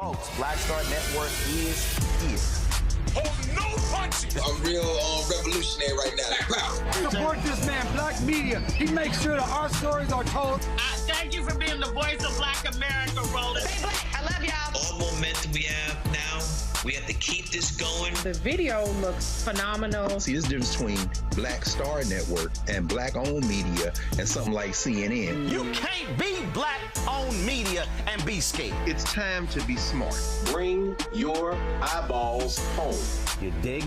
Folks, Black Star Network is here. Oh, no punches! I'm real revolutionary right now. Black power. Support this man, Black Media. He makes sure that our stories are told. Thank you for being the voice of Black America, Roland. Stay black. I love y'all. All momentum we have now, we have to keep this going. The video looks phenomenal. See, this difference between Black Star Network and Black-owned media and something like CNN. You can't be Black-owned media and be scared. It's time to be smart. Bring your eyeballs home. You dig?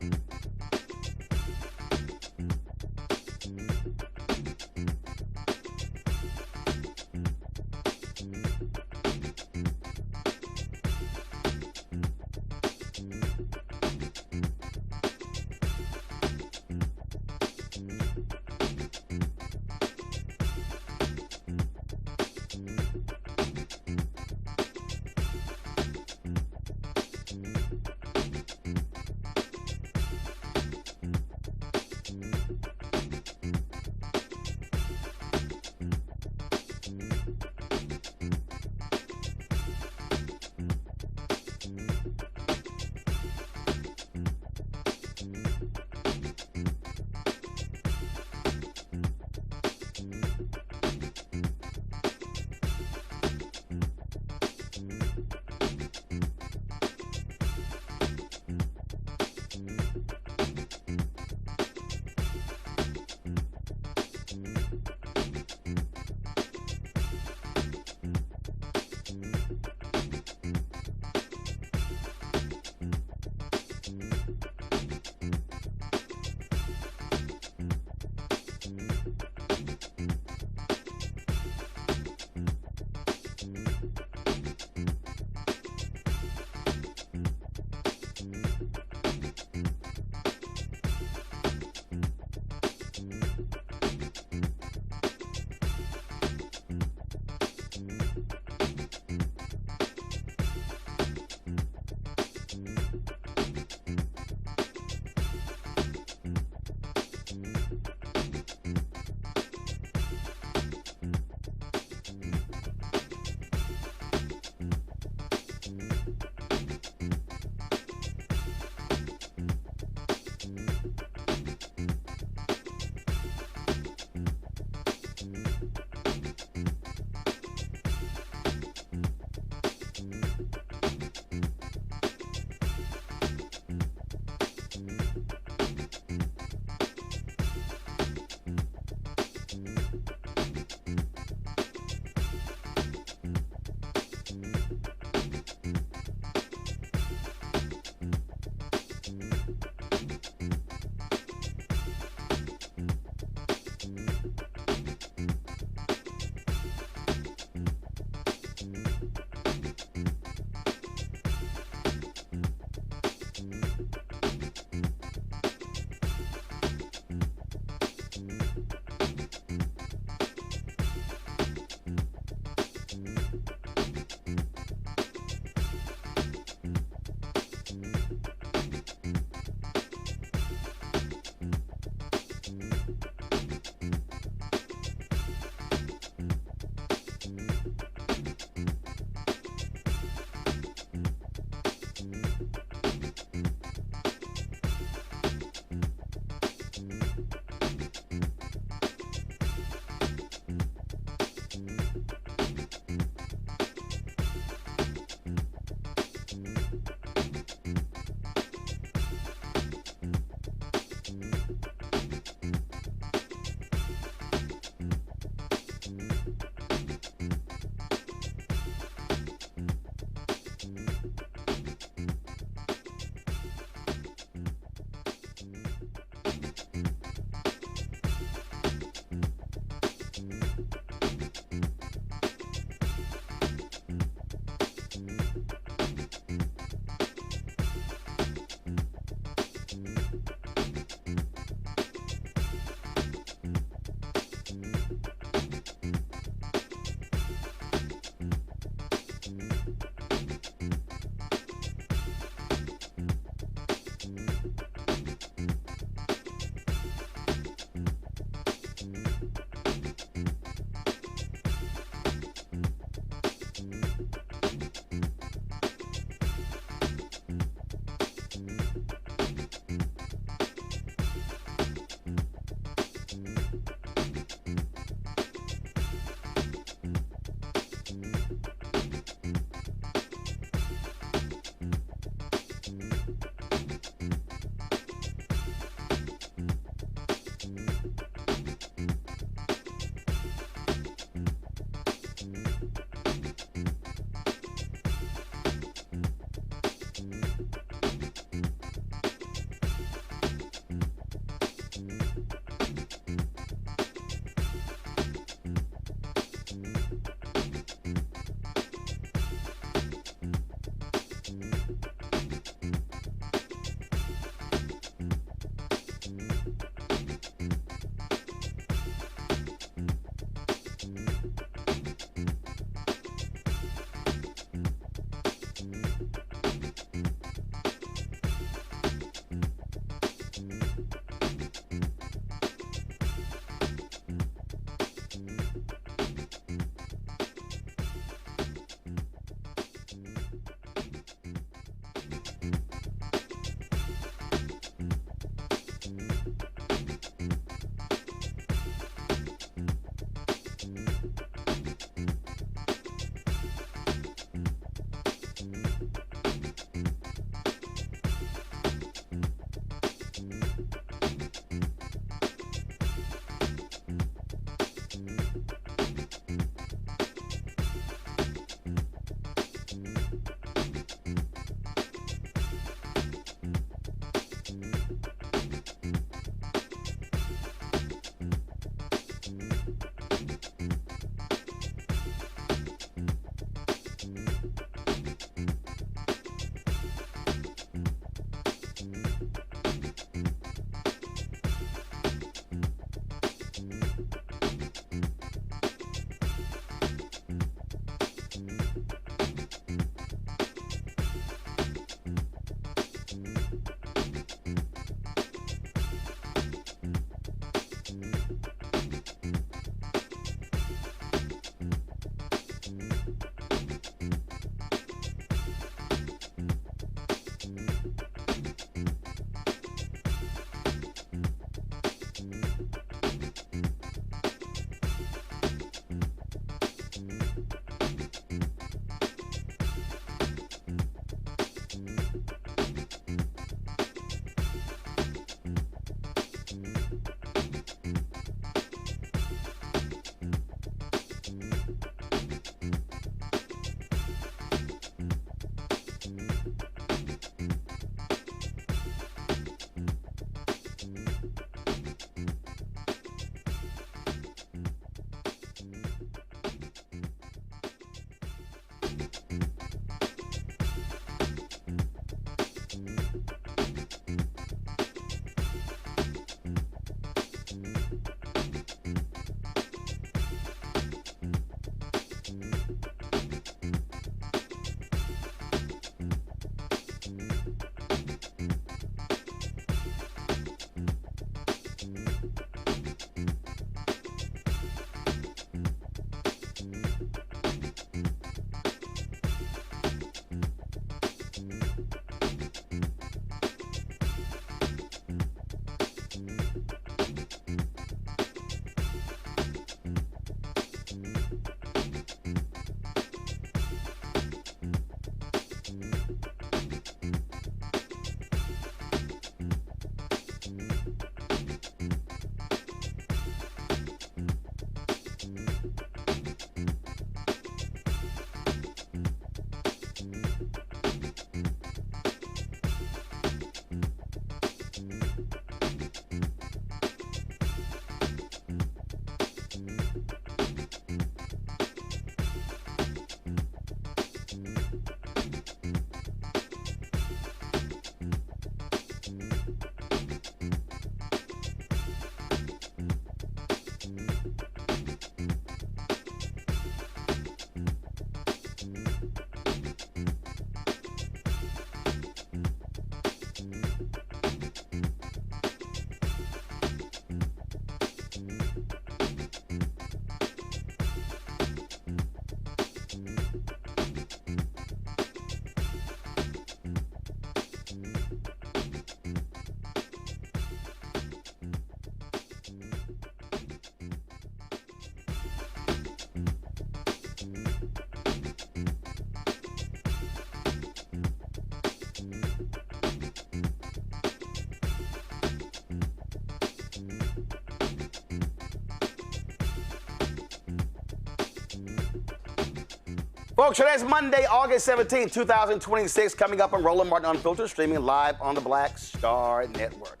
Folks, today's Monday, August 17, 2026, coming up on Roland Martin Unfiltered, streaming live on the Black Star Network.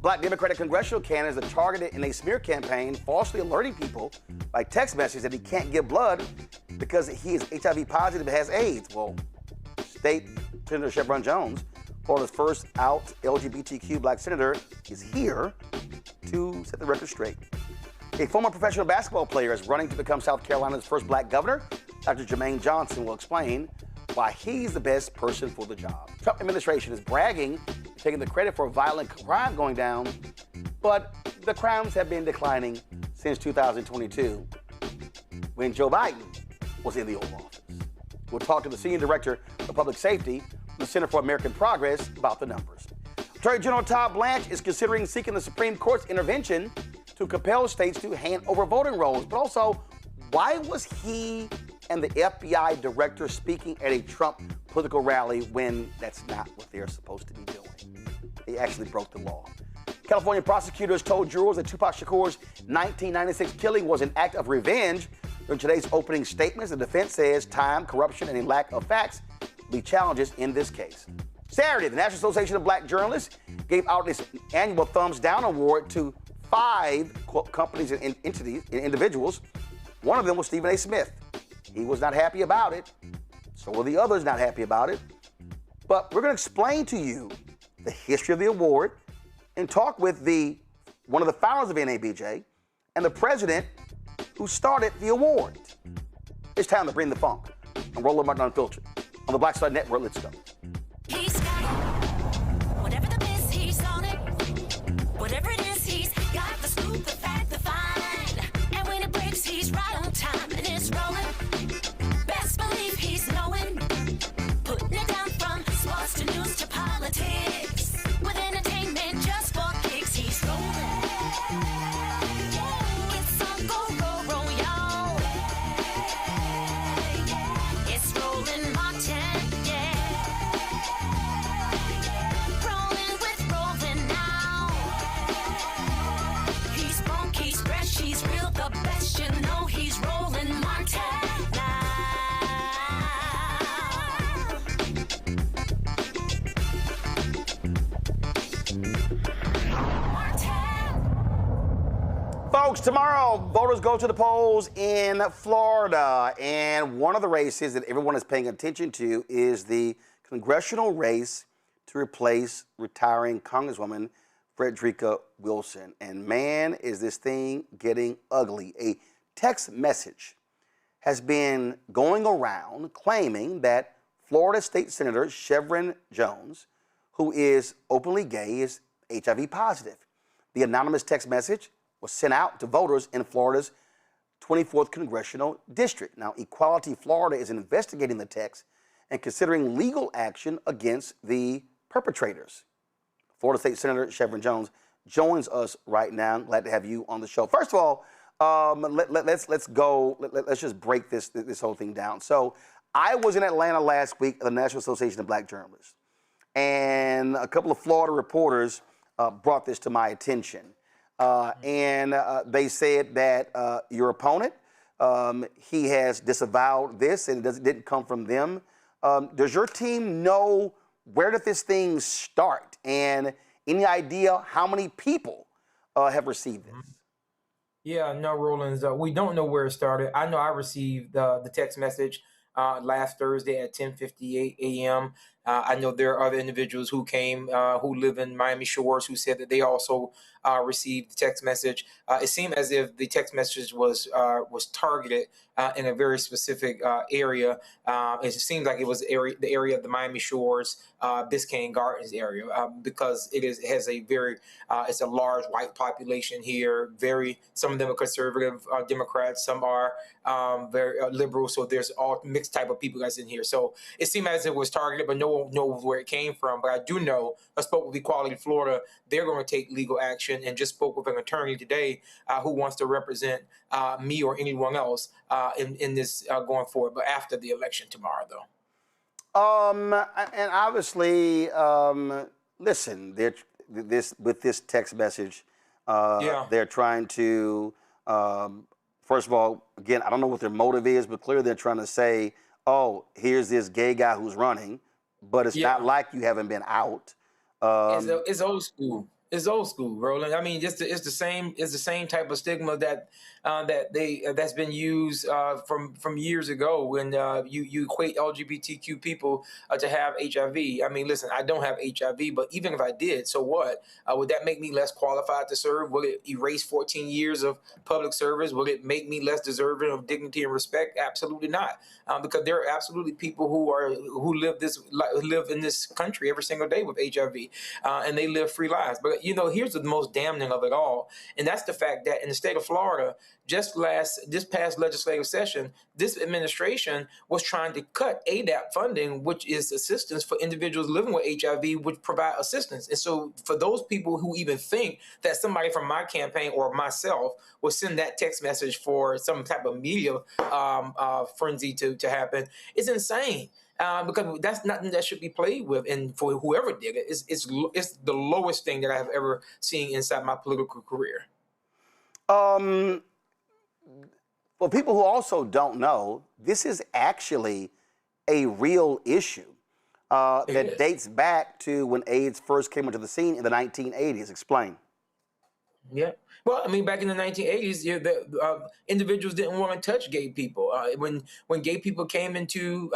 Black Democratic congressional candidates are targeted in a smear campaign, falsely alerting people by text message that he can't give blood because he is HIV positive and has AIDS. Well, State Senator Shevrin Jones, Florida's first out LGBTQ Black senator, is here to set the record straight. A former professional basketball player is running to become South Carolina's first Black governor. Dr. Jermaine Johnson will explain why he's the best person for the job. Trump administration is bragging, taking the credit for violent crime going down, but the crimes have been declining since 2022, when Joe Biden was in the Oval Office. We'll talk to the Senior Director of Public Safety from the Center for American Progress about the numbers. Attorney General Todd Blanche is considering seeking the Supreme Court's intervention to compel states to hand over voting rolls. But also, why was he and the FBI director speaking at a Trump political rally when that's not what they're supposed to be doing? They actually broke the law. California prosecutors told jurors that Tupac Shakur's 1996 killing was an act of revenge. During today's opening statements, the defense says time, corruption, and a lack of facts will be challenges in this case. Saturday, the National Association of Black Journalists gave out its annual Thumbs Down Award to 5 companies and entities and individuals. One of them was Stephen A. Smith. He was not happy about it. So were the others not happy about it. But we're going to explain to you the history of the award and talk with one of the founders of NABJ and the president who started the award. It's time to bring the funk. I'm Roland Martin Unfiltered on the Black Star Network. Let's go. He's got it. Whatever the miss, he's on it. Whatever it is, he's got the scoop, the fact, the find. And when it breaks, he's right on time and it's rolling. Best believe he's knowing. Putting it down from sports to news to politics. With entertainment just for kicks, he's rolling. It's on go, roll, y'all. It's Roland Martin, yeah. Folks, tomorrow, voters go to the polls in Florida. And one of the races that everyone is paying attention to is the congressional race to replace retiring Congresswoman Frederica Wilson. And man, is this thing getting ugly. A text message has been going around claiming that Florida State Senator Shevrin Jones, who is openly gay, is HIV positive. The anonymous text message was sent out to voters in Florida's 24th Congressional District. Now, Equality Florida is investigating the text and considering legal action against the perpetrators. Florida State Senator Shevrin Jones joins us right now. Glad to have you on the show. First of all, let's just break this whole thing down. So, I was in Atlanta last week at the National Association of Black Journalists, and a couple of Florida reporters brought this to my attention. And they said that your opponent, he has disavowed this and it didn't come from them. Does your team know where did this thing start? And any idea how many people have received this? Yeah, no, Rollins, we don't know where it started. I know I received the text message last Thursday at 10:58 a.m. I know there are other individuals who came, who live in Miami Shores, who said that they also received the text message. It seemed as if the text message was targeted in a very specific area. It seems like it was the area of the Miami Shores, Biscayne Gardens area, because it has a very, it's a large white population here. Some of them are conservative Democrats, some are very liberal. So there's all mixed type of people that's in here. So it seemed as if it was targeted, but no one knows where it came from. But I do know, I spoke with Equality Florida, they're going to take legal action, and just spoke with an attorney today who wants to represent me or anyone else in this going forward, but after the election tomorrow, though. And obviously, listen, with this text message, they're trying to, first of all, again, I don't know what their motive is, but clearly they're trying to say, oh, here's this gay guy who's running, but it's not like you haven't been out. It's old school. It's old school, Roland. I mean, it's the same type of stigma that's been used from years ago when you equate LGBTQ people to have HIV. I mean, listen, I don't have HIV, but even if I did, so what? Would that make me less qualified to serve? Will it erase 14 years of public service? Will it make me less deserving of dignity and respect? Absolutely not, because there are absolutely people who live in this country every single day with HIV, and they live free lives. But here's the most damning of it all, and that's the fact that in the state of Florida, this past legislative session, this administration was trying to cut ADAP funding, which is assistance for individuals living with HIV, which provide assistance. And so for those people who even think that somebody from my campaign or myself will send that text message for some type of media frenzy to happen, it's insane. Because that's nothing that should be played with, and for whoever did it, it's the lowest thing that I've ever seen inside my political career. For people who also don't know, this is actually a real issue that dates back to when AIDS first came into the scene in the 1980s. Explain. Yeah. Well, I mean, back in the 1980s, individuals didn't want to touch gay people. When gay people came into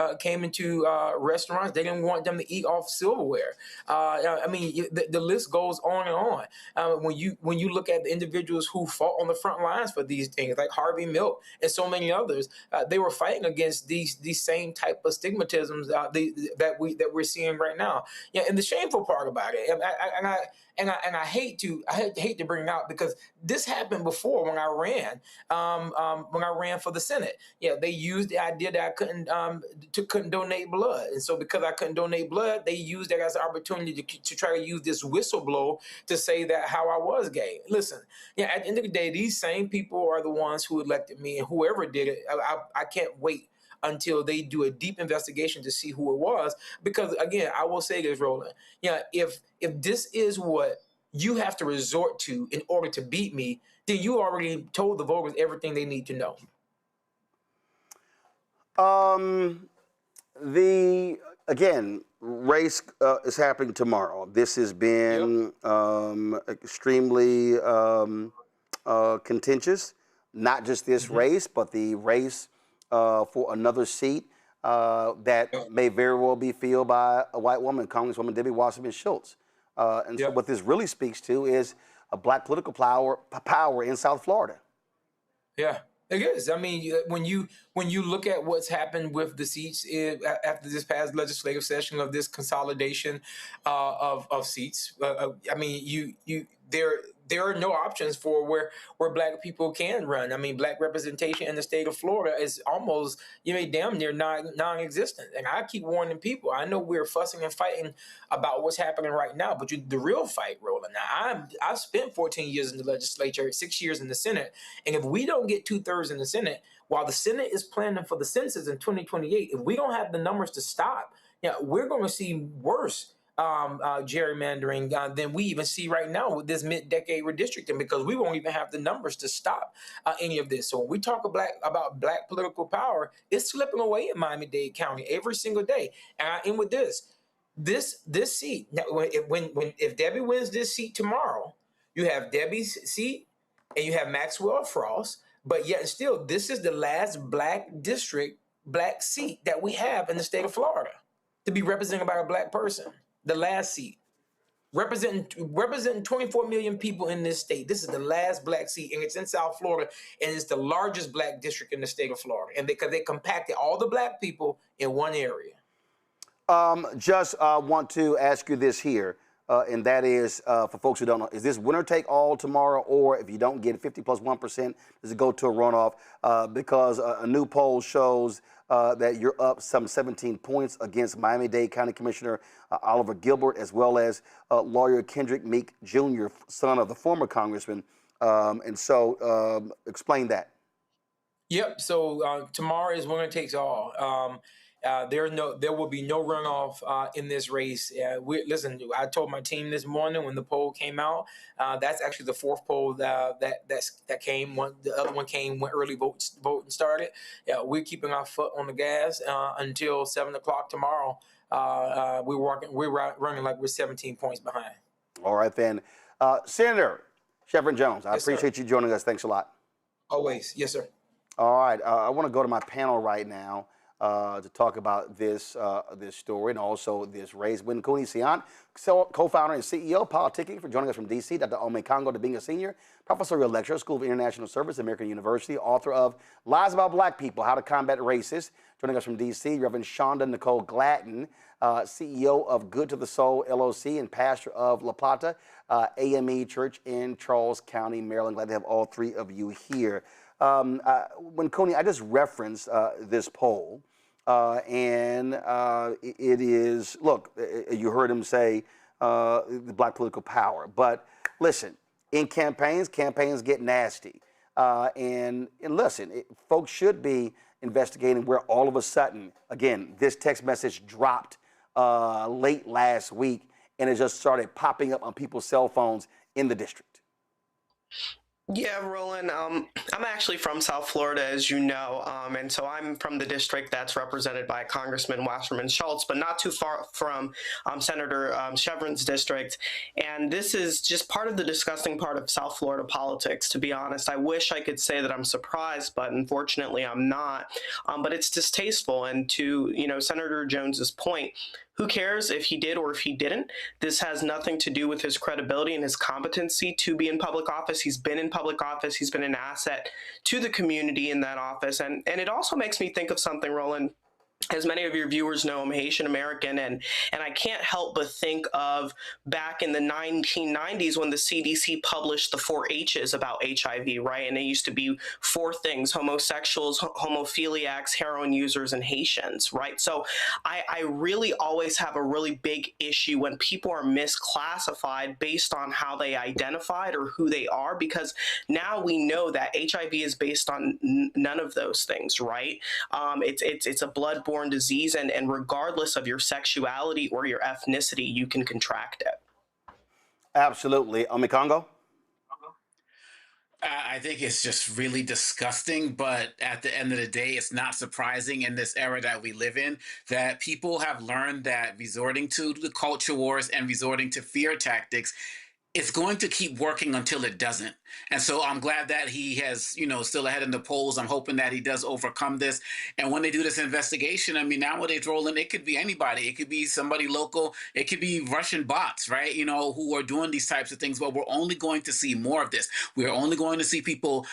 restaurants, they didn't want them to eat off silverware. I mean, the list goes on and on. When you look at the individuals who fought on the front lines for these things, like Harvey Milk and so many others, they were fighting against these same type of stigmatisms that we're seeing right now. Yeah, and the shameful part about it, and I hate to bring it out because this happened before when I ran for the Senate. Yeah, they used the idea that I couldn't donate blood, and so because I couldn't donate blood, they used that as an opportunity to try to use this whistleblower to say that how I was gay. Listen, yeah, at the end of the day, these same people are the ones who elected me, and whoever did it, I can't wait until they do a deep investigation to see who it was. Because again, I will say this, Roland. Yeah, if this is what you have to resort to in order to beat me, then you already told the voters everything they need to know. Again, race is happening tomorrow. This has been extremely contentious, not just this race, but the race for another seat that may very well be filled by a white woman, Congresswoman Debbie Wasserman Schultz. And so what this really speaks to is a black political power in South Florida. Yeah, it is. I mean, when you look at what's happened with the seats after this past legislative session of this consolidation of seats, I mean, there are no options for where black people can run. I mean, black representation in the state of Florida is almost, damn near non-existent. And I keep warning people. I know we're fussing and fighting about what's happening right now, but the real fight, Roland. Now, I've spent 14 years in the legislature, 6 years in the Senate, and if we don't get 2/3 in the Senate, while the Senate is planning for the census in 2028, if we don't have the numbers to stop, we're going to see worse gerrymandering than we even see right now with this mid-decade redistricting, because we won't even have the numbers to stop any of this. So when we talk about black political power, it's slipping away in Miami-Dade County every single day. And I end with this seat. Now, if Debbie wins this seat tomorrow, you have Debbie's seat and you have Maxwell Frost, but yet still, this is the last black seat that we have in the state of Florida to be represented by a black person. The last seat, representing 24 million people in this state. This is the last black seat, and it's in South Florida, and it's the largest black district in the state of Florida. And because they compacted all the black people in one area. Just want to ask you this here, and that is, for folks who don't know, is this winner take all tomorrow, or if you don't get 50 plus 1%, does it go to a runoff? Because a new poll shows that you're up some 17 points against Miami-Dade County Commissioner Oliver Gilbert, as well as lawyer Kendrick Meek Jr., son of the former congressman. And so explain that. Yep. So tomorrow is winner takes all. There will be no runoff in this race. Listen, I told my team this morning when the poll came out. That's actually the fourth poll that came. The other one came when early voting started. We're keeping our foot on the gas until 7 o'clock tomorrow. We're running like we're 17 points behind. All right then, Senator Shevrin Jones. I appreciate you joining us. Thanks a lot. Always, yes, sir. All right, I want to go to my panel right now to talk about this story and also this race. Winkuni Siant, co-founder and CEO of Politicking, for joining us from D.C. Dr. Ome Congo, to being a senior professorial lecturer, School of International Service, American University, author of Lies About Black People, How to Combat Racists. Joining us from D.C., Reverend Shonda Nicole Gladden, CEO of Good to the Soul, LLC, and pastor of La Plata AME Church in Charles County, Maryland. Glad to have all three of you here. Winkuni, I just referenced this poll, and it is, look, you heard him say the black political power, but listen, in campaigns get nasty, and listen, folks should be investigating where all of a sudden, again, this text message dropped late last week, and it just started popping up on people's cell phones in the district. Yeah, Roland, I'm actually from South Florida, as you know, and so I'm from the district that's represented by Congressman Wasserman Schultz, but not too far from Senator Shevrin's district. And this is just part of the disgusting part of South Florida politics, to be honest. I wish I could say that I'm surprised, but unfortunately I'm not. But it's distasteful. And to, Senator Jones's point, who cares if he did or if he didn't? This has nothing to do with his credibility and his competency to be in public office. He's been in public office. He's been an asset to the community in that office. And it also makes me think of something, Roland. As many of your viewers know, I'm Haitian American, and I can't help but think of back in the 1990s when the CDC published the 4 H's about HIV, right? And it used to be 4 things: homosexuals, homophiliacs, heroin users, and Haitians, right? So I really always have a really big issue when people are misclassified based on how they identified or who they are, because now we know that HIV is based on none of those things, right? It's a bloodborne disease, and regardless of your sexuality or your ethnicity, you can contract it. Absolutely. Ome Congo? I think it's just really disgusting, but at the end of the day, it's not surprising in this era that we live in that people have learned that resorting to the culture wars and resorting to fear tactics it's going to keep working until it doesn't. And so I'm glad that he has, still ahead in the polls. I'm hoping that he does overcome this. And when they do this investigation, I mean, nowadays, Roland, it could be anybody. It could be somebody local. It could be Russian bots, right? Who are doing these types of things. But we're only going to see more of this. We're only going to see people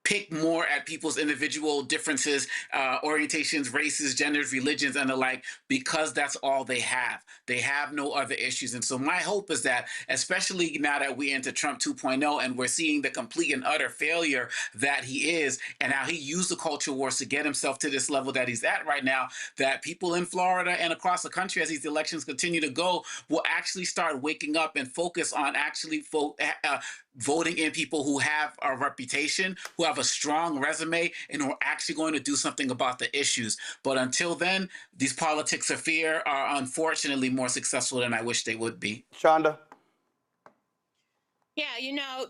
pick more at people's individual differences, orientations, races, genders, religions, and the like, because that's all they have. They have no other issues. And so my hope is that, especially now that we enter Trump 2.0 and we're seeing the complete and utter failure that he is, and how he used the culture wars to get himself to this level that he's at right now, that people in Florida and across the country, as these elections continue to go, will actually start waking up and focus on actually voting in people who have a reputation, who have a strong resume, and who are actually going to do something about the issues. But until then, these politics of fear are unfortunately more successful than I wish they would be. Shonda? Yeah,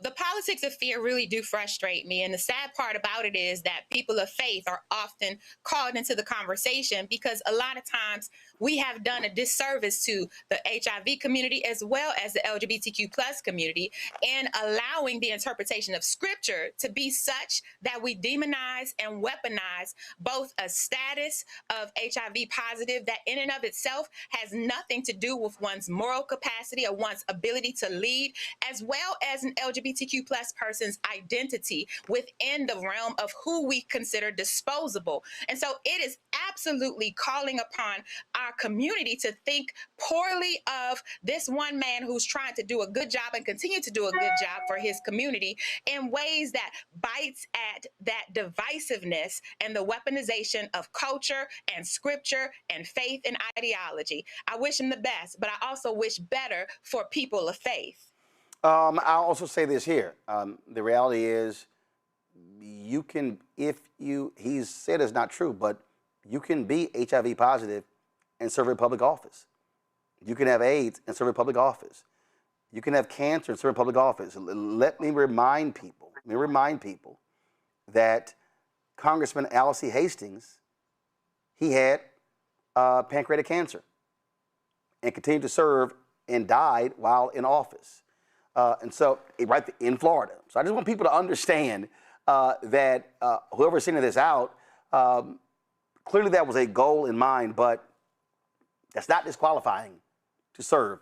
the politics of fear really do frustrate me. And the sad part about it is that people of faith are often called into the conversation because a lot of times we have done a disservice to the HIV community as well as the LGBTQ plus community in allowing the interpretation of scripture to be such that we demonize and weaponize both a status of HIV positive that in and of itself has nothing to do with one's moral capacity or one's ability to lead, as well as an LGBTQ plus person's identity within the realm of who we consider disposable. And so it is absolutely calling upon our community to think poorly of this one man who's trying to do a good job and continue to do a good job for his community in ways that bites at that divisiveness and the weaponization of culture and scripture and faith and ideology. I wish him the best, but I also wish better for people of faith. I'll also say this here. The reality is you can, he's said it's not true, but you can be HIV positive and serve in public office. You can have AIDS and serve in public office. You can have cancer and serve in public office. Let me remind people that Congressman Alcee Hastings, he had pancreatic cancer and continued to serve and died while in office. And so, right in Florida. So I just want people to understand that whoever's sending this out, clearly that was a goal in mind, but that's not disqualifying to serve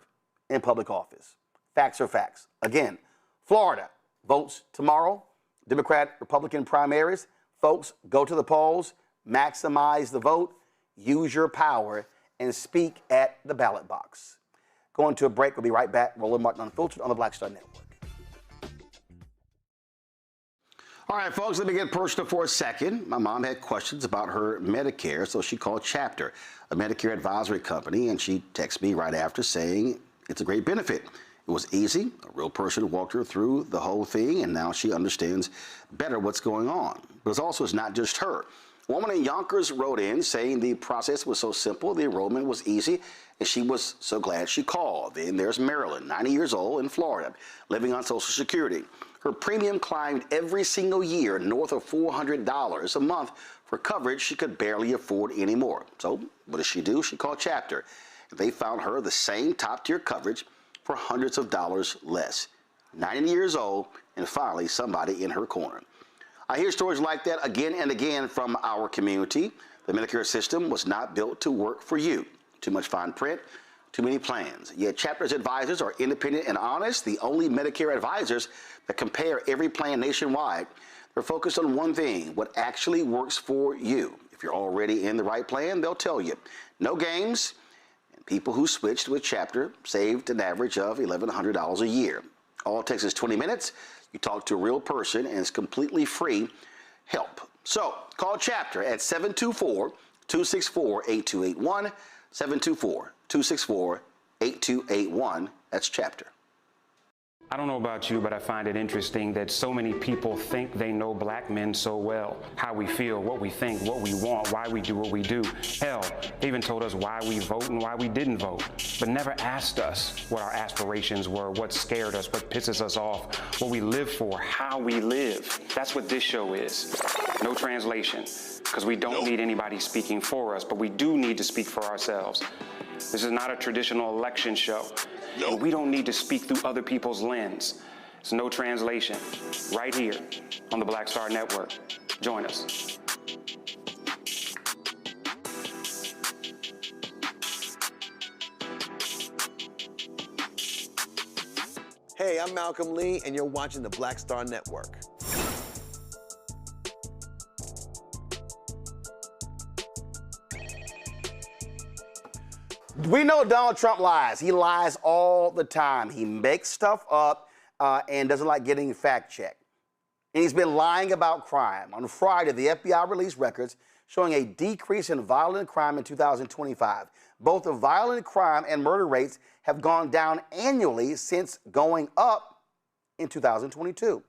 in public office. Facts are facts. Again, Florida votes tomorrow, Democrat-Republican primaries. Folks, go to the polls, maximize the vote, use your power, and speak at the ballot box. Going to a break. We'll be right back. Roland Martin Unfiltered on the Black Star Network. All right, folks, let me get personal for a second. My mom had questions about her Medicare, so she called Chapter, a Medicare advisory company, and she texted me right after saying it's a great benefit. It was easy. A real person walked her through the whole thing, and now she understands better what's going on. But it's not just her. A woman in Yonkers wrote in saying the process was so simple, the enrollment was easy, and she was so glad she called. Then there's Marilyn, 90 years old, in Florida, living on Social Security. Her premium climbed every single year north of $400 a month for coverage she could barely afford anymore. So what does she do? She called Chapter. They found her the same top-tier coverage for hundreds of dollars less. 90 years old, and finally somebody in her corner. I hear stories like that again and again from our community. The Medicare system was not built to work for you. Too much fine print, too many plans. Yet Chapter's advisors are independent and honest, the only Medicare advisors that compare every plan nationwide. They're focused on one thing, what actually works for you. If you're already in the right plan, they'll tell you. No games, and people who switched with Chapter saved an average of $1,100 a year. All it takes is 20 minutes. You talk to a real person, and it's completely free help. So call Chapter at 724-264-8281, 724-264-8281. That's Chapter. I don't know about you, but I find it interesting that so many people think they know black men so well. How we feel, what we think, what we want, why we do what we do. Hell, they even told us why we vote and why we didn't vote, but never asked us what our aspirations were, what scared us, what pisses us off, what we live for, how we live. That's what this show is. No translation, because we don't need anybody speaking for us, but we do need to speak for ourselves. This is not a traditional election show. And we don't need to speak through other people's lens. It's no translation. Right here on the Black Star Network. Join us. Hey, I'm Malcolm Lee, and you're watching the Black Star Network. We know Donald Trump lies. He lies all the time. He makes stuff up and doesn't like getting fact-checked. And he's been lying about crime. On Friday, the FBI released records showing a decrease in violent crime in 2025. Both the violent crime and murder rates have gone down annually since going up in 2022.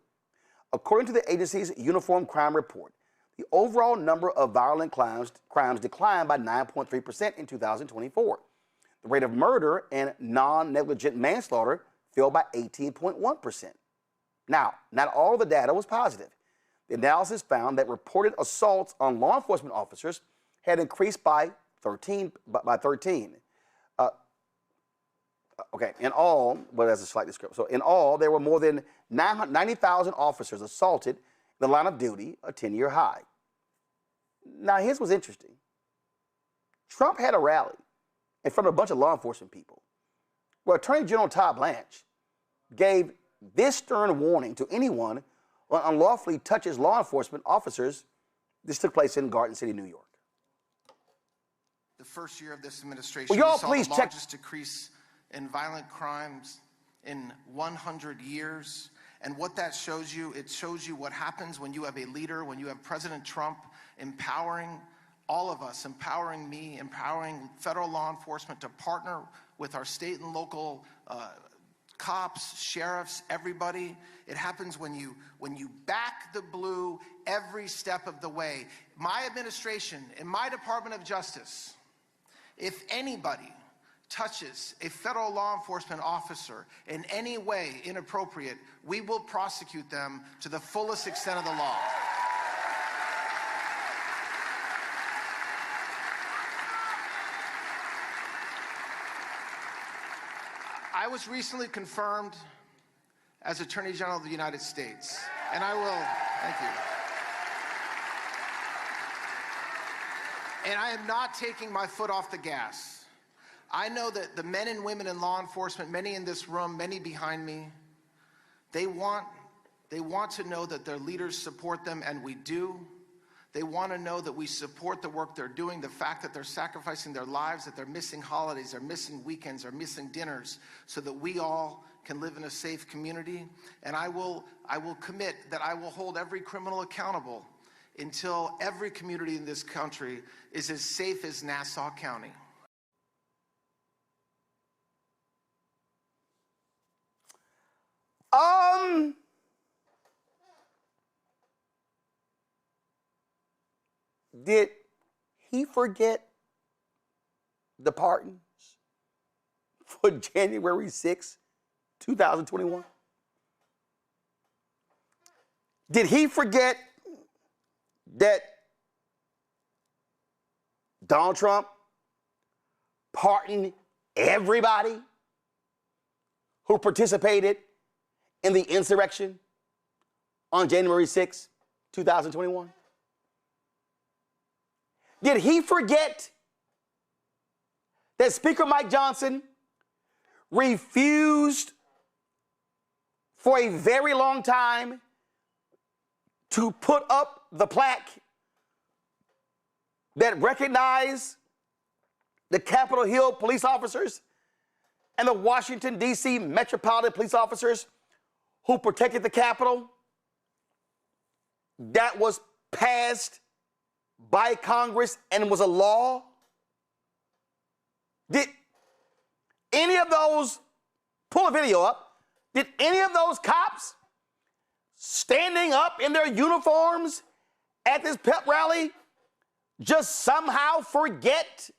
According to the agency's Uniform Crime Report, the overall number of violent crimes declined by 9.3% in 2024. The rate of murder and non-negligent manslaughter fell by 18.1%. Now, not all the data was positive. The analysis found that reported assaults on law enforcement officers had increased by 13. Okay, in all, well, that's a slight description. So in all, there were more than 90,000 officers assaulted in the line of duty, a 10-year high. Now, here's what's interesting. Trump had a rally in front of a bunch of law enforcement people where Attorney General Todd Blanche gave this stern warning to anyone who unlawfully touches law enforcement officers. This took place in Garden City, New York. The first year of this administration, Will y'all we saw please the check largest decrease in violent crimes in 100 years. And what that shows you, it shows you what happens when you have a leader, when you have President Trump empowering all of us, empowering me, empowering federal law enforcement to partner with our state and local cops, sheriffs, everybody. It happens when you back the blue every step of the way. My administration, in my Department of Justice, if anybody touches a federal law enforcement officer in any way inappropriate, we will prosecute them to the fullest extent of the law. I was recently confirmed as Attorney General of the United States, and I will, thank you. And I am not taking my foot off the gas. I know that the men and women in law enforcement, many in this room, many behind me, they want to know that their leaders support them, and we do. They want to know that we support the work they're doing, the fact that they're sacrificing their lives, that they're missing holidays, they're missing weekends, they're missing dinners, so that we all can live in a safe community. And I will commit that I will hold every criminal accountable until every community in this country is as safe as Nassau County. Did he forget the pardons for January 6, 2021? Did he forget that Donald Trump pardoned everybody who participated in the insurrection on January 6, 2021? Did he forget that Speaker Mike Johnson refused for a very long time to put up the plaque that recognized the Capitol Hill police officers and the Washington, D.C. Metropolitan Police officers who protected the Capitol? That was passed by Congress and was a law? Did any of those, pull a video up, did any of those cops standing up in their uniforms at this pep rally just somehow forget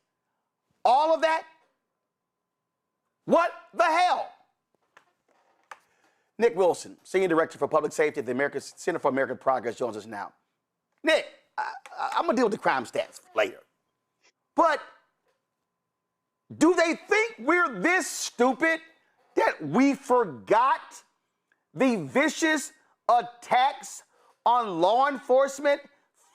all of that? What the hell? Nick Wilson, Senior Director for Public Safety at the Center for American Progress, joins us now. Nick, I'm going to deal with the crime stats later. But Do they think we're this stupid that we forgot the vicious attacks on law enforcement,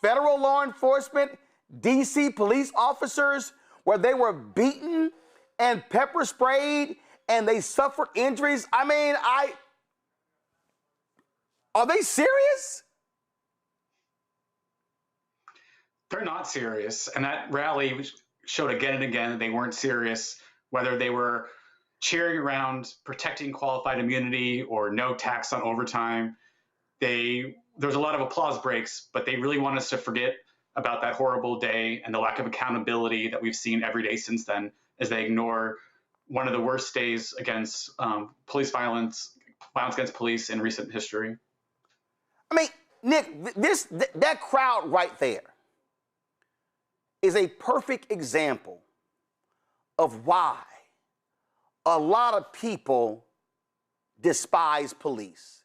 federal law enforcement, DC police officers, where they were beaten and pepper sprayed and they suffered injuries? I mean, are they serious? They're not serious. And that rally showed again and again that they weren't serious, whether they were cheering around protecting qualified immunity or no tax on overtime. There was a lot of applause breaks, but they really want us to forget about that horrible day and the lack of accountability that we've seen every day since then, as they ignore one of the worst days against police violence against police in recent history. I mean, Nick, that crowd right there is a perfect example of why a lot of people despise police,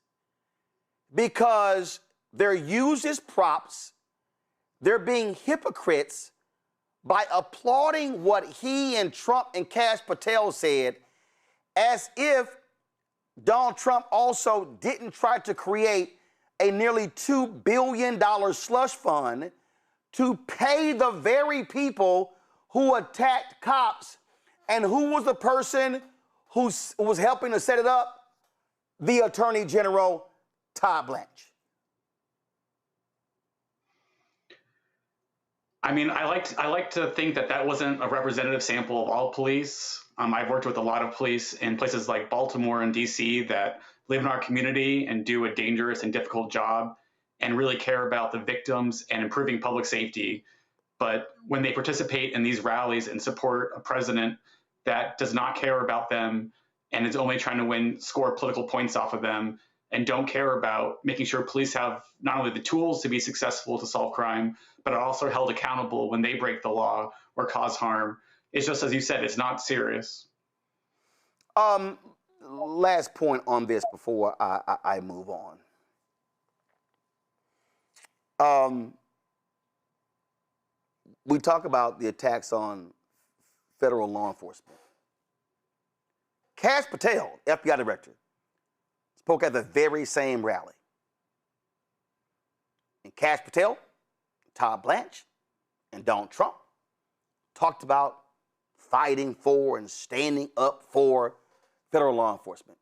because they're used as props. They're being hypocrites by applauding what he and Trump and Kash Patel said, as if Donald Trump also didn't try to create a nearly $2 billion slush fund to pay the very people who attacked cops. And who was the person who was helping to set it up? The Attorney General, Todd Blanche. I mean, I like to think that wasn't a representative sample of all police. I've worked with a lot of police in places like Baltimore and DC that live in our community and do a dangerous and difficult job and really care about the victims and improving public safety. But when they participate in these rallies and support a president that does not care about them and is only trying to score political points off of them, and don't care about making sure police have not only the tools to be successful to solve crime, but are also held accountable when they break the law or cause harm, it's just, as you said, it's not serious. Last point on this before I move on. We talk about the attacks on federal law enforcement. Kash Patel, FBI director, spoke at the very same rally. And Kash Patel, Todd Blanche, and Donald Trump talked about fighting for and standing up for federal law enforcement.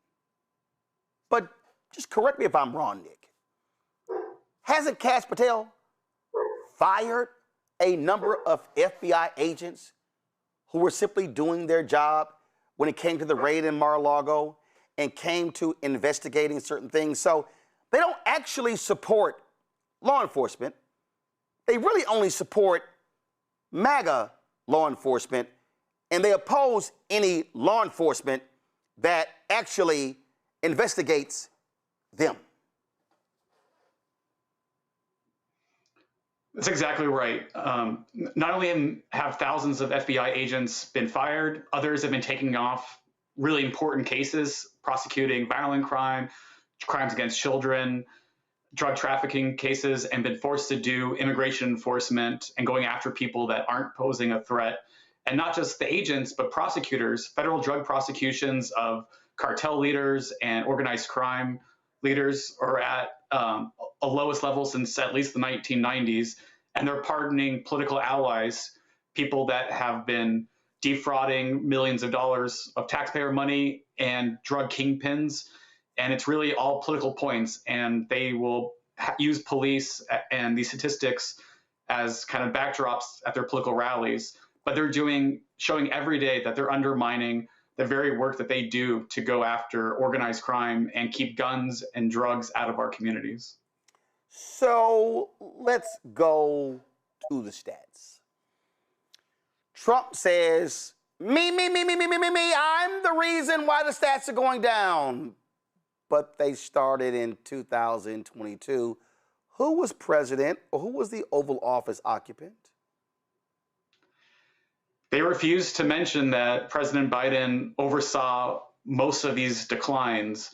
But just correct me if I'm wrong, Nick. Hasn't Kash Patel fired a number of FBI agents who were simply doing their job when it came to the raid in Mar-a-Lago and came to investigating certain things? So they don't actually support law enforcement. They really only support MAGA law enforcement, and they oppose any law enforcement that actually investigates them. That's exactly right. Not only have thousands of FBI agents been fired, others have been taking off really important cases, prosecuting violent crime, crimes against children, drug trafficking cases, and been forced to do immigration enforcement and going after people that aren't posing a threat. And not just the agents, but prosecutors, federal drug prosecutions of cartel leaders and organized crime leaders are at a lowest level since at least the 1990s. And they're pardoning political allies, people that have been defrauding millions of dollars of taxpayer money and drug kingpins. And it's really all political points. And they will use police and these statistics as kind of backdrops at their political rallies. But they're showing every day that they're undermining the very work that they do to go after organized crime and keep guns and drugs out of our communities. So let's go to the stats. Trump says, me, I'm the reason why the stats are going down. But they started in 2022. Who was president, or who was the Oval Office occupant? They refused to mention that President Biden oversaw most of these declines.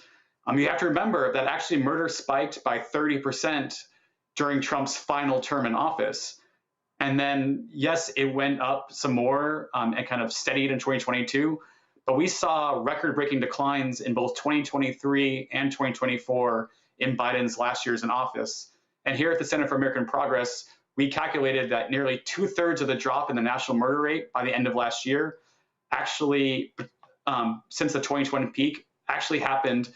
You have to remember that actually murder spiked by 30% during Trump's final term in office. And then, yes, it went up some more and kind of steadied in 2022. But we saw record-breaking declines in both 2023 and 2024 in Biden's last years in office. And here at the Center for American Progress, we calculated that nearly 2/3 of the drop in the national murder rate by the end of last year actually, since the 2020 peak, actually happened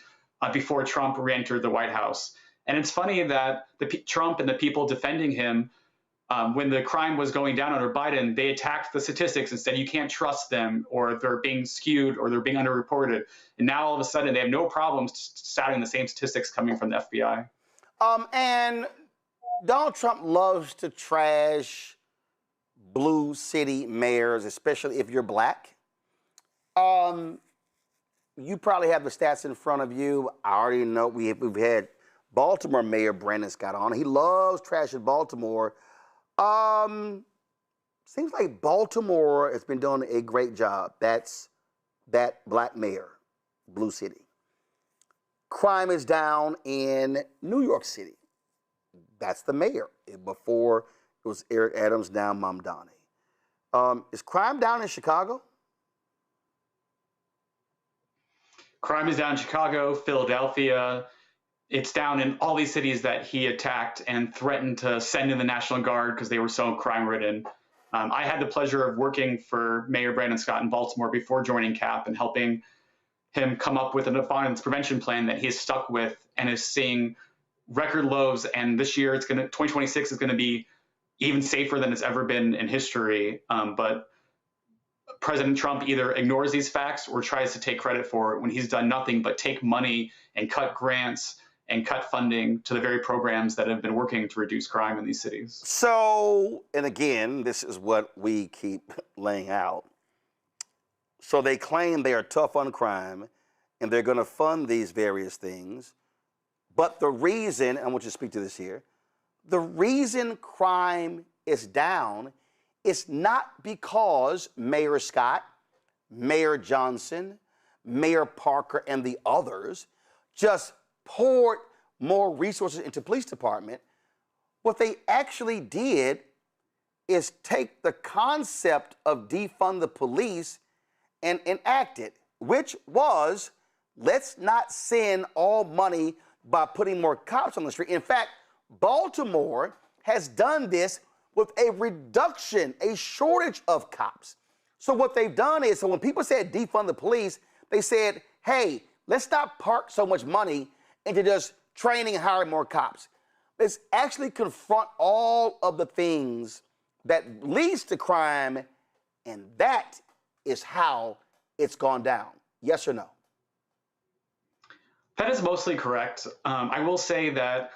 before Trump re-entered the White House. And it's funny that Trump and the people defending him, when the crime was going down under Biden, they attacked the statistics and said you can't trust them, or they're being skewed, or they're being underreported. And now all of a sudden they have no problems citing the same statistics coming from the FBI. And Donald Trump loves to trash blue city mayors, especially if you're black. You probably have the stats in front of you. I already know we've had Baltimore Mayor Brandon Scott on. He loves trashing Baltimore. Seems like Baltimore has been doing a great job. That's that black mayor, blue city. Crime is down in New York City. That's the mayor. Before it was Eric Adams, now Mamdani. Is crime down in Chicago? Crime is down in Chicago, Philadelphia. It's down in all these cities that he attacked and threatened to send in the National Guard because they were so crime-ridden. I had the pleasure of working for Mayor Brandon Scott in Baltimore before joining CAP and helping him come up with a violence prevention plan that he's stuck with and is seeing record lows. And this year, 2026 is going to be even safer than it's ever been in history. But President Trump either ignores these facts or tries to take credit for it when he's done nothing but take money and cut grants and cut funding to the very programs that have been working to reduce crime in these cities. So, and again, this is what we keep laying out. So they claim they are tough on crime and they're going to fund these various things. But the reason, I want you to speak to this here, the reason crime is down is not because Mayor Scott, Mayor Johnson, Mayor Parker, and the others just poured more resources into police department. What they actually did is take the concept of defund the police and enact it, which was, let's not send all money by putting more cops on the street. In fact, Baltimore has done this with a reduction, a shortage of cops. So what they've done is, so when people said defund the police, they said, hey, let's not park so much money into just training and hiring more cops. Let's actually confront all of the things that leads to crime, and that is how it's gone down. Yes or no? That is mostly correct. I will say that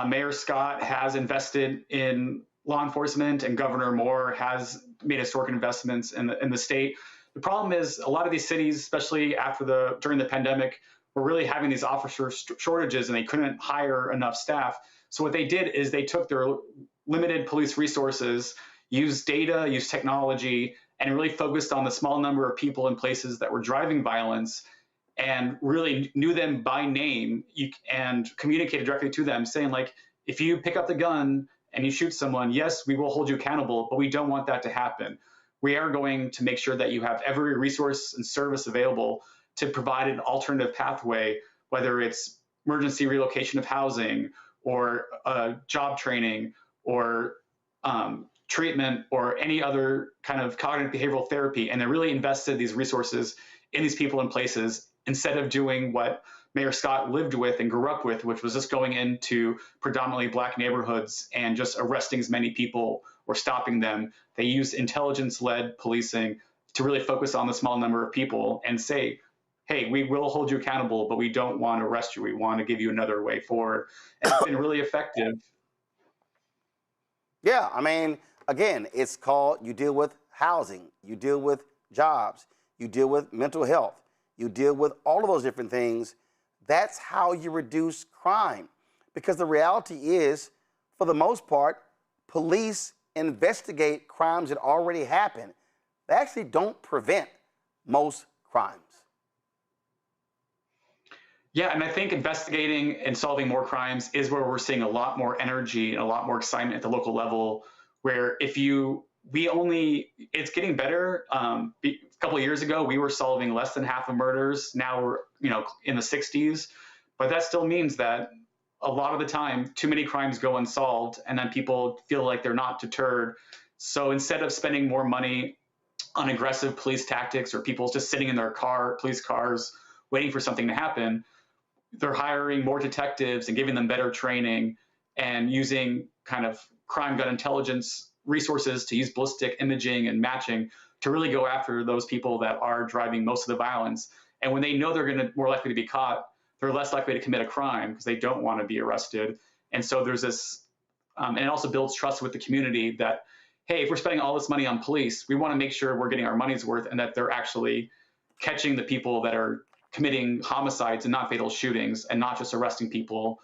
Mayor Scott has invested in law enforcement, and Governor Moore has made historic investments in the state. The problem is a lot of these cities, especially during the pandemic, were really having these officer shortages and they couldn't hire enough staff. So what they did is they took their limited police resources, used data, used technology, and really focused on the small number of people in places that were driving violence and really knew them by name and communicated directly to them saying, like, if you pick up the gun and you shoot someone, yes, we will hold you accountable, but we don't want that to happen. We are going to make sure that you have every resource and service available to provide an alternative pathway, whether it's emergency relocation of housing or job training or treatment or any other kind of cognitive behavioral therapy. And they really invested these resources in these people and places instead of doing what Mayor Scott lived with and grew up with, which was just going into predominantly black neighborhoods and just arresting as many people or stopping them. They used intelligence-led policing to really focus on the small number of people and say, hey, we will hold you accountable, but we don't want to arrest you. We want to give you another way forward. And it's been really effective. Yeah, I mean, again, it's called, you deal with housing, you deal with jobs, you deal with mental health, you deal with all of those different things. That's how you reduce crime. Because the reality is, for the most part, police investigate crimes that already happen. They actually don't prevent most crimes. Yeah, and I think investigating and solving more crimes is where we're seeing a lot more energy and a lot more excitement at the local level where it's getting better. A couple of years ago, we were solving less than half of murders. Now we're, in the 60s, but that still means that a lot of the time, too many crimes go unsolved, and then people feel like they're not deterred. So instead of spending more money on aggressive police tactics or people just sitting in their police cars, waiting for something to happen, they're hiring more detectives and giving them better training and using kind of crime gun intelligence resources to use ballistic imaging and matching to really go after those people that are driving most of the violence. And when they know they're more likely to be caught, they're less likely to commit a crime because they don't want to be arrested. And so there's this, and it also builds trust with the community that, hey, if we're spending all this money on police, we want to make sure we're getting our money's worth and that they're actually catching the people that are committing homicides and not fatal shootings, and not just arresting people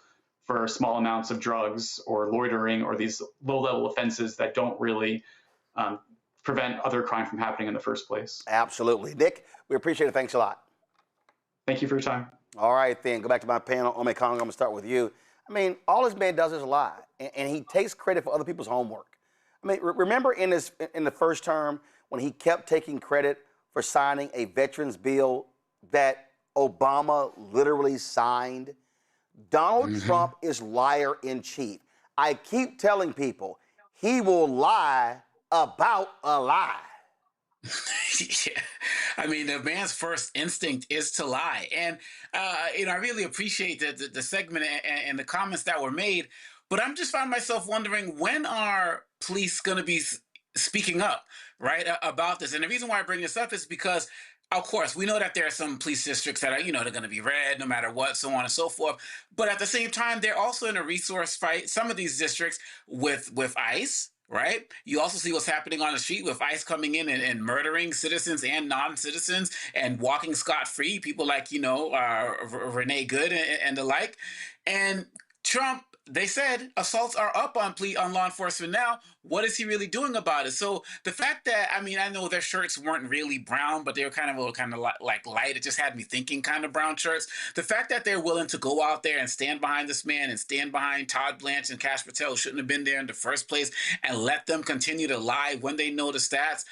for small amounts of drugs or loitering or these low-level offenses that don't really prevent other crime from happening in the first place. Absolutely. Nick, we appreciate it. Thanks a lot. Thank you for your time. All right, then. Go back to my panel. Ome Kong, I'm going to start with you. I mean, all this man does is lie, and he takes credit for other people's homework. I mean, remember in the first term when he kept taking credit for signing a veterans bill that Obama literally signed? Donald Trump is liar in chief. I keep telling people he will lie about a lie. Yeah. I mean, the man's first instinct is to lie. And, I really appreciate the segment and the comments that were made. But I'm just found myself wondering, when are police going to be speaking up, right, about this? And the reason why I bring this up is because, of course, we know that there are some police districts that are, they're going to be red no matter what, so on and so forth. But at the same time, they're also in a resource fight, some of these districts, with ICE, right? You also see what's happening on the street with ICE coming in and murdering citizens and non-citizens and walking scot-free, people like, Renee Good and the like. And Trump, they said assaults are up on law enforcement now. What is he really doing about it? So the fact that, I know their shirts weren't really brown, but they were kind of like light. It just had me thinking kind of brown shirts. The fact that they're willing to go out there and stand behind this man and stand behind Todd Blanche and Kash Patel, who shouldn't have been there in the first place, and let them continue to lie when they know the stats.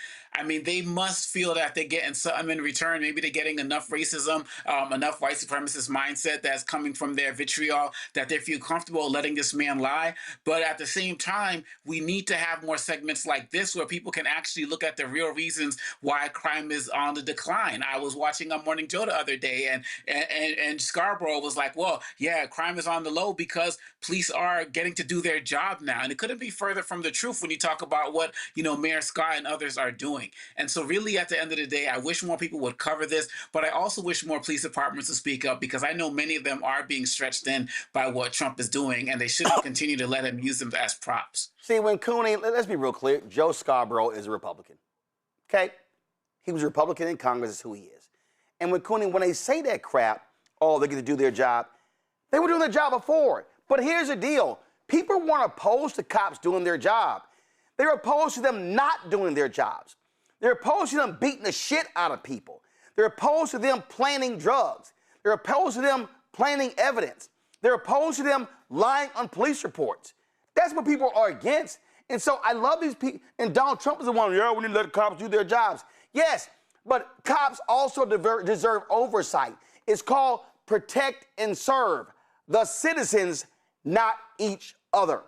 They must feel that they're getting something in return. Maybe they're getting enough racism, enough white supremacist mindset that's coming from their vitriol that they feel comfortable letting this man lie. But at the same time, we need to have more segments like this where people can actually look at the real reasons why crime is on the decline. I was watching Morning Joe the other day, and Scarborough was like, well, yeah, crime is on the low because police are getting to do their job now. And it couldn't be further from the truth when you talk about what, Mayor Scott and others are doing. And so really at the end of the day, I wish more people would cover this, but I also wish more police departments to speak up, because I know many of them are being stretched in by what Trump is doing, and they shouldn't continue to let him use them as props. See, when Cooney, let's be real clear, Joe Scarborough is a Republican, okay? He was a Republican in Congress, is who he is. And when Cooney, when they say that crap, oh, they get to do their job, they were doing their job before. But here's the deal. People weren't opposed to cops doing their job. They're opposed to them not doing their jobs. They're opposed to them beating the shit out of people. They're opposed to them planting drugs. They're opposed to them planting evidence. They're opposed to them lying on police reports. That's what people are against. And so I love these people. And Donald Trump is the one, we need to let the cops do their jobs. Yes, but cops also deserve oversight. It's called protect and serve the citizens, not each other.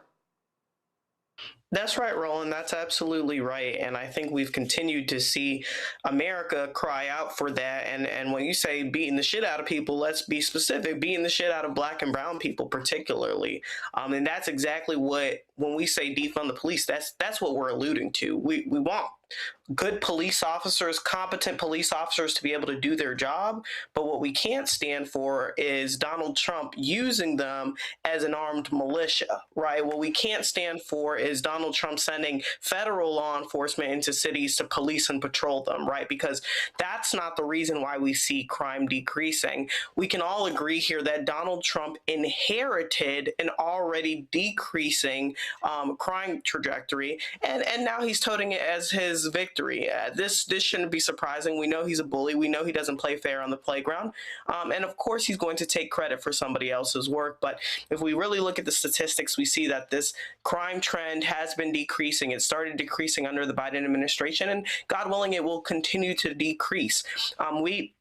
That's right, Roland. That's absolutely right. And I think we've continued to see America cry out for that. And when you say beating the shit out of people, let's be specific, beating the shit out of black and brown people particularly. And that's exactly what, when we say defund the police, that's what we're alluding to. We want good police officers, competent police officers to be able to do their job. But what we can't stand for is Donald Trump using them as an armed militia, right? What we can't stand for is Donald Trump sending federal law enforcement into cities to police and patrol them, right? Because that's not the reason why we see crime decreasing. We can all agree here that Donald Trump inherited an already decreasing crime trajectory, and now he's touting it as his his victory. This shouldn't be surprising. We know he's a bully. We know he doesn't play fair on the playground. And of course, he's going to take credit for somebody else's work. But if we really look at the statistics, we see that this crime trend has been decreasing. It started decreasing under the Biden administration, and God willing, it will continue to decrease. We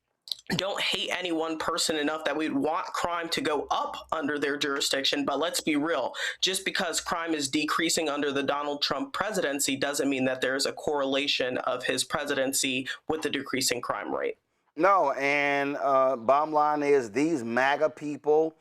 don't hate any one person enough that we'd want crime to go up under their jurisdiction. But let's be real, just because crime is decreasing under the Donald Trump presidency doesn't mean that there's a correlation of his presidency with the decreasing crime rate. No, and bottom line is these MAGA people,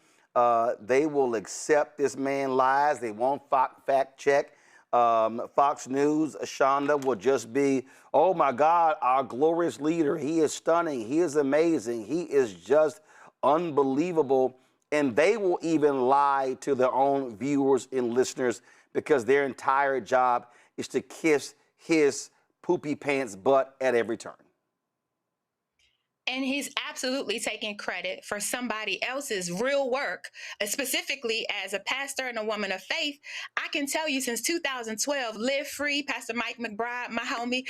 they will accept this man lies. They won't fact check. Fox News, Shonda, will just be, oh my God, our glorious leader. He is stunning. He is amazing. He is just unbelievable. And they will even lie to their own viewers and listeners because their entire job is to kiss his poopy pants butt at every turn. And he's absolutely taking credit for somebody else's real work, specifically as a pastor and a woman of faith. I can tell you since 2012, Live Free, Pastor Mike McBride, my homie,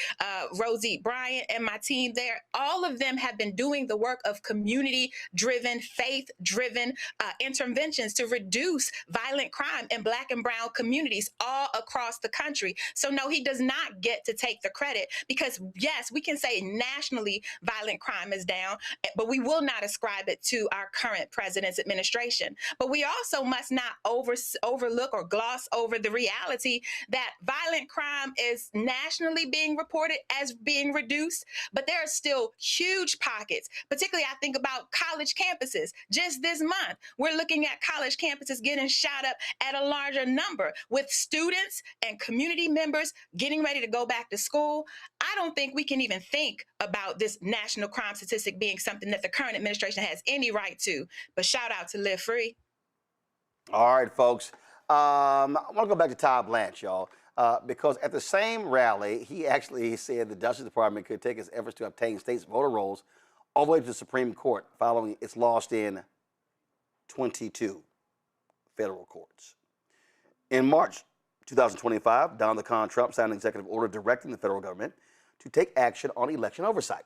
Rosie Bryant, and my team there, all of them have been doing the work of community-driven, faith-driven interventions to reduce violent crime in Black and brown communities all across the country. So no, he does not get to take the credit because, yes, we can say nationally violent crime is down, but we will not ascribe it to our current president's administration. But we also must not overlook or gloss over the reality that violent crime is nationally being reported as being reduced, but there are still huge pockets, particularly I think about college campuses. Just this month, we're looking at college campuses getting shot up at a larger number with students and community members getting ready to go back to school. I don't think we can even think about this national crime statistic being something that the current administration has any right to. But shout out to Live Free. All right, folks. I want to go back to Todd Blanche, y'all, because at the same rally, he actually said the Justice Department could take its efforts to obtain states' voter rolls all the way to the Supreme Court following its loss in 22 federal courts. In March 2025, Donald Trump signed an executive order directing the federal government to take action on election oversight.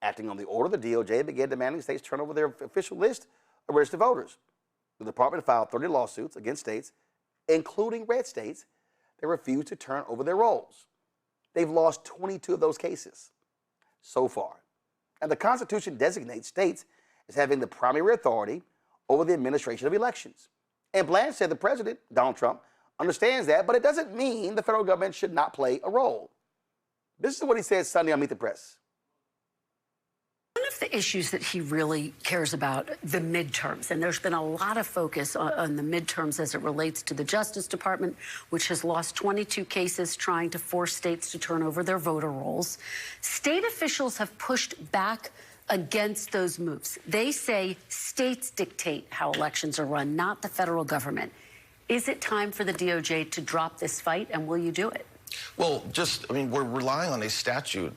Acting on the order, the DOJ began demanding states turn over their official list of registered voters. The department filed 30 lawsuits against states, including red states, that refused to turn over their rolls. They've lost 22 of those cases so far. And the Constitution designates states as having the primary authority over the administration of elections. And Blanche said the president, Donald Trump, understands that, but it doesn't mean the federal government should not play a role. This is what he said Sunday on Meet the Press. One of the issues that he really cares about, the midterms, and there's been a lot of focus on the midterms as it relates to the Justice Department, which has lost 22 cases trying to force states to turn over their voter rolls. State officials have pushed back against those moves. They say states dictate how elections are run, not the federal government. Is it time for the DOJ to drop this fight, and will you do it? Well, we're relying on a statute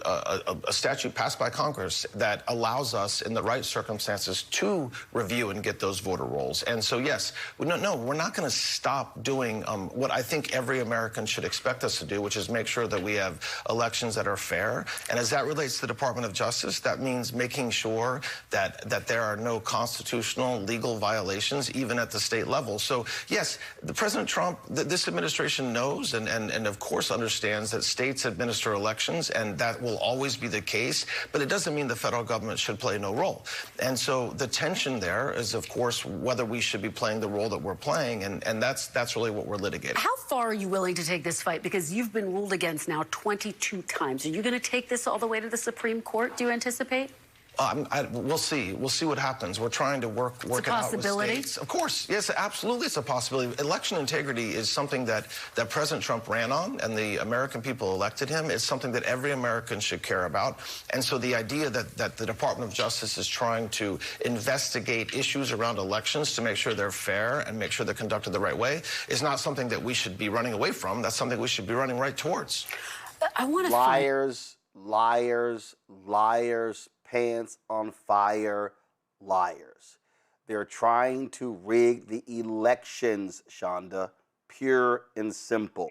passed by Congress that allows us, in the right circumstances, to review and get those voter rolls. And so, yes, no, we're not going to stop doing what I think every American should expect us to do, which is make sure that we have elections that are fair. And as that relates to the Department of Justice, that means making sure that there are no constitutional, legal violations, even at the state level. So, yes, President Trump, this administration knows and of course understands that states administer elections, and that will always be the case, but it doesn't mean the federal government should play no role. And so the tension there is, of course, whether we should be playing the role that we're playing, and that's really what we're litigating. How far are you willing to take this fight? Because you've been ruled against now 22 times. Are you going to take this all the way to the Supreme Court, do you anticipate? We'll see. We'll see what happens. We're trying to work it out with states. Of course, yes, absolutely, it's a possibility. Election integrity is something that President Trump ran on, and the American people elected him. It's something that every American should care about. And so the idea that the Department of Justice is trying to investigate issues around elections to make sure they're fair and make sure they're conducted the right way is not something that we should be running away from. That's something we should be running right towards. I want to liars, pants on fire, liars. They're trying to rig the elections, Shonda, pure and simple.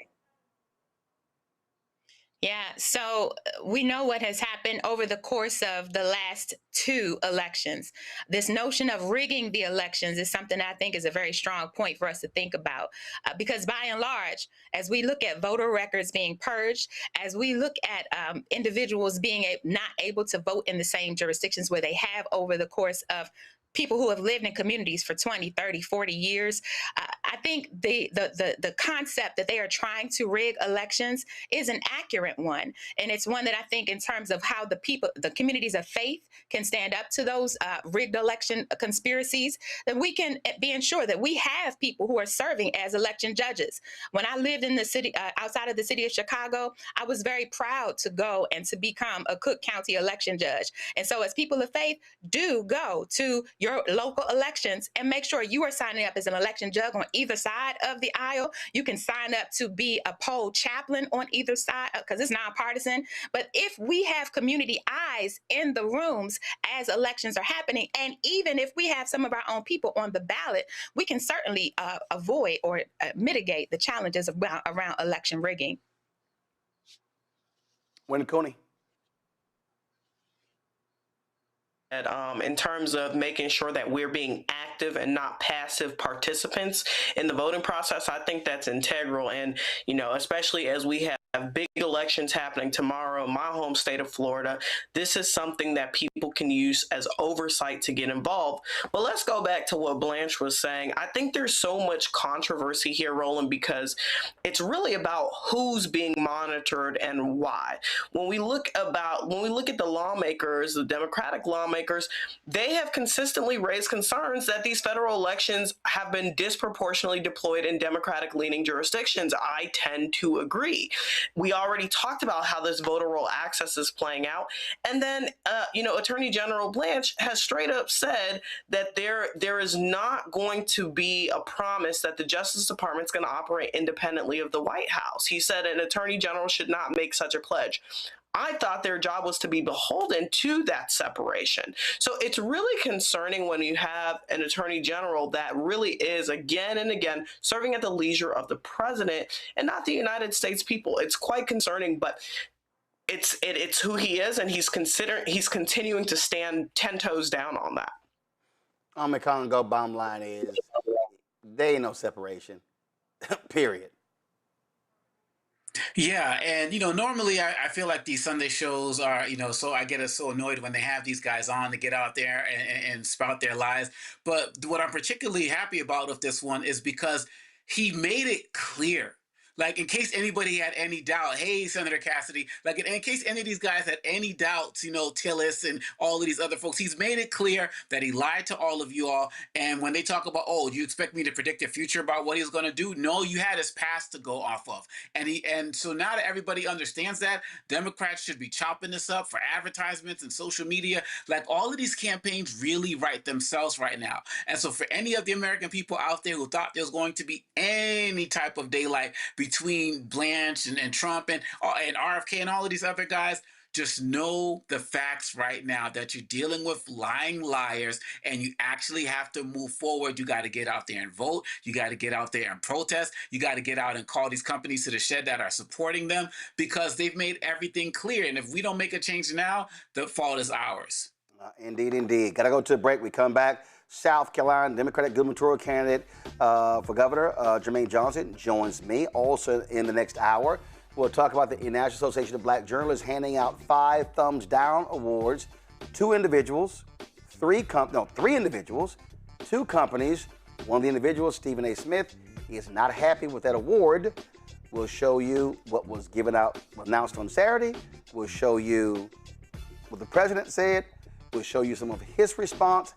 Yeah, so we know what has happened over the course of the last 2 elections. This notion of rigging the elections is something I think is a very strong point for us to think about, because by and large, as we look at voter records being purged, as we look at individuals being not able to vote in the same jurisdictions where they have over the course of people who have lived in communities for 20, 30, 40 years. I think the concept that they are trying to rig elections is an accurate one. And it's one that I think in terms of how the communities of faith can stand up to those rigged election conspiracies, that we can be ensured that we have people who are serving as election judges. When I lived in the city, outside of the city of Chicago, I was very proud to go and to become a Cook County election judge. And so as people of faith, do go to your local elections and make sure you are signing up as an election judge on either side of the aisle. You can sign up to be a poll chaplain on either side because it's nonpartisan. But if we have community eyes in the rooms as elections are happening, and even if we have some of our own people on the ballot, we can certainly avoid or mitigate the challenges around election rigging. Wendy Cooney. In terms of making sure that we're being active and not passive participants in the voting process, I think that's integral. And, you know, especially as we have big elections happening tomorrow in my home state of Florida, this is something that people can use as oversight to get involved. But let's go back to what Blanche was saying. I think there's so much controversy here, Roland, because it's really about who's being monitored and why. When we look at the lawmakers, the Democratic lawmakers, they have consistently raised concerns that these federal elections have been disproportionately deployed in Democratic-leaning jurisdictions. I tend to agree. We already talked about how this voter roll access is playing out. And then, Attorney General Blanche has straight up said that there is not going to be a promise that the Justice Department is going to operate independently of the White House. He said an attorney general should not make such a pledge. I thought their job was to be beholden to that separation. So it's really concerning when you have an attorney general that really is again and again serving at the leisure of the president and not the United States people. It's quite concerning, but it's who he is, and he's continuing to stand 10 toes down on that. McConnell bottom line is there ain't no separation. Period. Yeah, and normally I feel like these Sunday shows are, so I get so annoyed when they have these guys on to get out there and spout their lies. But what I'm particularly happy about with this one is because he made it clear. Like, in case anybody had any doubt, hey, Senator Cassidy, like, in case any of these guys had any doubts, Tillis and all of these other folks, he's made it clear that he lied to all of you all. And when they talk about, oh, do you expect me to predict the future about what he's going to do? No, you had his past to go off of. And so now that everybody understands that, Democrats should be chopping this up for advertisements and social media. Like, all of these campaigns really write themselves right now. And so for any of the American people out there who thought there was going to be any type of daylight between Blanche and Trump and RFK and all of these other guys, just know the facts right now that you're dealing with lying liars, and you actually have to move forward. You got to get out there and vote. You got to get out there and protest. You got to get out and call these companies to the shed that are supporting them, because they've made everything clear. And if we don't make a change now, the fault is ours. Indeed, indeed. Got to go to a break. We come back. South Carolina Democratic gubernatorial candidate for governor, Jermaine Johnson, joins me. Also in the next hour, we'll talk about the National Association of Black Journalists handing out 5 thumbs down awards, 2 individuals, 3 individuals, 2 companies. One of the individuals, Stephen A. Smith, he is not happy with that award. We'll show you what was announced on Saturday. We'll show you what the president said. We'll show you some of his response.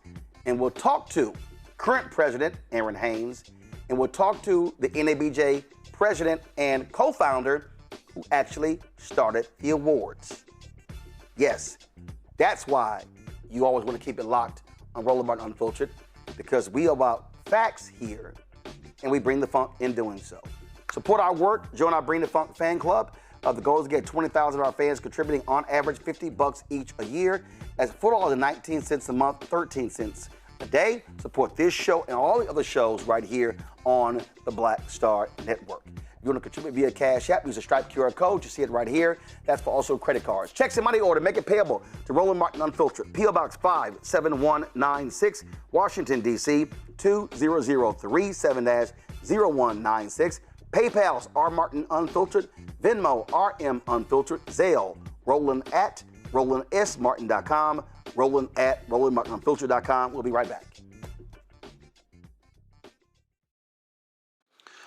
And we'll talk to current President Aaron Haynes, and we'll talk to the NABJ president and co-founder who actually started the awards. Yes, that's why you always want to keep it locked on Roland Martin Unfiltered, because we are about facts here, and we bring the funk in doing so. Support our work. Join our Bring the Funk fan club. The goal is to get 20,000 of our fans contributing on average $50 each a year. That's $4.19 a month, 13 cents a day. Support this show and all the other shows right here on the Black Star Network. you want to contribute via Cash App, use the Stripe QR code. You see it right here. That's for also credit cards. Checks and money order. Make it payable to Roland Martin Unfiltered. P.O. Box 57196, Washington, D.C. 20037-0196. PayPal's R Martin Unfiltered. Venmo RM Unfiltered. Zelle Roland@RolandSMartin.com. Roland@RolandMartinUnfiltered.com. We'll be right back.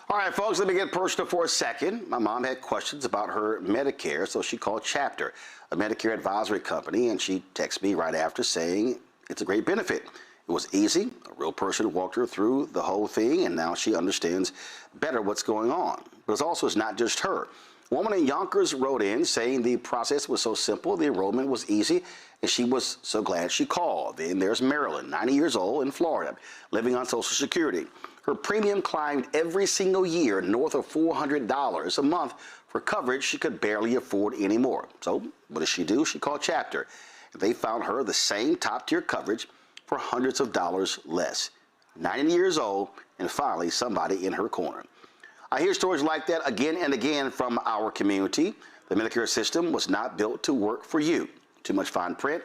All right, folks, let me get personal for a second. My mom had questions about her Medicare, so she called Chapter, a Medicare advisory company, and she texted me right after saying it's a great benefit. It was easy. A real person walked her through the whole thing, and now she understands better what's going on. But it's not just her. A woman in Yonkers wrote in saying the process was so simple, the enrollment was easy, and she was so glad she called. Then there's Marilyn, 90 years old, in Florida, living on Social Security. Her premium climbed every single year north of $400 a month for coverage she could barely afford anymore. So what does she do? She called Chapter. They found her the same top-tier coverage for hundreds of dollars less. 90 years old, and finally somebody in her corner. I hear stories like that again and again from our community. The Medicare system was not built to work for you. Too much fine print,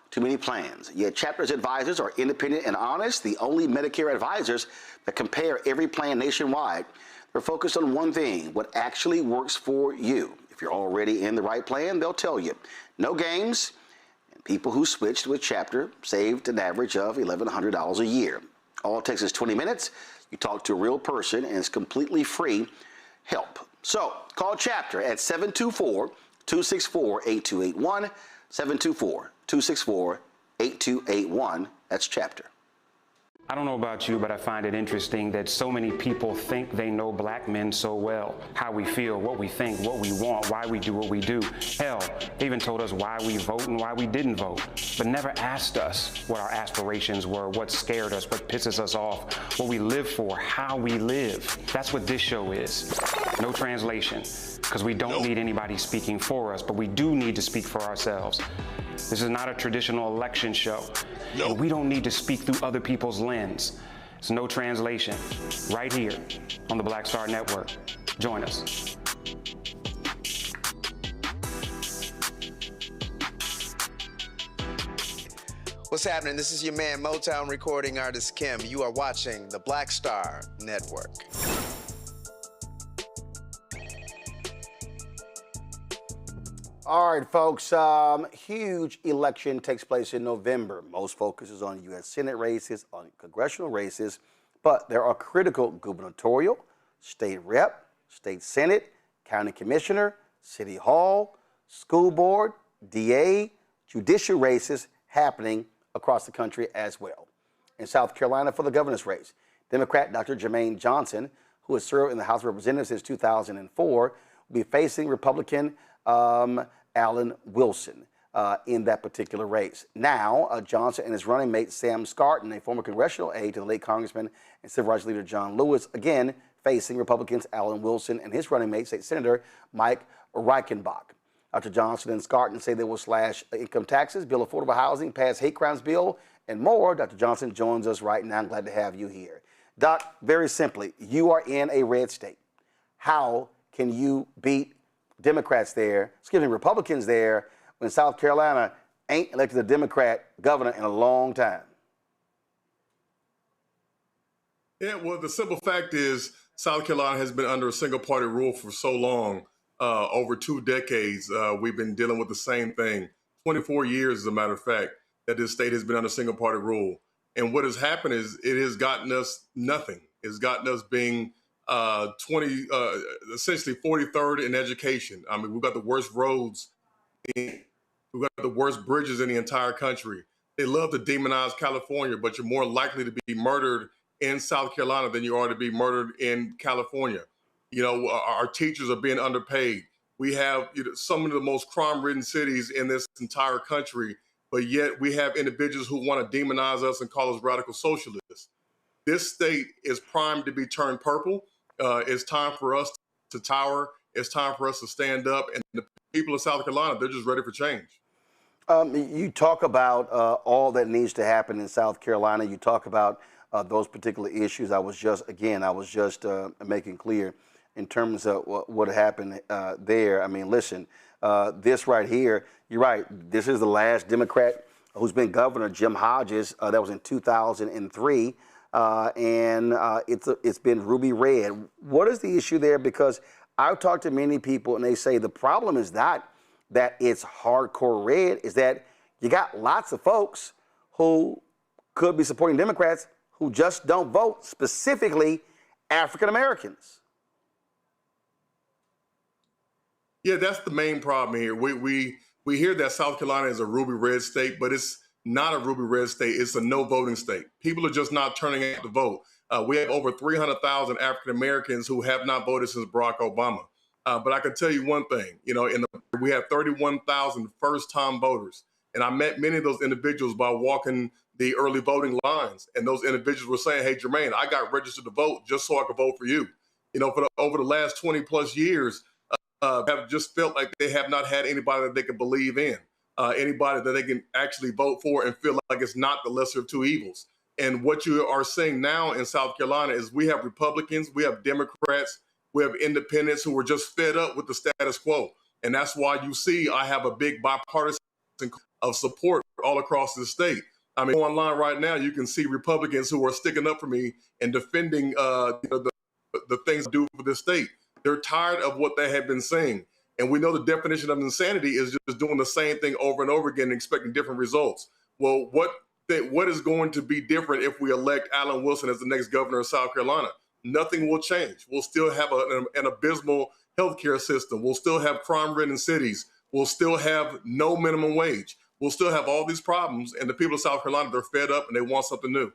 too many plans. Yet Chapter's advisors are independent and honest, the only Medicare advisors that compare every plan nationwide. They're focused on one thing, what actually works for you. If you're already in the right plan, they'll tell you. No games. And people who switched with Chapter saved an average of $1,100 a year. All it takes is 20 minutes. You talk to a real person, and it's completely free help. So call Chapter at 724-264-8281, 724-264-8281. That's Chapter. I don't know about you, but I find it interesting that so many people think they know black men so well. How we feel, what we think, what we want, why we do what we do. Hell, they even told us why we vote and why we didn't vote, but never asked us what our aspirations were, what scared us, what pisses us off, what we live for, how we live. That's what this show is. No translation, because we don't need anybody speaking for us, but we do need to speak for ourselves. This is not a traditional election show. And we don't need to speak through other people's lens. It's no translation. Right here on the Black Star Network. Join us. What's happening? This is your man, Motown recording artist Kim. You are watching the Black Star Network. All right, folks, huge election takes place in November. Most focus is on U.S. Senate races, on congressional races, but there are critical gubernatorial, state rep, state senate, county commissioner, city hall, school board, DA, judicial races happening across the country as well. In South Carolina for the governor's race, Democrat Dr. Jermaine Johnson, who has served in the House of Representatives since 2004, will be facing Republican Alan Wilson in that particular race. Now, Johnson and his running mate Sam Scarton, a former congressional aide to the late Congressman and civil rights leader John Lewis, again facing Republicans Alan Wilson and his running mate, State Senator Mike Reichenbach. Dr. Johnson and Scarton say they will slash income taxes, build affordable housing, pass hate crimes bill, and more. Dr. Johnson joins us right now. I'm glad to have you here. Doc, very simply, you are in a red state. How can you beat Democrats there, Republicans there, when South Carolina ain't elected a Democrat governor in a long time? Yeah, well, the simple fact is South Carolina has been under a single-party rule for so long, over 2 decades. We've been dealing with the same thing. 24 years, as a matter of fact, that this state has been under single-party rule. And what has happened is it has gotten us nothing. It's gotten us being essentially 43rd in education. I mean, we've got the worst roads, we've got the worst bridges in the entire country. They love to demonize California, but you're more likely to be murdered in South Carolina than you are to be murdered in California. You know, our teachers are being underpaid. We have some of the most crime-ridden cities in this entire country, but yet we have individuals who want to demonize us and call us radical socialists. This state is primed to be turned purple. It's time for us to tower. It's time for us to stand up. And the people of South Carolina, they're just ready for change. You talk about all that needs to happen in South Carolina. You talk about those particular issues. I was just making clear in terms of what happened there. I mean, listen, this right here, you're right. This is the last Democrat who's been governor, Jim Hodges. That was in 2003. And it's been ruby red. What is the issue there? Because I've talked to many people and they say the problem is not that it's hardcore red, is that you got lots of folks who could be supporting Democrats who just don't vote, specifically African Americans. Yeah, that's the main problem here. We hear that South Carolina is a ruby red state, but it's not a ruby red state. It's a no voting state. People are just not turning out to vote. We have over 300,000 African Americans who have not voted since Barack Obama. But I can tell you one thing, you know, we have 31,000 first-time voters. And I met many of those individuals by walking the early voting lines. And those individuals were saying, hey, Jermaine, I got registered to vote just so I could vote for you. You know, over the last 20 plus years, have just felt like they have not had anybody that they can believe in, anybody that they can actually vote for and feel like it's not the lesser of two evils. And what you are seeing now in South Carolina is we have Republicans, we have Democrats, we have independents who are just fed up with the status quo. And that's why you see I have a big bipartisan of support all across the state. I mean, online right now, you can see Republicans who are sticking up for me and defending the things I do for the state. They're tired of what they have been saying. And we know the definition of insanity is just doing the same thing over and over again and expecting different results. Well, what is going to be different if we elect Alan Wilson as the next governor of South Carolina? Nothing will change. We'll still have an abysmal healthcare system. We'll still have crime-ridden cities. We'll still have no minimum wage. We'll still have all these problems. And the people of South Carolina, they're fed up and they want something new.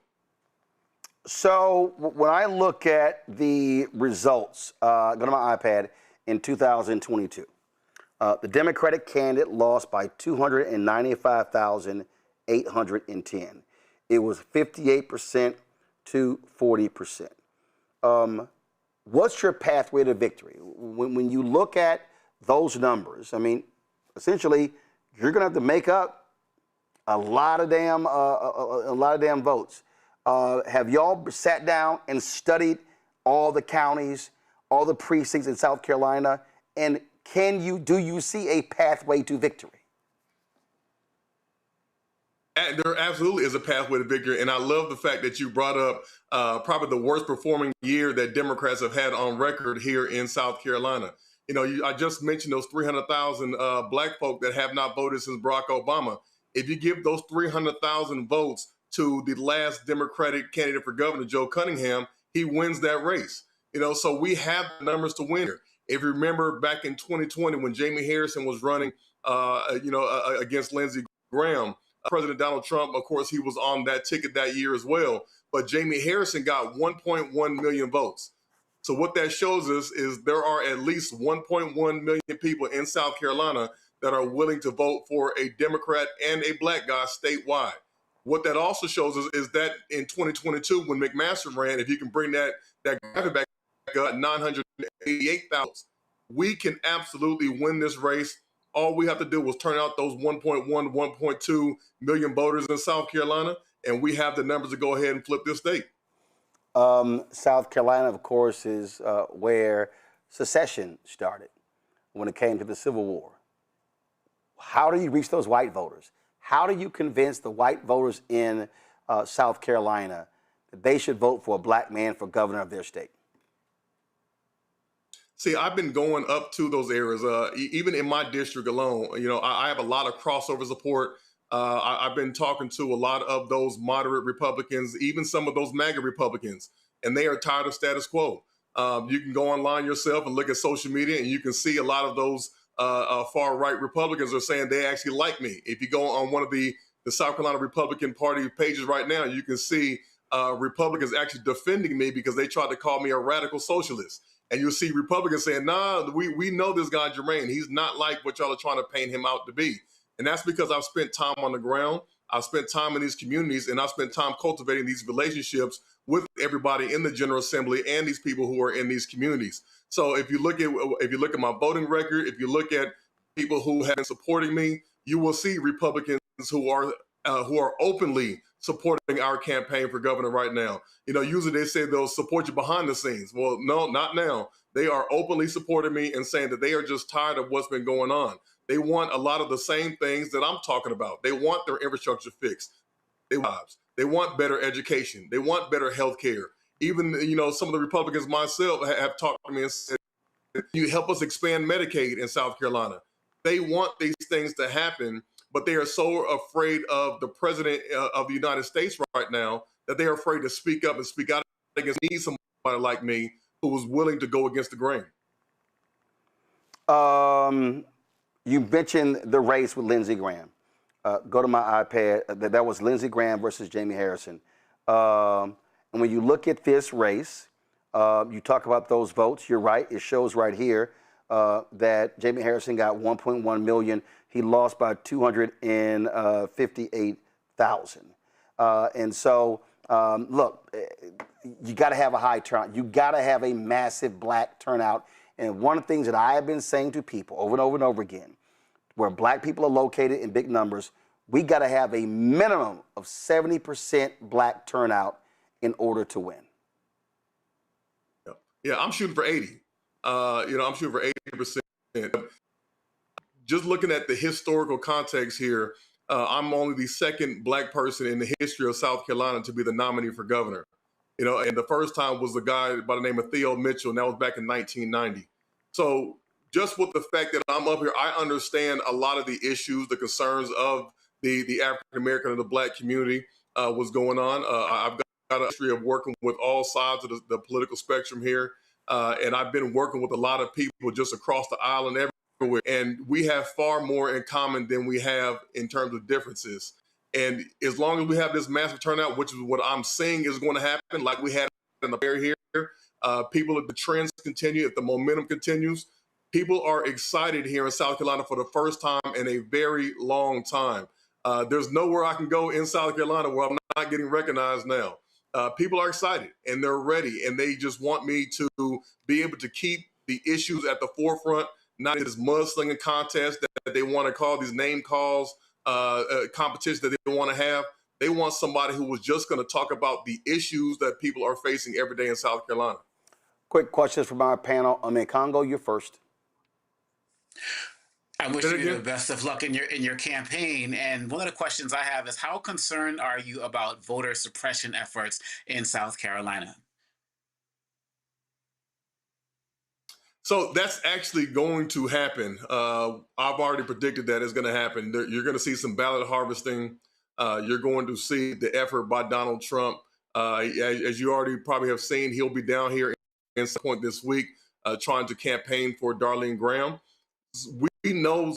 So when I look at the results, go to my iPad, in 2022, the Democratic candidate lost by 295,810. It was 58% to 40%. What's your pathway to victory? When you look at those numbers, I mean, essentially, you're going to have to make up a lot of damn votes. Have y'all sat down and studied all the counties, all the precincts in South Carolina, and do you see a pathway to victory? There absolutely is a pathway to victory, and I love the fact that you brought up probably the worst performing year that Democrats have had on record here in South Carolina. You know, I just mentioned those 300,000 black folk that have not voted since Barack Obama. If you give those 300,000 votes to the last Democratic candidate for governor, Joe Cunningham, he wins that race. You know, so we have the numbers to win here. If you remember back in 2020 when Jamie Harrison was running, against Lindsey Graham, President Donald Trump, of course, he was on that ticket that year as well. But Jamie Harrison got 1.1 million votes. So what that shows us is there are at least 1.1 million people in South Carolina that are willing to vote for a Democrat and a black guy statewide. What that also shows us is that in 2022, when McMaster ran, if you can bring that graphic back up, 988,000, we can absolutely win this race. All we have to do was turn out those 1.1, 1.2 million voters in South Carolina, and we have the numbers to go ahead and flip this state. South Carolina, of course, is where secession started when it came to the Civil War. How do you reach those white voters? How do you convince the white voters in South Carolina that they should vote for a black man for governor of their state? See, I've been going up to those areas, even in my district alone. You know, I have a lot of crossover support. I've been talking to a lot of those moderate Republicans, even some of those MAGA Republicans, and they are tired of status quo. You can go online yourself and look at social media, and you can see a lot of those far-right Republicans are saying they actually like me. If you go on one of the South Carolina Republican Party pages right now, you can see Republicans actually defending me because they tried to call me a radical socialist. And you'll see Republicans saying, nah, we know this guy, Jermaine. He's not like what y'all are trying to paint him out to be. And that's because I've spent time on the ground. I've spent time in these communities, and I've spent time cultivating these relationships with everybody in the General Assembly and these people who are in these communities. So if you look at my voting record, if you look at people who have been supporting me, you will see Republicans who are openly supporting our campaign for governor right now. You know, usually they say they'll support you behind the scenes. Well, no, not now. They are openly supporting me and saying that they are just tired of what's been going on. They want a lot of the same things that I'm talking about. They want their infrastructure fixed. They want better education. They want better health care. Even, some of the Republicans myself have talked to me and said, you help us expand Medicaid in South Carolina. They want these things to happen, but they are so afraid of the president of the United States right now that they are afraid to speak up and speak out against need somebody like me who was willing to go against the grain. You mentioned the race with Lindsey Graham. Go to my iPad. That was Lindsey Graham versus Jamie Harrison. And when you look at this race, you talk about those votes. You're right. It shows right here that Jamie Harrison got 1.1 million. He lost by 258,000. And so, look, you got to have a high turnout. You got to have a massive black turnout. And one of the things that I have been saying to people over and over and over again, where black people are located in big numbers, we got to have a minimum of 70% black turnout in order to win. Yeah, I'm shooting for 80. I'm shooting for 80%. Just looking at the historical context here, I'm only the second black person in the history of South Carolina to be the nominee for governor. And the first time was a guy by the name of Theo Mitchell, and that was back in 1990. So just with the fact that I'm up here, I understand a lot of the issues, the concerns of the African-American and the black community was going on. I've got a history of working with all sides of the political spectrum here. And I've been working with a lot of people just across the island everywhere. And we have far more in common than we have in terms of differences. And as long as we have this massive turnout, which is what I'm seeing is going to happen, like we had in the area here, if the trends continue, if the momentum continues, people are excited here in South Carolina for the first time in a very long time. There's nowhere I can go in South Carolina where I'm not getting recognized now. People are excited and they're ready, and they just want me to be able to keep the issues at the forefront, not this mudslinging contest that they want to call, these name calls, competitions that they want to have. They want somebody who was just going to talk about the issues that people are facing every day in South Carolina. Quick questions from our panel. Congo, you're first. I wish you the best of luck in your campaign. And one of the questions I have is, how concerned are you about voter suppression efforts in South Carolina? So that's actually going to happen. I've already predicted that it's going to happen. You're going to see some ballot harvesting. You're going to see the effort by Donald Trump. As you already probably have seen, he'll be down here in some point this week trying to campaign for Darlene Graham. We know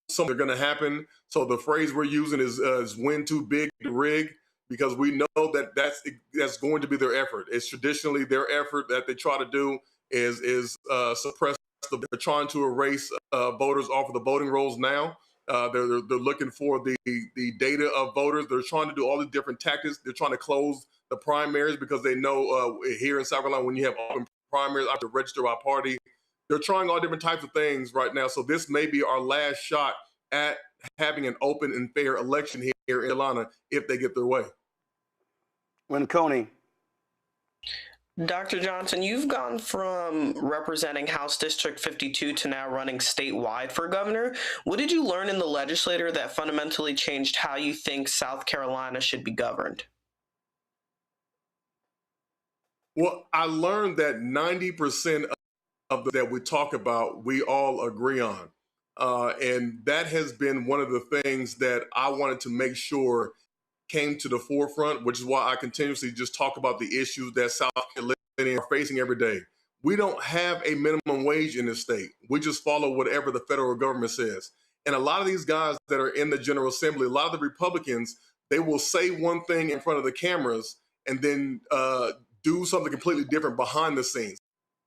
something going to happen. So the phrase we're using is win too big to rig, because we know that that's going to be their effort. It's traditionally their effort that they try to do is suppress. They're trying to erase voters off of the voting rolls now. They're looking for the data of voters. They're trying to do all the different tactics. They're trying to close the primaries because they know here in South Carolina, when you have open primaries, I have to register by party. They're trying all different types of things right now. So this may be our last shot at having an open and fair election here in Atlanta if they get their way. Coney. Dr. Johnson, you've gone from representing House District 52 to now running statewide for governor. What did you learn in the legislature that fundamentally changed how you think South Carolina should be governed? Well, I learned that 90% of that we talk about, we all agree on. And that has been one of the things that I wanted to make sure came to the forefront, which is why I continuously just talk about the issues that South Carolinians are facing every day. We don't have a minimum wage in this state. We just follow whatever the federal government says. And a lot of these guys that are in the General Assembly, a lot of the Republicans, they will say one thing in front of the cameras and then do something completely different behind the scenes.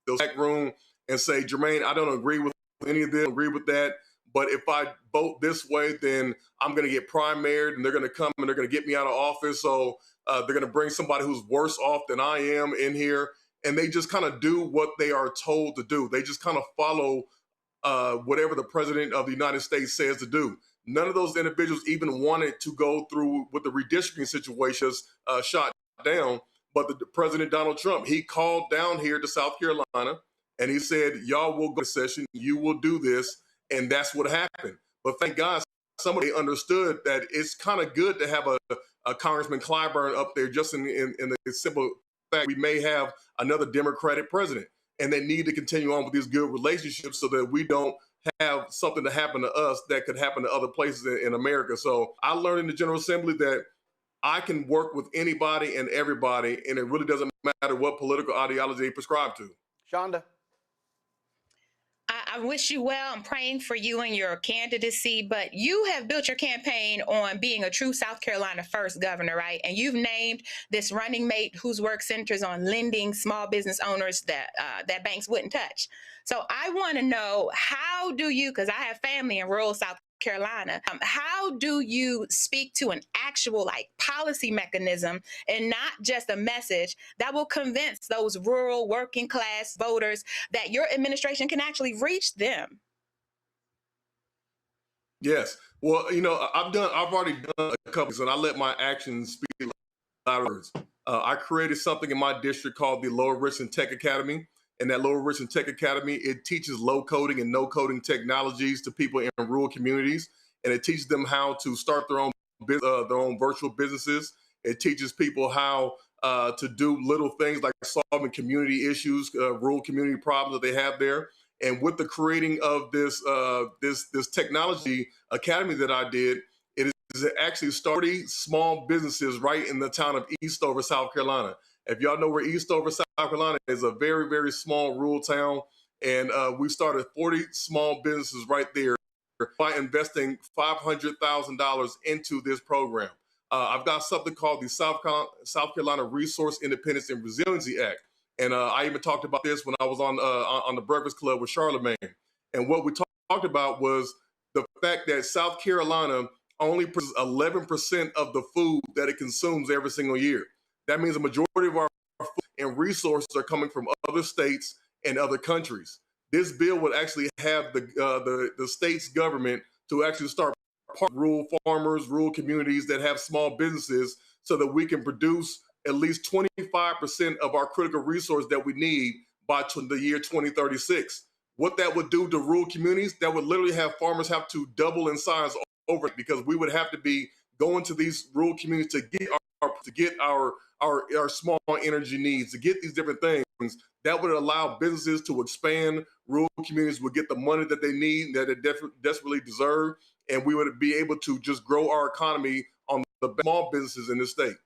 They'll back room and say, Jermaine, I don't agree with any of this, agree with that. But if I vote this way, then I'm going to get primaried and they're going to come and they're going to get me out of office. So they're going to bring somebody who's worse off than I am in here. And they just kind of do what they are told to do. They just kind of follow whatever the president of the United States says to do. None of those individuals even wanted to go through with the redistricting situations shot down. But the President Donald Trump, he called down here to South Carolina And he said, y'all will go to session, you will do this, and that's what happened. But thank God somebody understood that it's kind of good to have a Congressman Clyburn up there just in the simple fact we may have another Democratic president. And they need to continue on with these good relationships so that we don't have something to happen to us that could happen to other places in America. So I learned in the General Assembly that I can work with anybody and everybody, and it really doesn't matter what political ideology they prescribe to. Shonda? I wish you well. I'm praying for you and your candidacy, but you have built your campaign on being a true South Carolina first governor, right? And you've named this running mate whose work centers on lending small business owners that banks wouldn't touch. So I want to know, how do you, because I have family in rural South Carolina, how do you speak to an actual policy mechanism and not just a message that will convince those rural working class voters that your administration can actually reach them? Yes. Well, I've already done a couple, and I let my actions speak louder words. I created something in my district called the Lower Richland Tech Academy. And that Lower Richland Tech Academy, it teaches low coding and no coding technologies to people in rural communities. And it teaches them how to start their own virtual businesses. It teaches people how to do little things like solving community issues, rural community problems that they have there. And with the creating of this technology academy that I did, it is actually starting small businesses right in the town of Eastover, South Carolina. If y'all know where Eastover, South Carolina is, a very, very small rural town. And we started 40 small businesses right there by investing $500,000 into this program. I've got something called the South Carolina Resource Independence and Resiliency Act. And I even talked about this when I was on the Breakfast Club with Charlemagne. And what we talked about was the fact that South Carolina only produces 11% of the food that it consumes every single year. That means a majority of our food and resources are coming from other states and other countries. This bill would actually have the state's government to actually start rural farmers, rural communities that have small businesses so that we can produce at least 25% of our critical resource that we need by the year 2036. What that would do to rural communities, that would literally have farmers have to double in size over, because we would have to be going to these rural communities to get our small energy needs, to get these different things. That would allow businesses to expand. Rural communities would get the money that they need, that they desperately deserve, and we would be able to just grow our economy on the small businesses in the state.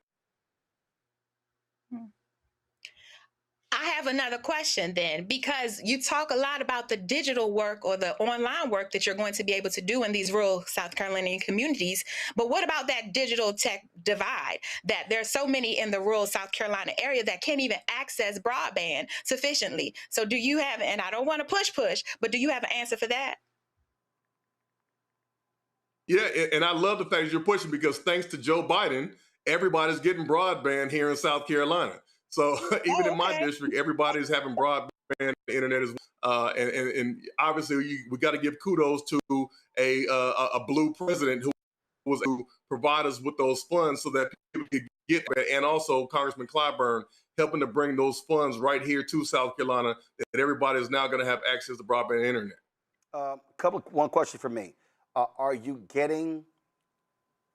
I have another question then, because you talk a lot about the digital work or the online work that you're going to be able to do in these rural South Carolinian communities. But what about that digital tech divide, that there's so many in the rural South Carolina area that can't even access broadband sufficiently? So do you have, and I don't want to push, but do you have an answer for that? Yeah, and I love the fact that you're pushing, because thanks to Joe Biden, everybody's getting broadband here in South Carolina. So even in my district, everybody's having broadband internet as well. And obviously, we got to give kudos to a blue president who was able to provide us with those funds so that people could get it. And also Congressman Clyburn helping to bring those funds right here to South Carolina, that everybody is now going to have access to broadband internet. One question for me. Are you getting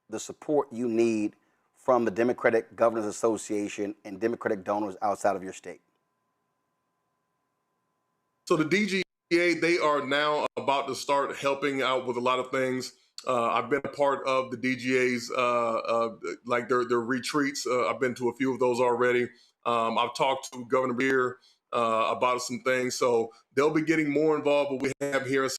the support you need from the Democratic Governors Association and Democratic donors outside of your state? So the DGA, they are now about to start helping out with a lot of things. I've been a part of the DGA's, like their retreats. I've been to a few of those already. I've talked to Governor Beer about some things. So they'll be getting more involved with what we have here in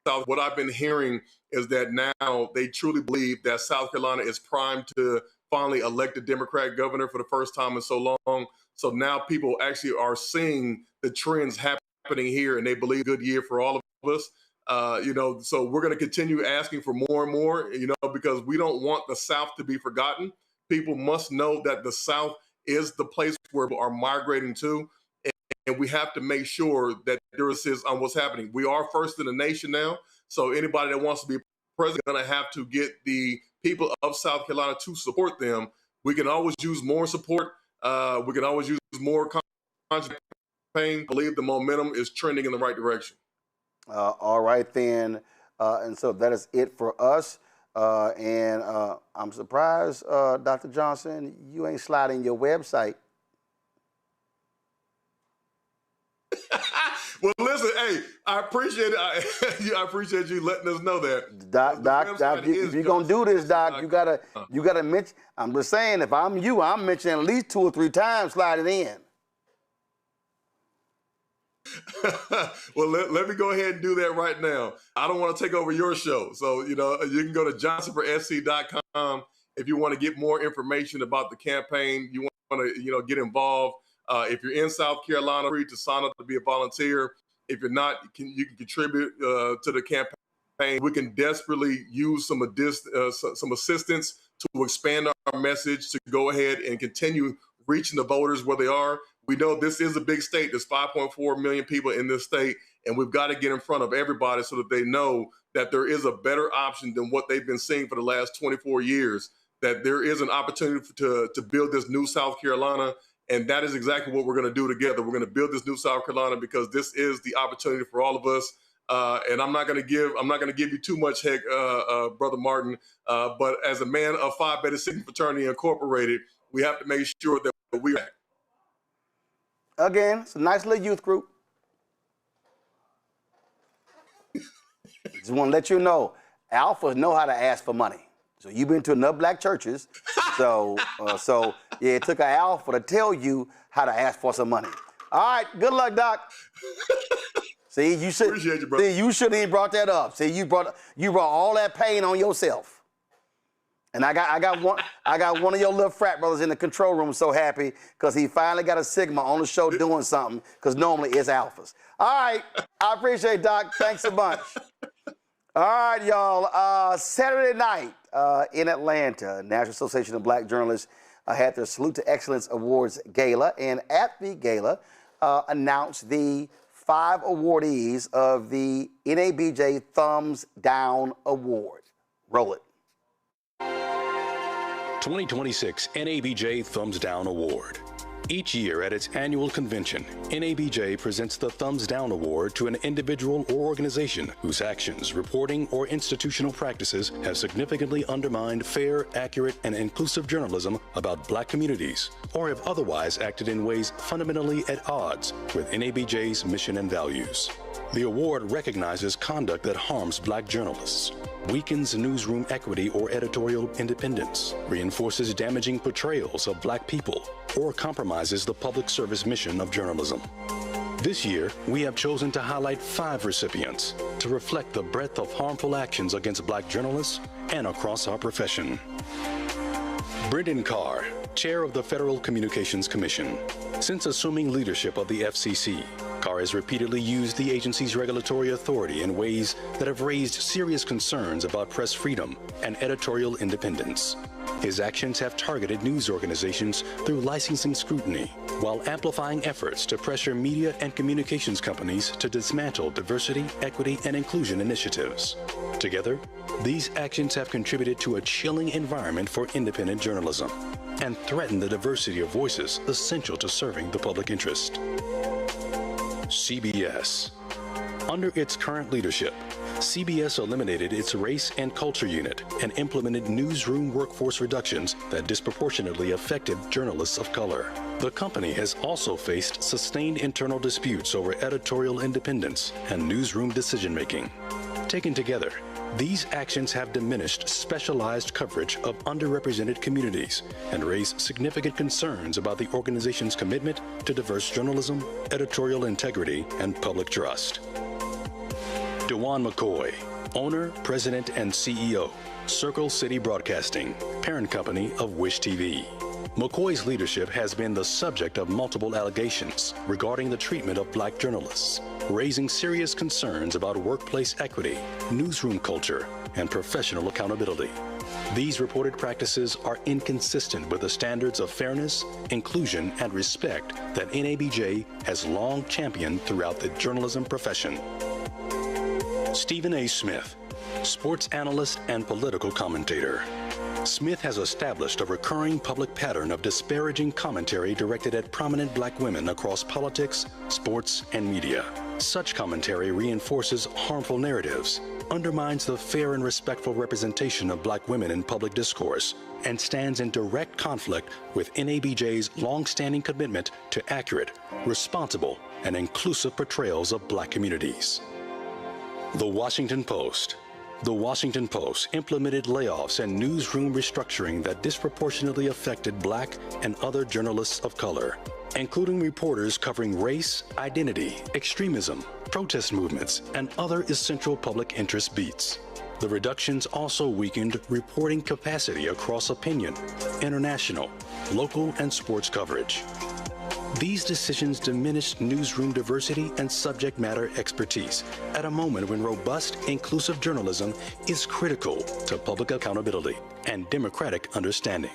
South. What I've been hearing is that now they truly believe that South Carolina is primed to finally elect a Democrat governor for the first time in so long. So now people actually are seeing the trends happening here, and they believe good year for all of us. So we're going to continue asking for more and more, because we don't want the South to be forgotten. People must know that the South is the place where people are migrating to, and we have to make sure that there is on what's happening. We are first in the nation now, so anybody that wants to be president is going to have to get the people of South Carolina to support them. We can always use more support. We can always use more content. I believe the momentum is trending in the right direction. All right, then. And so that is it for us. And I'm surprised, Dr. Johnson, you ain't sliding your website. Well, listen, hey, I appreciate it. I appreciate you letting us know that. Doc, if you're gonna do this, Doc, you gotta mention. I'm just saying, if I'm you, I'm mentioning at least 2 or 3 times slide it in. Well, let me go ahead and do that right now. I don't want to take over your show. So, you can go to johnsonforsc.com if you want to get more information about the campaign. You want to, get involved. If you're in South Carolina, free to sign up to be a volunteer. If you're not, you can contribute to the campaign. We can desperately use some assistance to expand our message, to go ahead and continue reaching the voters where they are. We know this is a big state. There's 5.4 million people in this state, and we've got to get in front of everybody so that they know that there is a better option than what they've been seeing for the last 24 years, that there is an opportunity to build this new South Carolina. And that is exactly what we're going to do together. We're going to build this new South Carolina because this is the opportunity for all of us. And I'm not going to give you too much heck, Brother Martin. But as a man of Phi Beta Sigma Fraternity Incorporated, we have to make sure that we act. Again, it's a nice little youth group. Just want to let you know, alphas know how to ask for money. So you've been to enough black churches. So yeah, it took an alpha to tell you how to ask for some money. All right, good luck, Doc. See, you should. Appreciate you, brother. See, you shouldn't even brought that up. See, you brought all that pain on yourself. And I got one of your little frat brothers in the control room so happy because he finally got a Sigma on the show doing something, because normally it's alphas. All right, I appreciate it, Doc. Thanks a bunch. All right, y'all. Saturday night in Atlanta, National Association of Black Journalists had their Salute to Excellence Awards Gala, and at the gala announced the 5 awardees of the NABJ Thumbs Down Award. Roll it. 2026 NABJ Thumbs Down Award. Each year at its annual convention, NABJ presents the Thumbs Down Award to an individual or organization whose actions, reporting, or institutional practices have significantly undermined fair, accurate, and inclusive journalism about black communities, or have otherwise acted in ways fundamentally at odds with NABJ's mission and values. The award recognizes conduct that harms black journalists, weakens newsroom equity or editorial independence, reinforces damaging portrayals of black people, or compromises the public service mission of journalism. This year, we have chosen to highlight 5 recipients to reflect the breadth of harmful actions against black journalists and across our profession. Brendan Carr, Chair of the Federal Communications Commission. Since assuming leadership of the FCC, Carr has repeatedly used the agency's regulatory authority in ways that have raised serious concerns about press freedom and editorial independence. His actions have targeted news organizations through licensing scrutiny, while amplifying efforts to pressure media and communications companies to dismantle diversity, equity, and inclusion initiatives. Together, these actions have contributed to a chilling environment for independent journalism and threaten the diversity of voices essential to serving the public interest. CBS. Under its current leadership, CBS eliminated its Race and Culture Unit and implemented newsroom workforce reductions that disproportionately affected journalists of color. The company has also faced sustained internal disputes over editorial independence and newsroom decision-making. Taken together, these actions have diminished specialized coverage of underrepresented communities and raise significant concerns about the organization's commitment to diverse journalism, editorial integrity, and public trust. DeJuan McCoy, owner, president, and CEO, Circle City Broadcasting, parent company of Wish TV. McCoy's leadership has been the subject of multiple allegations regarding the treatment of black journalists, raising serious concerns about workplace equity, newsroom culture, and professional accountability. These reported practices are inconsistent with the standards of fairness, inclusion, and respect that NABJ has long championed throughout the journalism profession. Stephen A. Smith, sports analyst and political commentator. Smith has established a recurring public pattern of disparaging commentary directed at prominent black women across politics, sports, and media. Such commentary reinforces harmful narratives, undermines the fair and respectful representation of black women in public discourse, and stands in direct conflict with NABJ's long-standing commitment to accurate, responsible, and inclusive portrayals of black communities. The Washington Post. The Washington Post implemented layoffs and newsroom restructuring that disproportionately affected black and other journalists of color, including reporters covering race, identity, extremism, protest movements, and other essential public interest beats. The reductions also weakened reporting capacity across opinion, international, local, and sports coverage. These decisions diminished newsroom diversity and subject matter expertise at a moment when robust, inclusive journalism is critical to public accountability and democratic understanding.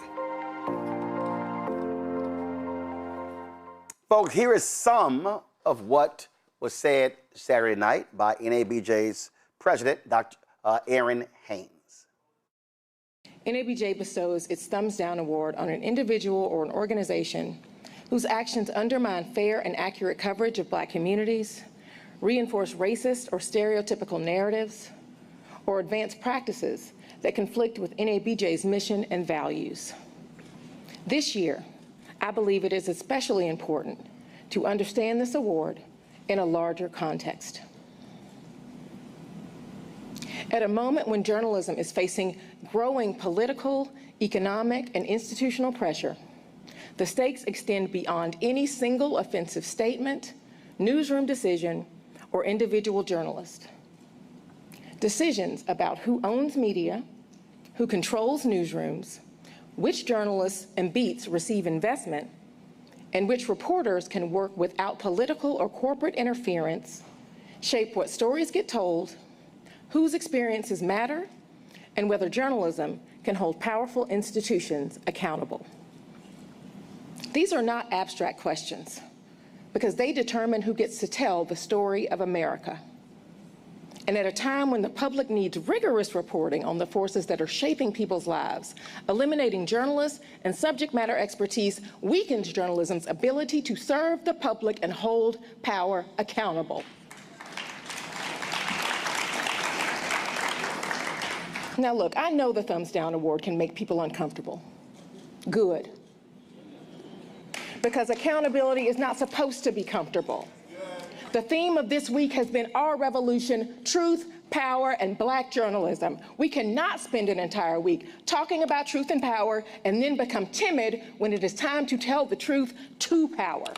Folks, here is some of what was said Saturday night by NABJ's president, Dr. Aaron Haynes. NABJ bestows its Thumbs Down Award on an individual or an organization whose actions undermine fair and accurate coverage of black communities, reinforce racist or stereotypical narratives, or advance practices that conflict with NABJ's mission and values. This year, I believe it is especially important to understand this award in a larger context. At a moment when journalism is facing growing political, economic, and institutional pressure, the stakes extend beyond any single offensive statement, newsroom decision, or individual journalist. Decisions about who owns media, who controls newsrooms, which journalists and beats receive investment, and which reporters can work without political or corporate interference, shape what stories get told, whose experiences matter, and whether journalism can hold powerful institutions accountable. These are not abstract questions, because they determine who gets to tell the story of America. And at a time when the public needs rigorous reporting on the forces that are shaping people's lives, eliminating journalists and subject matter expertise weakens journalism's ability to serve the public and hold power accountable. Now look, I know the Thumbs Down Award can make people uncomfortable. Good. Because accountability is not supposed to be comfortable. The theme of this week has been our revolution, truth, power, and black journalism. We cannot spend an entire week talking about truth and power and then become timid when it is time to tell the truth to power.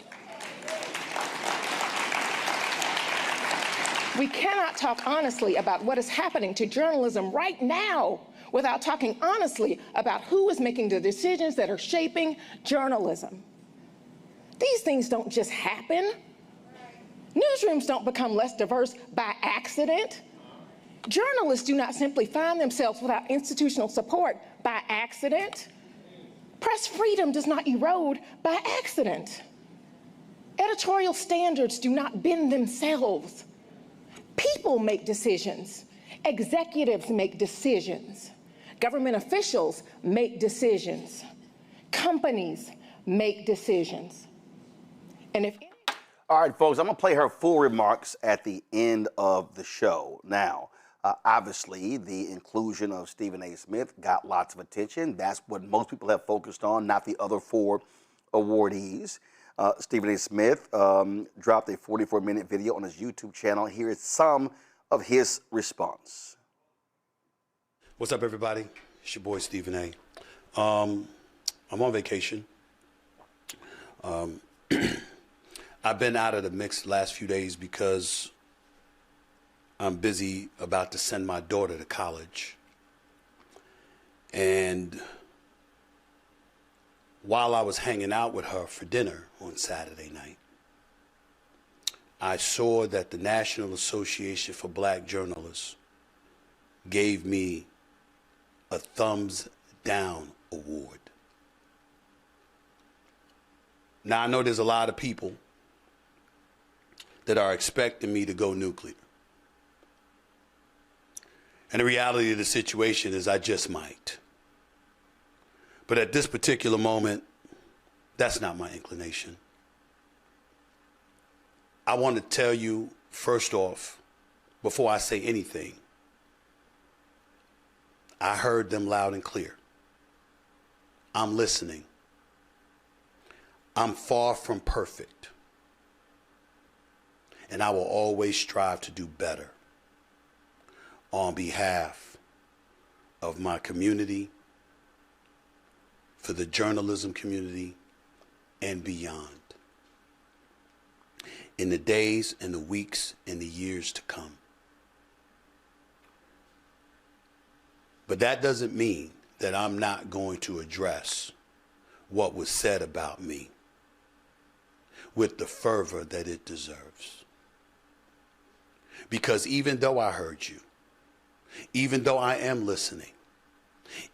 We cannot talk honestly about what is happening to journalism right now without talking honestly about who is making the decisions that are shaping journalism. These things don't just happen. Newsrooms don't become less diverse by accident. Journalists do not simply find themselves without institutional support by accident. Press freedom does not erode by accident. Editorial standards do not bend themselves. People make decisions. Executives make decisions. Government officials make decisions. Companies make decisions. And if All right, folks, I'm going to play her full remarks at the end of the show. Now, obviously, the inclusion of Stephen A. Smith got lots of attention. That's what most people have focused on, not the other four awardees. Stephen A. Smith dropped a 44-minute video on his YouTube channel. Here is some of his response. What's up, everybody? It's your boy, Stephen A. I'm on vacation. I've been out of the mix the last few days because I'm busy about to send my daughter to college. And while I was hanging out with her for dinner on Saturday night, I saw that the National Association for Black Journalists gave me a Thumbs Down award. Now, I know there's a lot of people that are expecting me to go nuclear. And the reality of the situation is I just might. But at this particular moment, that's not my inclination. I want to tell you, first off, before I say anything, I heard them loud and clear. I'm listening. I'm far from perfect. And I will always strive to do better on behalf of my community, for the journalism community, and beyond. In the days and the weeks and the years to come. But that doesn't mean that I'm not going to address what was said about me with the fervor that it deserves. Because even though I heard you, even though I am listening,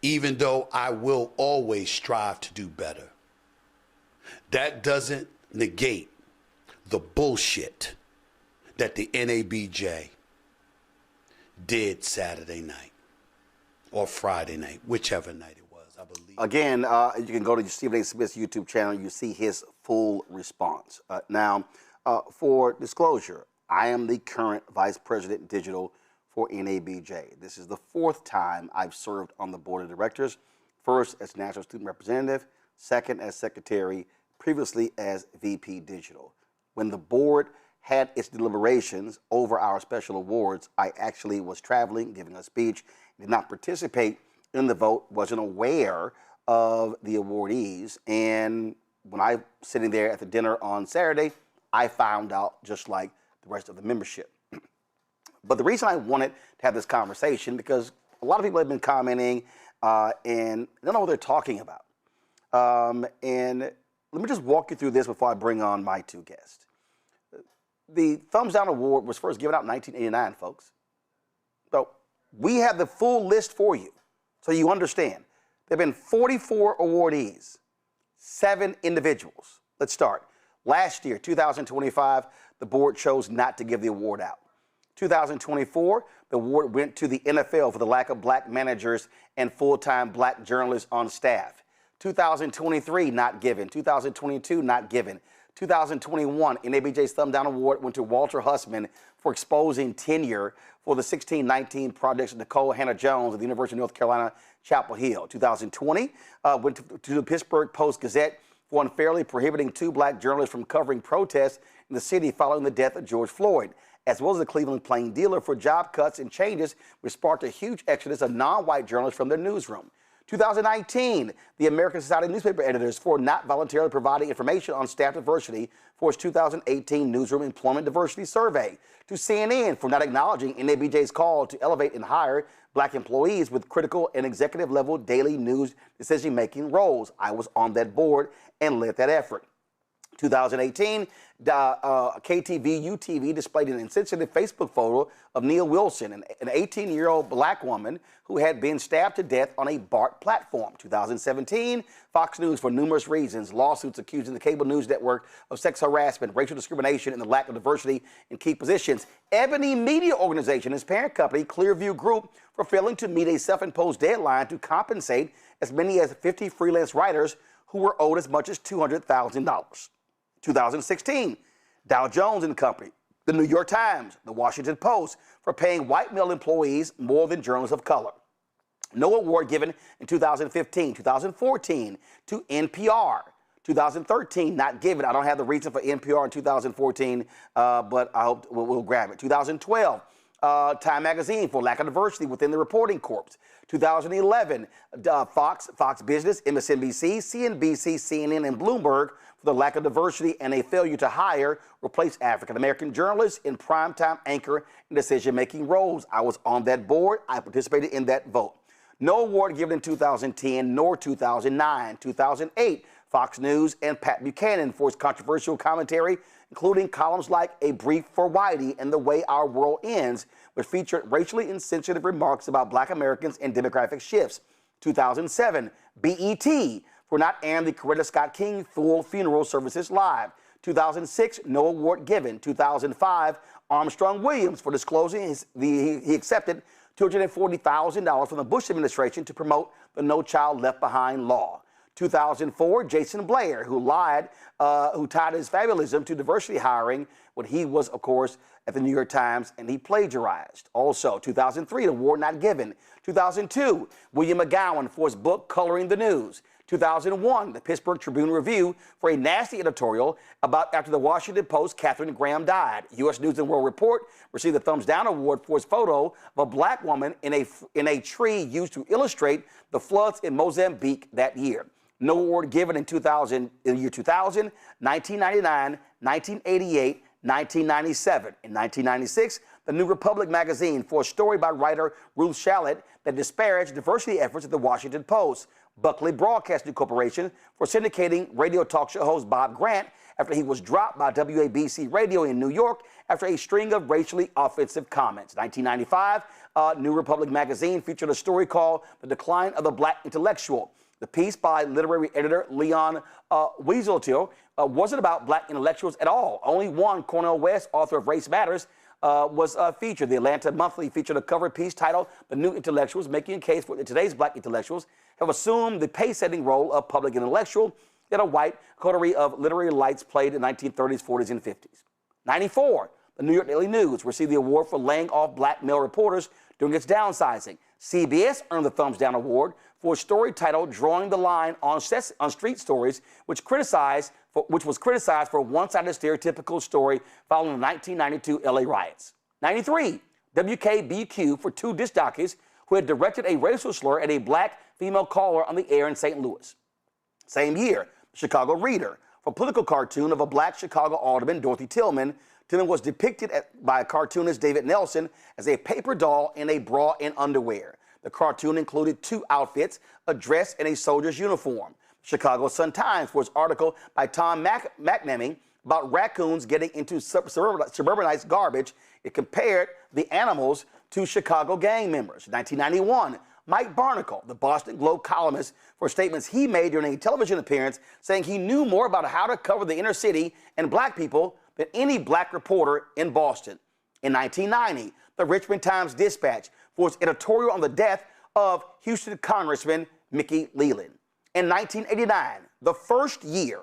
even though I will always strive to do better, that doesn't negate the bullshit that the NABJ did Saturday night or Friday night, whichever night it was, I believe. Again, you can go to Stephen A. Smith's YouTube channel. You see his full response. Now, for disclosure, I am the current Vice President Digital for NABJ. This is the 4th time I've served on the board of directors. First as National Student Representative, second as Secretary, previously as VP Digital. When the board had its deliberations over our special awards, I actually was traveling, giving a speech, did not participate in the vote, wasn't aware of the awardees. And when I was sitting there at the dinner on Saturday, I found out just like the rest of the membership. But the reason I wanted to have this conversation, because a lot of people have been commenting and they don't know what they're talking about. And let me just walk you through this before I bring on my 2 guests. The Thumbs Down Award was first given out in 1989, folks. So we have the full list for you, so you understand. There have been 44 awardees, 7 individuals. Let's start. Last year, 2025, the board chose not to give the award out. 2024, the award went to the NFL for the lack of black managers and full-time black journalists on staff. 2023, not given. 2022, not given. 2021, NABJ's Thumb Down Award went to Walter Hussman for exposing tenure for the 1619 projects of Nicole Hannah Jones at the University of North Carolina, Chapel Hill. 2020 went to the Pittsburgh Post-Gazette for unfairly prohibiting 2 black journalists from covering protests in the city following the death of George Floyd, as well as the Cleveland Plain Dealer for job cuts and changes, which sparked a huge exodus of non-white journalists from their newsroom. 2019, the American Society of Newspaper Editors for not voluntarily providing information on staff diversity for its 2018 Newsroom Employment Diversity Survey. To CNN for not acknowledging NABJ's call to elevate and hire black employees with critical and executive level daily news decision-making roles. I was on that board and led that effort. 2018, KTVU TV displayed an insensitive Facebook photo of Neil Wilson, an 18-year-old black woman who had been stabbed to death on a BART platform. 2017, Fox News, for numerous reasons, lawsuits accusing the cable news network of sex harassment, racial discrimination, and the lack of diversity in key positions. Ebony Media Organization, its parent company, Clearview Group, for failing to meet a self-imposed deadline to compensate as many as 50 freelance writers who were owed as much as $200,000. 2016, Dow Jones and Company, the New York Times, the Washington Post for paying white male employees more than journalists of color. No award given in 2015, 2014 to NPR. 2013, not given. I don't have the reason for NPR in 2014, but I hope we'll grab it. 2012, Time Magazine for lack of diversity within the reporting corps. 2011, Fox Business, MSNBC, CNBC, CNN, and Bloomberg for the lack of diversity and a failure to hire, replace African-American journalists in primetime anchor and decision-making roles. I was on that board. I participated in that vote. No award given in 2010 nor 2009. 2008, Fox News and Pat Buchanan for its controversial commentary, including columns like A Brief for Whitey and The Way Our World Ends, which featured racially insensitive remarks about black Americans and demographic shifts. 2007, BET for not airing the Coretta Scott King full funeral services live. 2006, no award given. 2005, Armstrong Williams for disclosing he accepted $240,000 from the Bush administration to promote the No Child Left Behind law. 2004, Jason Blair, who tied his fabulism to diversity hiring when he was, of course, at the New York Times, and he plagiarized. Also, 2003, the award not given. 2002, William McGowan for his book Coloring the News. 2001, the Pittsburgh Tribune Review for a nasty editorial about after the Washington Post, Katharine Graham died. U.S. News & World Report received the Thumbs Down Award for his photo of a black woman in a tree used to illustrate the floods in Mozambique that year. No award given in the year 2000, 1999, 1988, 1997. In 1996, the New Republic magazine for a story by writer Ruth Shalit that disparaged diversity efforts at the Washington Post. Buckley Broadcasting Corporation for syndicating radio talk show host Bob Grant after he was dropped by WABC Radio in New York after a string of racially offensive comments. 1995, New Republic magazine featured a story called The Decline of the Black Intellectual. The piece by literary editor Leon Wieseltier wasn't about black intellectuals at all. Only one, Cornel West, author of Race Matters, was featured. The Atlanta Monthly featured a cover piece titled The New Intellectuals, making a case for today's black intellectuals have assumed the pace-setting role of public intellectual that a white coterie of literary lights played in the 1930s, 40s, and 50s. 94, the New York Daily News received the award for laying off black male reporters during its downsizing. CBS earned the Thumbs Down Award for a story titled Drawing the Line on Street Stories, which was criticized for a one-sided stereotypical story following the 1992 LA riots. 93, WKBQ for two disc jockeys who had directed a racial slur at a black female caller on the air in St. Louis. Same year, Chicago Reader for a political cartoon of a black Chicago alderman, Dorothy Tillman. Tillman was depicted by cartoonist David Nelson as a paper doll in a bra and underwear. The cartoon included two outfits, a dress and a soldier's uniform. Chicago Sun-Times for its article by Tom McNamee about raccoons getting into suburbanized garbage. It compared the animals to Chicago gang members. 1991, Mike Barnacle, the Boston Globe columnist, for statements he made during a television appearance saying he knew more about how to cover the inner city and black people than any black reporter in Boston. In 1990, the Richmond Times-Dispatch for its editorial on the death of Houston Congressman Mickey Leland. In 1989, the first year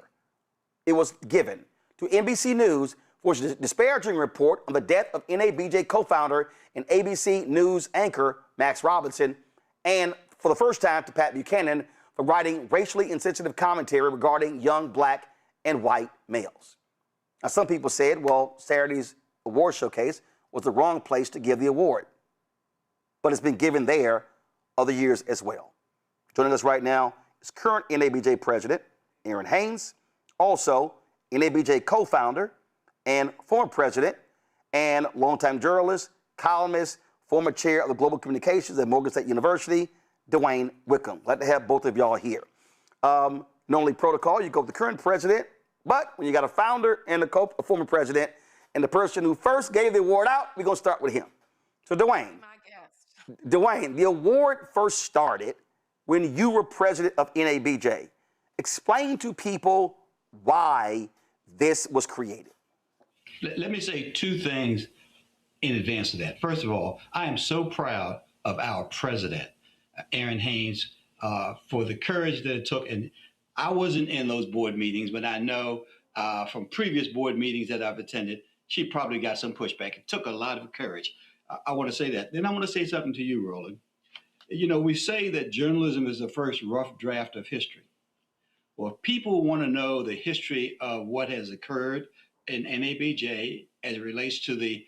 it was given to NBC News for its disparaging report on the death of NABJ co-founder and ABC News anchor Max Robinson, and for the first time to Pat Buchanan for writing racially insensitive commentary regarding young black and white males. Now, some people said, well, Saturday's award showcase was the wrong place to give the award, but it's been given there other years as well. Joining us right now is current NABJ president Aaron Haynes, also NABJ co-founder and former president and longtime journalist, columnist, former chair of the Global Communications at Morgan State University, Dwayne Wickham. Glad to have both of y'all here. Normally protocol, you go with the current president, but when you got a founder and a former president and the person who first gave the award out, we're going to start with him. So Dwayne, the award first started when you were president of NABJ. Explain to people why this was created. Let me say two things in advance of that. First of all, I am so proud of our president, Aaron Haynes, for the courage that it took. And I wasn't in those board meetings, but I know from previous board meetings that I've attended, she probably got some pushback. It took a lot of courage. I want to say that. Then I want to say something to you, Roland. You know, we say that journalism is the first rough draft of history. Well, if people want to know the history of what has occurred in NABJ as it relates to the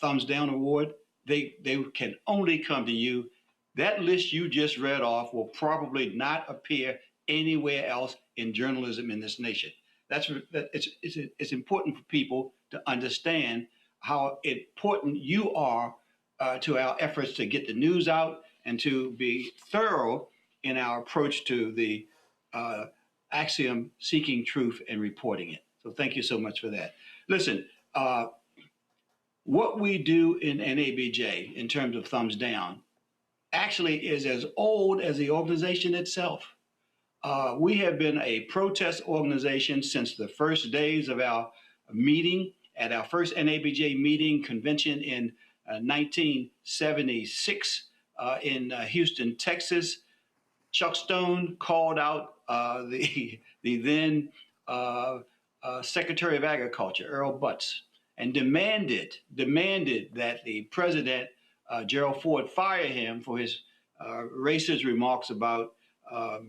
Thumbs Down Award, they can only come to you. That list you just read off will probably not appear anywhere else in journalism in this nation. It's important for people to understand how important you are to our efforts to get the news out and to be thorough in our approach to the axiom seeking truth and reporting it. So thank you so much for that. Listen, what we do in NABJ in terms of Thumbs Down actually is as old as the organization itself. We have been a protest organization since the first days of our meeting at our first NABJ meeting convention in 1976 in Houston, Texas. Chuck Stone called out the then Secretary of Agriculture, Earl Butz, and demanded that the president, Gerald Ford, fire him for his racist remarks about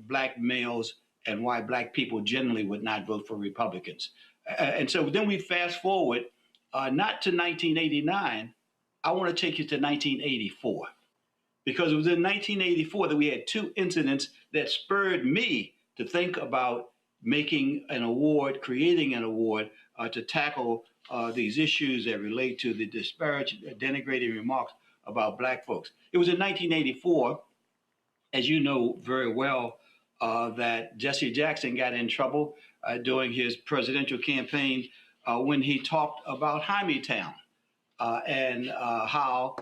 black males and why black people generally would not vote for Republicans. And so then we fast forward, not to 1989, I want to take you to 1984. Because it was in 1984 that we had two incidents that spurred me to think about making an award, creating an award to tackle these issues that relate to the disparaging, denigrating remarks about black folks. It was in 1984, as you know very well, that Jesse Jackson got in trouble during his presidential campaign when he talked about Hymietown and how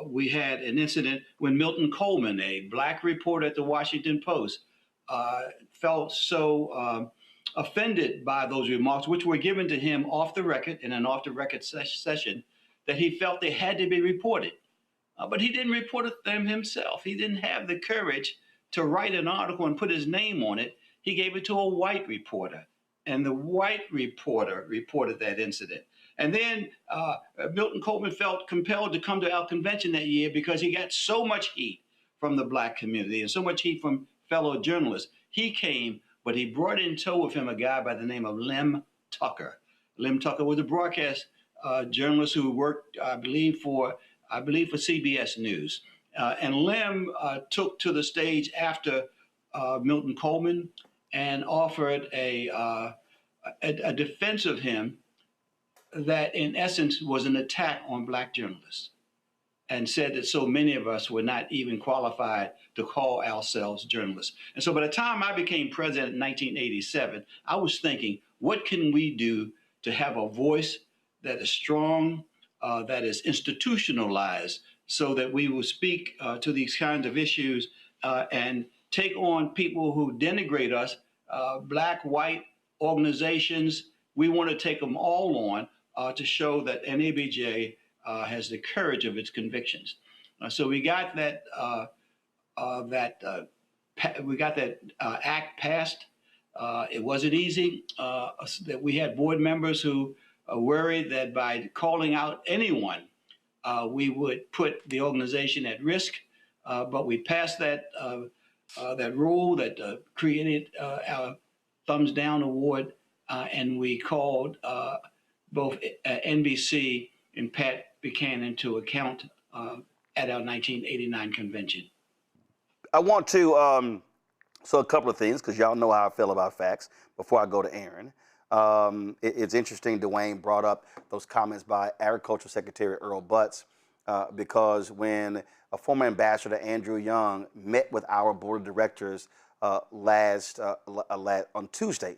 we had an incident when Milton Coleman, a black reporter at the Washington Post, felt so offended by those remarks, which were given to him off the record in an off-the-record session, that he felt they had to be reported. But he didn't report them himself. He didn't have the courage to write an article and put his name on it. He gave it to a white reporter, and the white reporter reported that incident. And then Milton Coleman felt compelled to come to our convention that year because he got so much heat from the black community and so much heat from fellow journalists. He came, but he brought in tow with him a guy by the name of Lem Tucker. Lem Tucker was a broadcast journalist who worked, I believe for CBS News. And Lem took to the stage after Milton Coleman and offered a defense of him that in essence was an attack on black journalists, and said that so many of us were not even qualified to call ourselves journalists. And so by the time I became president in 1987, I was thinking, what can we do to have a voice that is strong, that is institutionalized, so that we will speak to these kinds of issues and take on people who denigrate us, black, white organizations. We want to take them all on to show that NABJ has the courage of its convictions. So we got that act passed. It wasn't easy. That we had board members who worried that by calling out anyone, we would put the organization at risk. But we passed that rule that created our Thumbs Down Award, and we called both NBC and Pat Buchanan to account at our 1989 convention. I want to, so a couple of things, because y'all know how I feel about facts, before I go to Aaron. It's interesting Dwayne brought up those comments by Agriculture Secretary Earl Butz, because when a former ambassador, Andrew Young, met with our board of directors last Tuesday,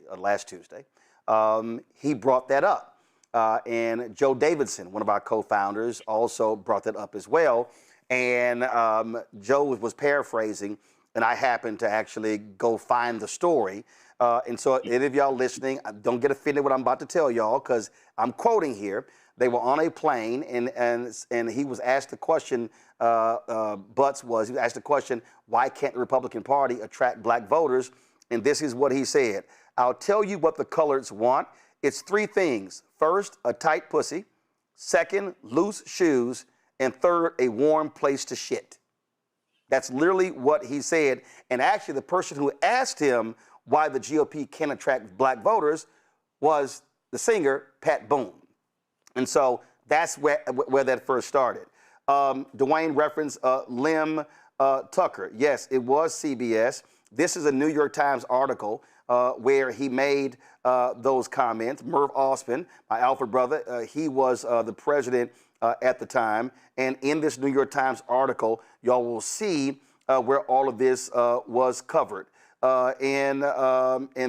he brought that up. And Joe Davidson, one of our co-founders, also brought that up as well. And Joe was paraphrasing, and I happened to actually go find the story. And so any of y'all listening, don't get offended what I'm about to tell y'all, because I'm quoting here. They were on a plane, and he was asked the question, he was asked the question, why can't the Republican Party attract black voters? And this is what he said. I'll tell you what the coloreds want. It's three things. First, a tight pussy. Second, loose shoes. And third, a warm place to shit. That's literally what he said. And actually, the person who asked him why the GOP can attract black voters was the singer, Pat Boone. And so that's where that first started. Dwayne referenced Lem Tucker. Yes, it was CBS. This is a New York Times article where he made those comments. Merv Osman, my alpha brother, he was the president at the time. And in this New York Times article, y'all will see where all of this was covered. And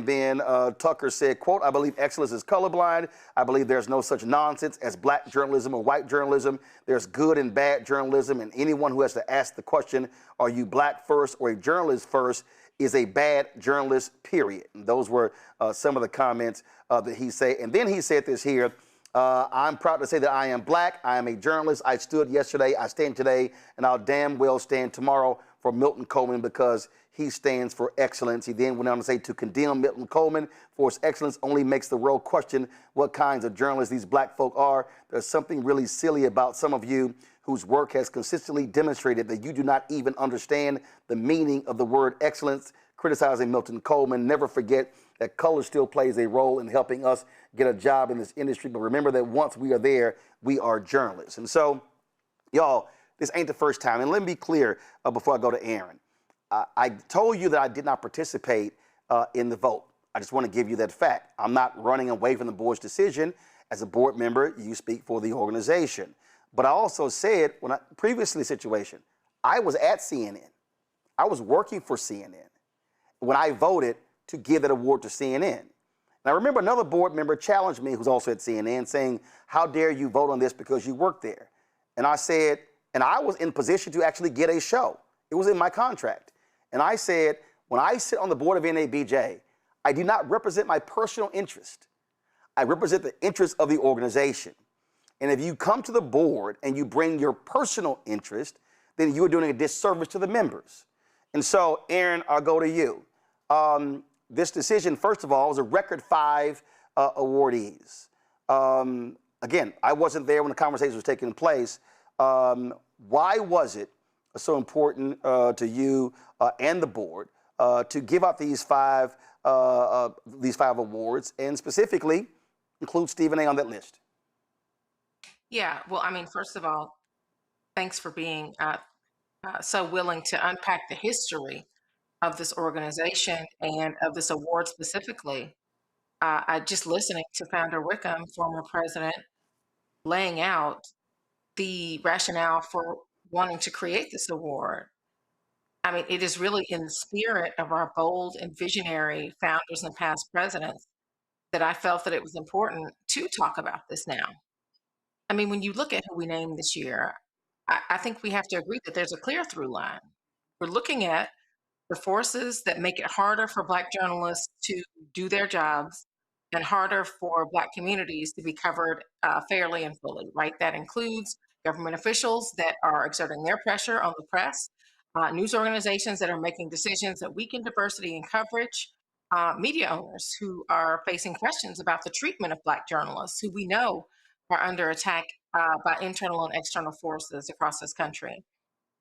then Tucker said, quote, I believe excellence is colorblind. I believe there's no such nonsense as black journalism or white journalism. There's good and bad journalism. And anyone who has to ask the question, are you black first or a journalist first, is a bad journalist, period. And those were some of the comments that he said. And then he said this here, I'm proud to say that I am black. I am a journalist. I stood yesterday, I stand today, and I'll damn well stand tomorrow for Milton Coleman because he stands for excellence. He then went on to say to condemn Milton Coleman for his excellence only makes the world question what kinds of journalists these black folk are. There's something really silly about some of you whose work has consistently demonstrated that you do not even understand the meaning of the word excellence. Criticizing Milton Coleman, never forget that color still plays a role in helping us get a job in this industry. But remember that once we are there, we are journalists. And so, y'all, this ain't the first time. And let me be clear before I go to Aaron. I told you that I did not participate in the vote. I just want to give you that fact. I'm not running away from the board's decision. As a board member, you speak for the organization. But I also said, previously the situation, I was at CNN. I was working for CNN when I voted to give that award to CNN. And I remember another board member challenged me, who's also at CNN, saying, how dare you vote on this because you work there? And I said, and I was in position to actually get a show. It was in my contract. And I said, when I sit on the board of NABJ, I do not represent my personal interest. I represent the interest of the organization. And if you come to the board and you bring your personal interest, then you are doing a disservice to the members. And so, Aaron, I'll go to you. This decision, first of all, was a record 5 awardees. Again, I wasn't there when the conversation was taking place. Why was it so important to you and the board to give out these 5 awards, and specifically include Stephen A. on that list? Yeah, well, I mean, first of all, thanks for being so willing to unpack the history of this organization and of this award specifically. I just listening to Founder Wickham, former president, laying out the rationale for wanting to create this award. I mean, it is really in the spirit of our bold and visionary founders and past presidents that I felt that it was important to talk about this now. I mean, when you look at who we named this year, I think we have to agree that there's a clear through line. We're looking at the forces that make it harder for Black journalists to do their jobs and harder for Black communities to be covered fairly and fully, right? That includes government officials that are exerting their pressure on the press, news organizations that are making decisions that weaken diversity and coverage, media owners who are facing questions about the treatment of Black journalists, who we know are under attack by internal and external forces across this country,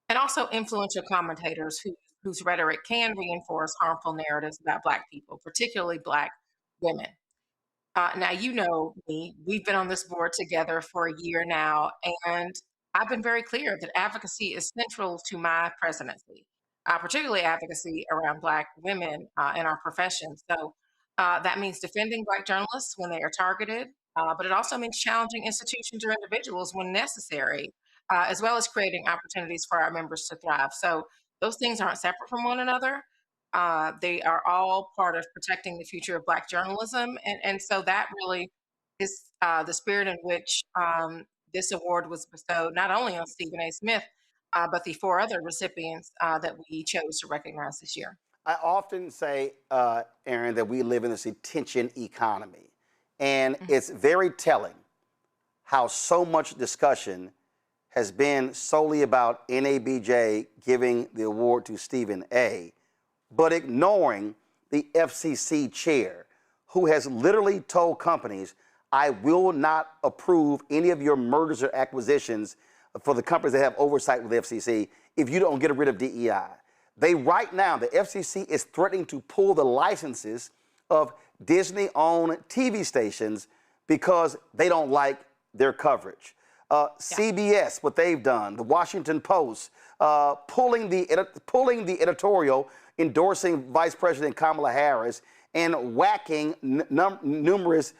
and also influential commentators whose rhetoric can reinforce harmful narratives about Black people, particularly Black women. Now, you know me, we've been on this board together for a year now, and I've been very clear that advocacy is central to my presidency, particularly advocacy around Black women in our profession. So that means defending Black journalists when they are targeted, but it also means challenging institutions or individuals when necessary, as well as creating opportunities for our members to thrive. So those things aren't separate from one another. They are all part of protecting the future of Black journalism. And so that really is the spirit in which this award was bestowed, not only on Stephen A. Smith, but the 4 other recipients that we chose to recognize this year. I often say, Aaron, that we live in this attention economy. And it's very telling how so much discussion has been solely about NABJ giving the award to Stephen A., but ignoring the FCC chair, who has literally told companies, I will not approve any of your mergers or acquisitions for the companies that have oversight with the FCC if you don't get rid of DEI. Right now, the FCC is threatening to pull the licenses of Disney-owned TV stations because they don't like their coverage. CBS, what they've done, the Washington Post, pulling the editorial endorsing Vice President Kamala Harris and whacking numerous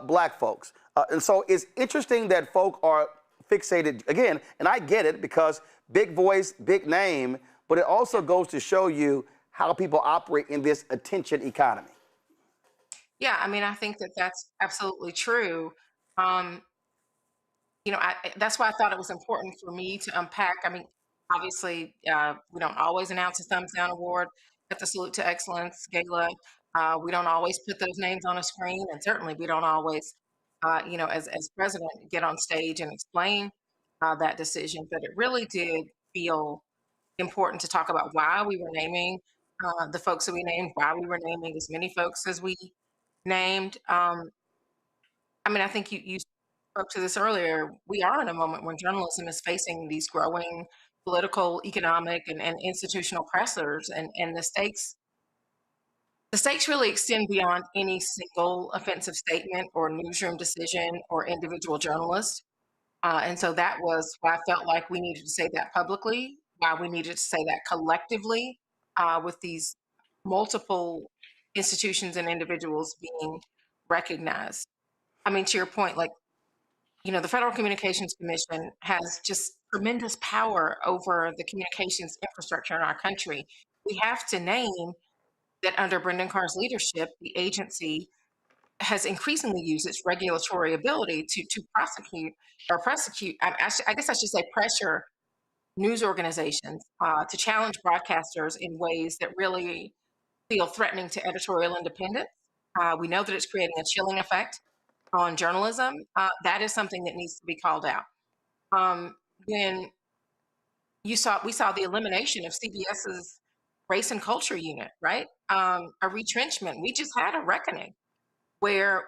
Black folks. And so it's interesting that folk are fixated, again, and I get it because big voice, big name, but it also goes to show you how people operate in this attention economy. Yeah, I mean, I think that that's absolutely true. That's why I thought it was important for me to unpack. I mean, obviously, we don't always announce a thumbs down award at the Salute to Excellence Gala. We don't always put those names on a screen, and certainly we don't always, as president, get on stage and explain that decision. But it really did feel important to talk about why we were naming the folks that we named, why we were naming as many folks as we named. I mean, I think you spoke to this earlier. We are in a moment when journalism is facing these growing political, economic, and institutional pressures, and the stakes really extend beyond any single offensive statement or newsroom decision or individual journalist. And so that was why I felt like we needed to say that publicly, why we needed to say that collectively, with these multiple institutions and individuals being recognized. I mean, to your point, like, the Federal Communications Commission has just tremendous power over the communications infrastructure in our country. We have to name that under Brendan Carr's leadership, the agency has increasingly used its regulatory ability to prosecute, I guess I should say pressure news organizations to challenge broadcasters in ways that really feel threatening to editorial independence. We know that it's creating a chilling effect on journalism. That is something that needs to be called out. When we saw the elimination of CBS's race and culture unit, right? A retrenchment. We just had a reckoning where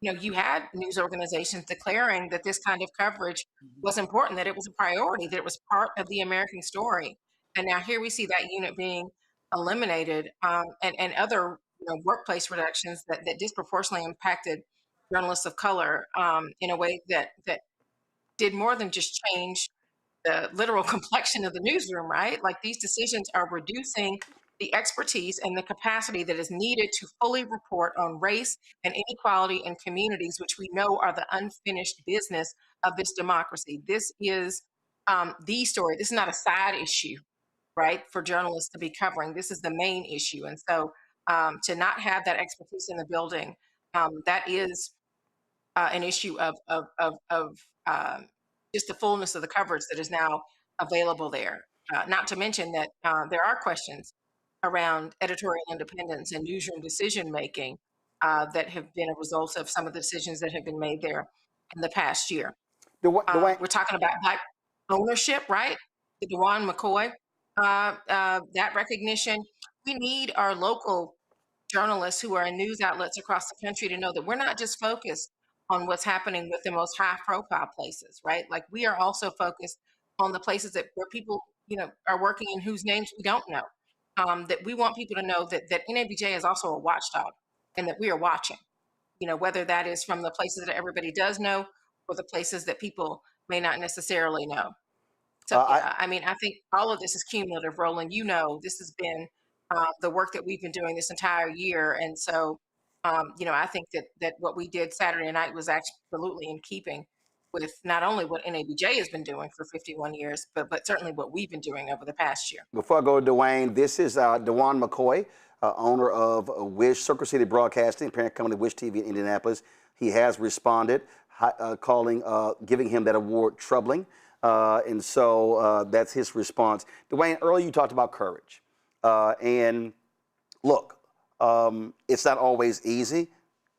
you had news organizations declaring that this kind of coverage was important, that it was a priority, that it was part of the American story. And now here we see that unit being eliminated, and other workplace reductions that disproportionately impacted journalists of color in a way that did more than just change the literal complexion of the newsroom, right? Like, these decisions are reducing the expertise and the capacity that is needed to fully report on race and inequality in communities, which we know are the unfinished business of this democracy. This is the story. This is not a side issue, right, for journalists to be covering. This is the main issue. And so to not have that expertise in the building, that is an issue of just the fullness of the coverage that is now available there. Not to mention that there are questions around editorial independence and newsroom decision making that have been a result of some of the decisions that have been made there in the past year. We're talking about Black ownership, right? The Dewan McCoy, that recognition. We need our local journalists who are in news outlets across the country to know that we're not just focused on what's happening with the most high profile places, right? Like, we are also focused on the places where people, are working and whose names we don't know. That we want people to know that NABJ is also a watchdog and that we are watching, whether that is from the places that everybody does know or the places that people may not necessarily know. So, I mean, I think all of this is cumulative, Roland. This has been the work that we've been doing this entire year. And so, I think that what we did Saturday night was absolutely in keeping with not only what NABJ has been doing for 51 years, but certainly what we've been doing over the past year. Before I go to Dwayne, this is Dewan McCoy, owner of Wish, Circle City Broadcasting, parent company Wish TV in Indianapolis. He has responded, giving him that award troubling. And so that's his response. Dwayne, earlier you talked about courage. And look, it's not always easy.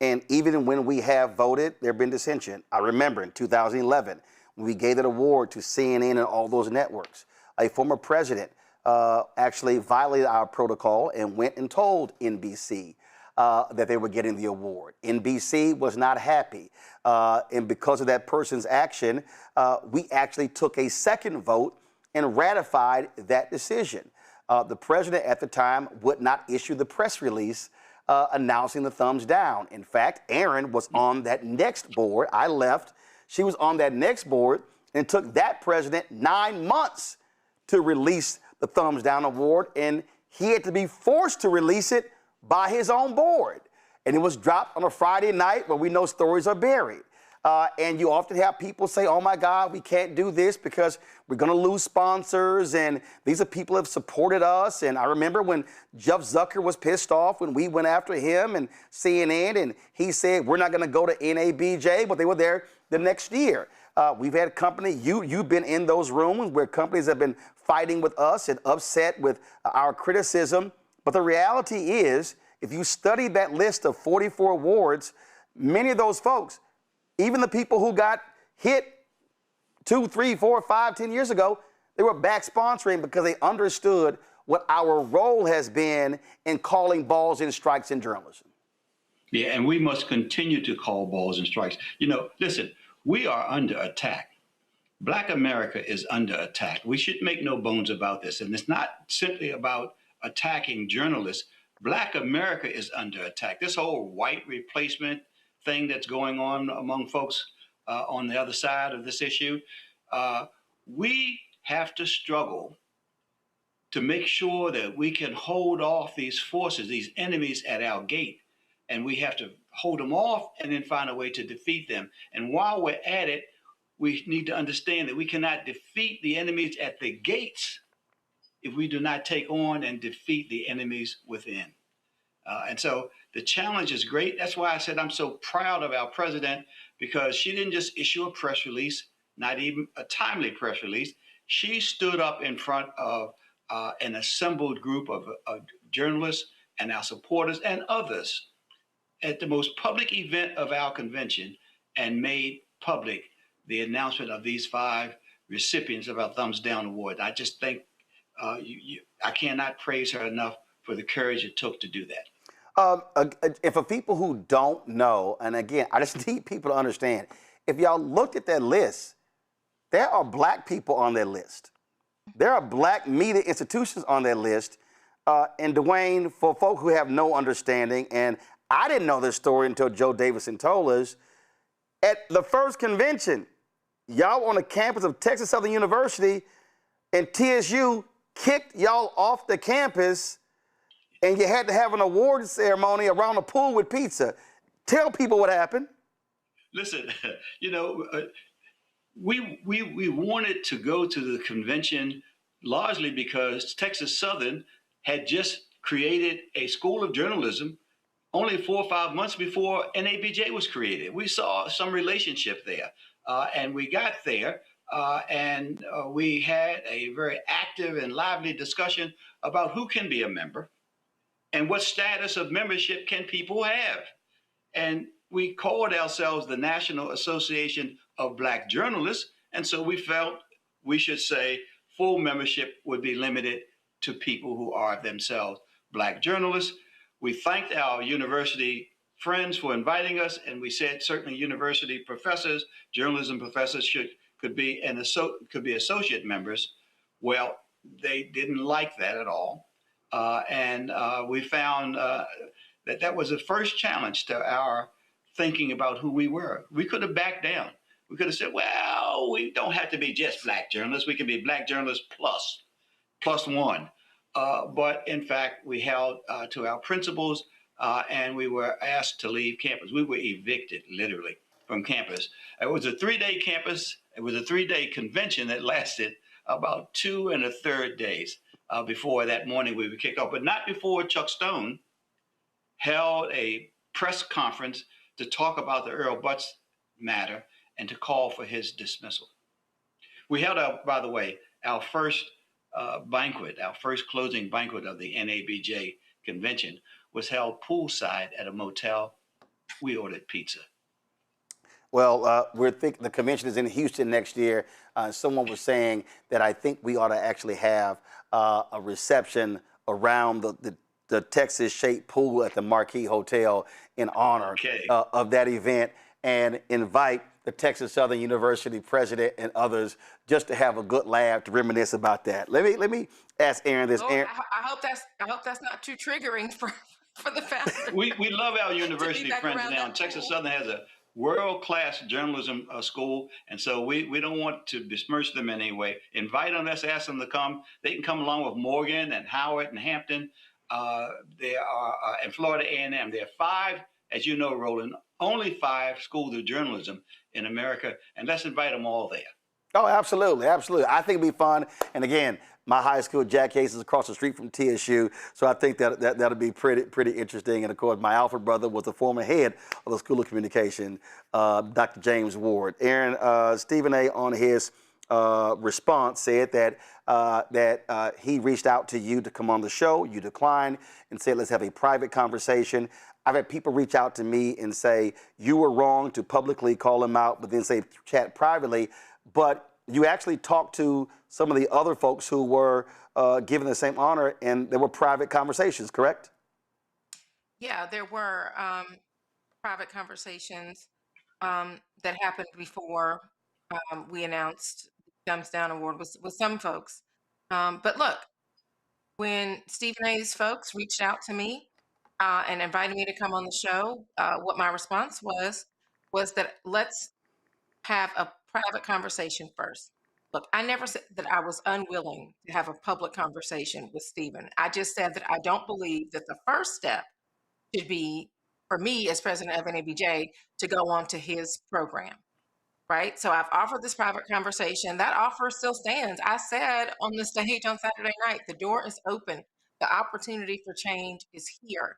And even when we have voted, there have been dissension. I remember in 2011, when we gave that award to CNN and all those networks, a former president actually violated our protocol and went and told NBC that they were getting the award. NBC was not happy. And because of that person's action, we actually took a second vote and ratified that decision. The president at the time would not issue the press release announcing the thumbs down. In fact, Erin was on that next board. I left. She was on that next board, and it took that president 9 months to release the thumbs down award, and he had to be forced to release it by his own board. And it was dropped on a Friday night where we know stories are buried. And you often have people say, oh my God, we can't do this because we're going to lose sponsors, and these are people who have supported us. And I remember when Jeff Zucker was pissed off when we went after him and CNN, and he said, we're not going to go to NABJ, but they were there the next year. We've had company, you've been in those rooms where companies have been fighting with us and upset with our criticism. But the reality is, if you study that list of 44 awards, many of those folks, even the people who got hit 2, 3, 4, 5, 10 years ago, they were back sponsoring because they understood what our role has been in calling balls and strikes in journalism. Yeah, and we must continue to call balls and strikes. You know, listen, we are under attack. Black America is under attack. We should make no bones about this. And it's not simply about attacking journalists. Black America is under attack. This whole white replacement thing that's going on among folks on the other side of this issue, we have to struggle to make sure that we can hold off these forces, these enemies at our gate. And we have to hold them off and then find a way to defeat them. And while we're at it, we need to understand that we cannot defeat the enemies at the gates if we do not take on and defeat the enemies within. And so the challenge is great. That's why I said I'm so proud of our president, because she didn't just issue a press release, not even a timely press release. She stood up in front of an assembled group of journalists and our supporters and others at the most public event of our convention and made public the announcement of these 5 recipients of our Thumbs Down Award. I just think I cannot praise her enough for the courage it took to do that. And for people who don't know, and again, I just need people to understand, if y'all looked at that list, there are Black people on that list. There are Black media institutions on that list. And Dwayne, for folk who have no understanding, and I didn't know this story until Joe Davison told us, at the first convention, y'all on the campus of Texas Southern University, and TSU kicked y'all off the campus, and you had to have an award ceremony around a pool with pizza. Tell people what happened. Listen, you know, we wanted to go to the convention largely because Texas Southern had just created a school of journalism only 4 or 5 months before NABJ was created. We saw some relationship there, and we got there, and we had a very active and lively discussion about who can be a member and what status of membership can people have. And we called ourselves the National Association of Black Journalists, and so we felt we should say full membership would be limited to people who are themselves Black journalists. We thanked our university friends for inviting us, and we said certainly university professors, journalism professors could be associate members. Well, they didn't like that at all, and we found that was the first challenge to our thinking about who we were. We could have backed down. We could have said, well, we don't have to be just Black journalists. We can be Black journalists plus one. But in fact, we held to our principles, and we were asked to leave campus. We were evicted, literally, from campus. It was a 3-day campus. It was a 3-day convention that lasted about 2 1/3 days before that morning we were kicked off, but not before Chuck Stone held a press conference to talk about the Earl Butz matter and to call for his dismissal. We held out, by the way, our first banquet, our first closing banquet of the NABJ convention was held poolside at a motel. We ordered pizza. Well, the convention is in Houston next year. Someone was saying that I think we ought to actually have a reception around the Texas-shaped pool at the Marquis Hotel in honor of that event, and invite the Texas Southern University president and others just to have a good laugh, to reminisce about that. Let me ask Aaron this. Lord, I hope that's not too triggering for the family. We love our university friends now. Texas Southern has a world-class journalism school, and so we don't want to besmirch them in any way. Invite them, let's ask them to come. They can come along with Morgan and Howard and Hampton. There are and Florida A&M. There are 5, as you know, Roland, only 5 schools of journalism in America, and let's invite them all there. Oh, absolutely, absolutely. I think it'd be fun. And again, my high school, Jack Case, is across the street from TSU, so I think that'll be pretty interesting. And of course, my Alfred brother was the former head of the School of Communication, Dr. James Ward. Aaron, Stephen A. on his response said that he reached out to you to come on the show. You declined and said, let's have a private conversation. I've had people reach out to me and say, you were wrong to publicly call him out, but then say chat privately. But you actually talked to some of the other folks who were given the same honor, and there were private conversations, correct? Yeah, there were private conversations that happened before we announced the Thumbs Down Award with some folks. But look, when Stephen A's folks reached out to me and invited me to come on the show, what my response was that let's have a private conversation first. Look, I never said that I was unwilling to have a public conversation with Stephen. I just said that I don't believe that the first step should be for me as president of NABJ to go on to his program, right? So I've offered this private conversation. That offer still stands. I said on the stage on Saturday night, the door is open. The opportunity for change is here,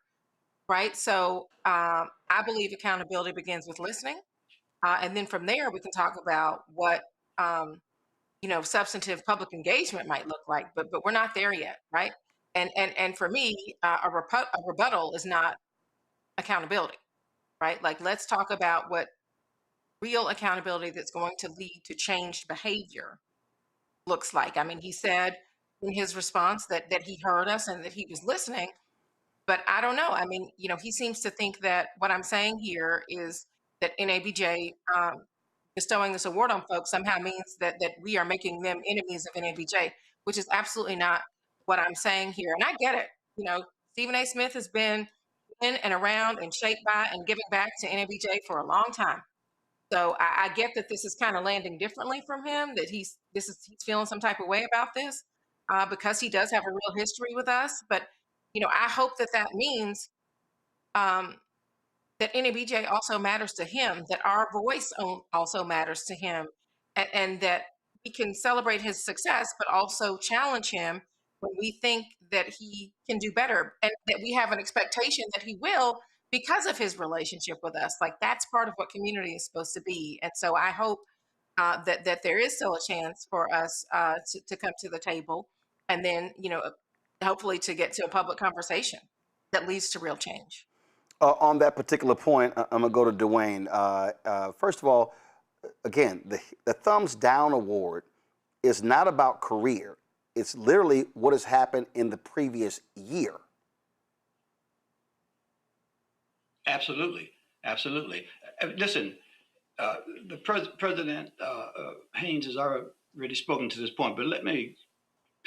right? So I believe accountability begins with listening. And then from there, we can talk about what, substantive public engagement might look like, but we're not there yet, right? And for me, a rebuttal is not accountability, right? Like, let's talk about what real accountability that's going to lead to changed behavior looks like. I mean, he said in his response that he heard us and that he was listening, but I don't know. I mean, he seems to think that what I'm saying here is that NABJ bestowing this award on folks somehow means that we are making them enemies of NABJ, which is absolutely not what I'm saying here. And I get it. Stephen A. Smith has been in and around and shaped by and giving back to NABJ for a long time. So I get that this is kind of landing differently from him, that he's feeling some type of way about this because he does have a real history with us. But, I hope that means that NABJ also matters to him, that our voice also matters to him, and that we can celebrate his success, but also challenge him when we think that he can do better, and that we have an expectation that he will because of his relationship with us. Like, that's part of what community is supposed to be. And so I hope that there is still a chance for us to come to the table, and then, hopefully to get to a public conversation that leads to real change. On that particular point, I'm going to go to Dwayne. First of all, again, the Thumbs Down Award is not about career. It's literally what has happened in the previous year. Absolutely. Absolutely. Listen, the President Haynes has already spoken to this point, but let me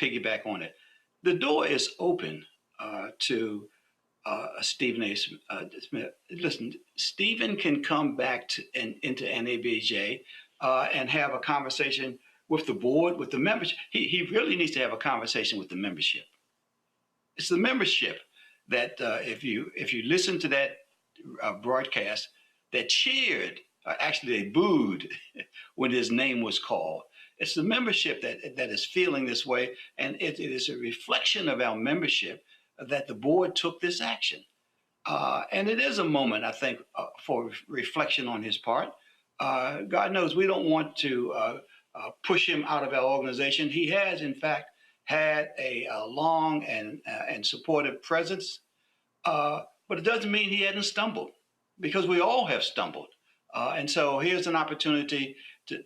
piggyback on it. The door is open to Stephen A. Smith. Listen, Stephen can come back into NABJ and have a conversation with the board, with the members. He really needs to have a conversation with the membership. It's the membership that if you listen to that broadcast, that cheered, actually they booed when his name was called. It's the membership that is feeling this way, and it is a reflection of our membership that the board took this action. And it is a moment, I think, for reflection on his part. God knows we don't want to push him out of our organization. He has, in fact, had a long and supportive presence, but it doesn't mean he hadn't stumbled, because we all have stumbled. And so here's an opportunity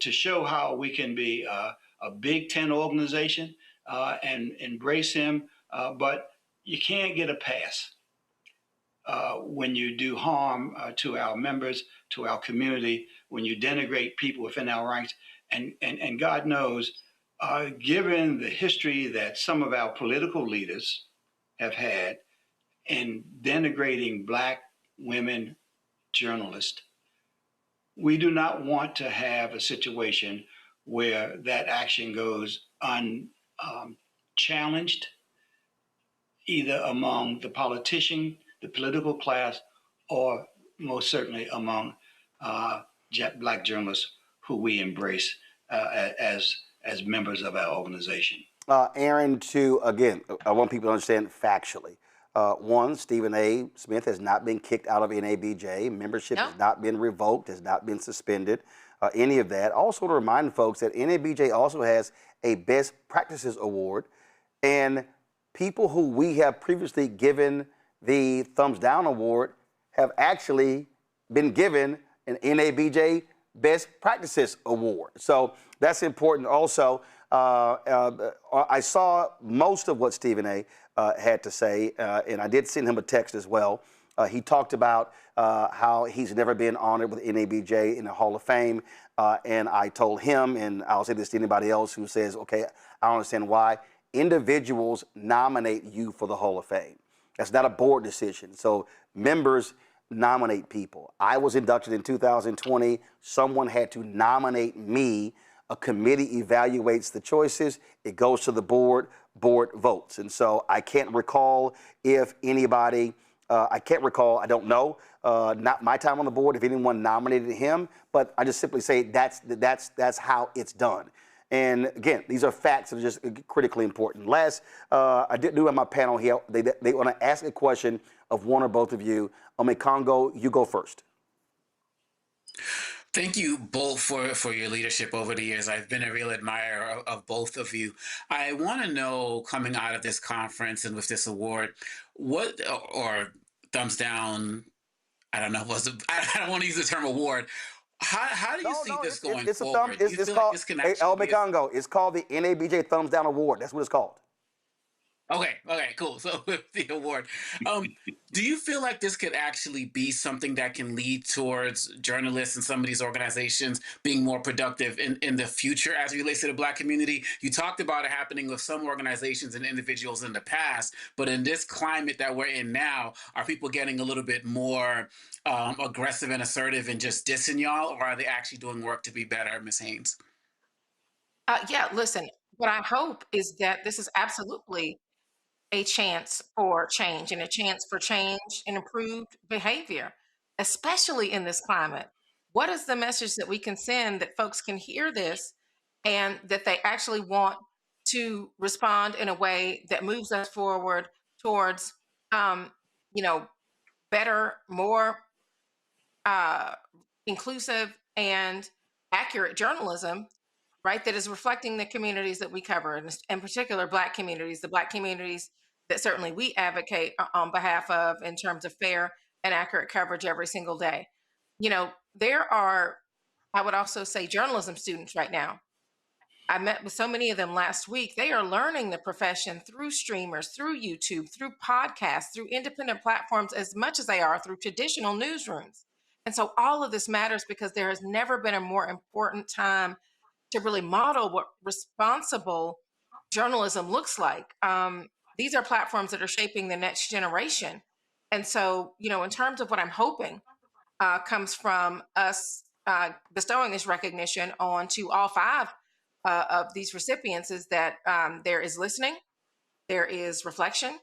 to show how we can be a Big Ten organization and embrace him, but you can't get a pass when you do harm to our members, to our community, when you denigrate people within our ranks. And God knows, given the history that some of our political leaders have had in denigrating Black women journalists, we do not want to have a situation where that action goes unchallenged, either among the politician, the political class, or most certainly among Black journalists who we embrace as members of our organization. Aaron, again, I want people to understand factually. One, Stephen A. Smith has not been kicked out of NABJ. Membership has not been revoked, has not been suspended, any of that. Also to remind folks that NABJ also has a Best Practices Award, and people who we have previously given the Thumbs Down Award have actually been given an NABJ Best Practices Award. So that's important also. I saw most of what Stephen A. Had to say, and I did send him a text as well. He talked about how he's never been honored with NABJ in the Hall of Fame, and I told him, and I'll say this to anybody else who says, okay, I don't understand why. Individuals nominate you for the Hall of Fame. That's not a board decision. So members nominate people. I was inducted in 2020. Someone had to nominate me. A committee evaluates the choices. It goes to the board. Board votes. And so I can't recall if anybody, I don't know, not my time on the board, if anyone nominated him, but I just simply say that's how it's done. And again, these are facts that are just critically important. Last, I do have my panel here. They want to ask a question of one or both of you. Congo, you go first. Thank you both for your leadership over the years. I've been a real admirer of both of you. I want to know, coming out of this conference and with this award, what, or thumbs down, I don't know, I don't want to use the term award. How do you see this going forward? It's called, it's called the NABJ Thumbs Down Award. That's what it's called. Okay, cool. So with the award, do you feel like this could actually be something that can lead towards journalists and some of these organizations being more productive in the future as it relates to the Black community? You talked about it happening with some organizations and individuals in the past, but in this climate that we're in now, are people getting a little bit more aggressive and assertive and just dissing y'all, or are they actually doing work to be better, Ms. Haynes? Yeah, listen, what I hope is that this is absolutely a chance for change and a chance for change and improved behavior, especially in this climate. What is the message that we can send that folks can hear this and that they actually want to respond in a way that moves us forward towards, better, more inclusive and accurate journalism, right? That is reflecting the communities that we cover, and in particular, Black communities, the Black communities that certainly we advocate on behalf of in terms of fair and accurate coverage every single day. There are, I would also say, journalism students right now. I met with so many of them last week. They are learning the profession through streamers, through YouTube, through podcasts, through independent platforms, as much as they are through traditional newsrooms. And so all of this matters because there has never been a more important time to really model what responsible journalism looks like. These are platforms that are shaping the next generation. And so, in terms of what I'm hoping comes from us bestowing this recognition on to all 5 of these recipients is that there is listening, there is reflection,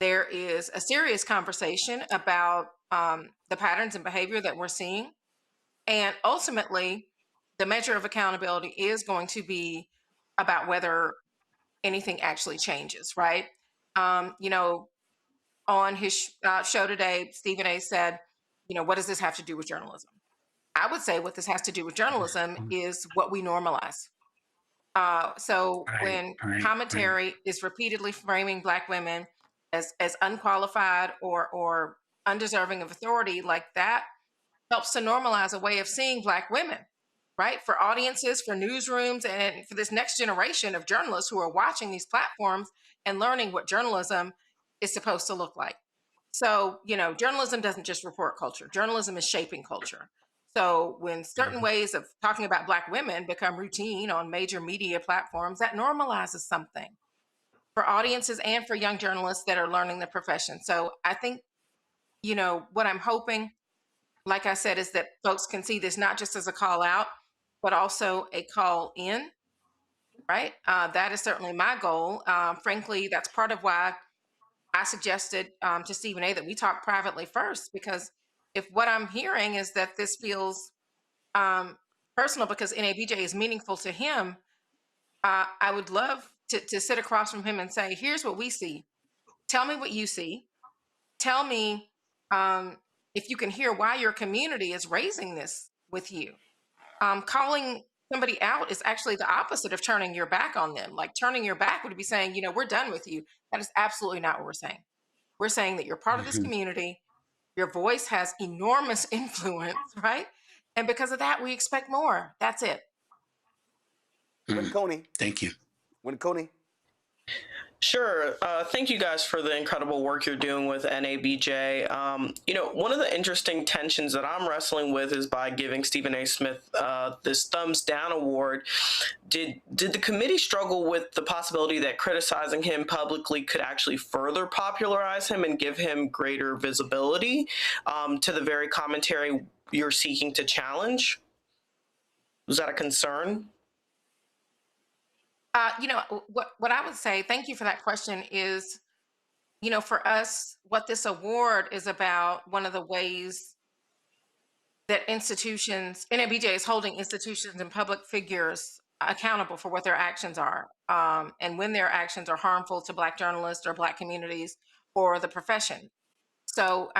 there is a serious conversation about the patterns and behavior that we're seeing. And ultimately, the measure of accountability is going to be about whether anything actually changes, right? On his show today, Stephen A. said, what does this have to do with journalism? I would say what this has to do with journalism is what we normalize. When commentary is repeatedly framing Black women as unqualified or undeserving of authority, like that helps to normalize a way of seeing Black women, right? For audiences, for newsrooms, and for this next generation of journalists who are watching these platforms and learning what journalism is supposed to look like. So, journalism doesn't just report culture. Journalism is shaping culture. So when certain ways of talking about Black women become routine on major media platforms, that normalizes something for audiences and for young journalists that are learning the profession. So I think, what I'm hoping, like I said, is that folks can see this not just as a call out, but also a call in, right? That is certainly my goal. Frankly, that's part of why I suggested to Stephen A. that we talk privately first, because if what I'm hearing is that this feels personal because NABJ is meaningful to him, I would love to sit across from him and say, here's what we see. Tell me what you see. Tell me if you can hear why your community is raising this with you. Calling somebody out is actually the opposite of turning your back on them. Like turning your back would be saying, we're done with you. That is absolutely not what we're saying. We're saying that you're part of this community. Your voice has enormous influence, right? And because of that, we expect more. That's it. Coney. Thank you. Coney. Sure. Thank you guys for the incredible work you're doing with NABJ. One of the interesting tensions that I'm wrestling with is by giving Stephen A. Smith this thumbs down award. Did the committee struggle with the possibility that criticizing him publicly could actually further popularize him and give him greater visibility to the very commentary you're seeking to challenge? Was that a concern? What I would say, thank you for that question, is, for us, what this award is about, one of the ways that NABJ is holding institutions and public figures accountable for what their actions are. And when their actions are harmful to Black journalists or Black communities or the profession. So,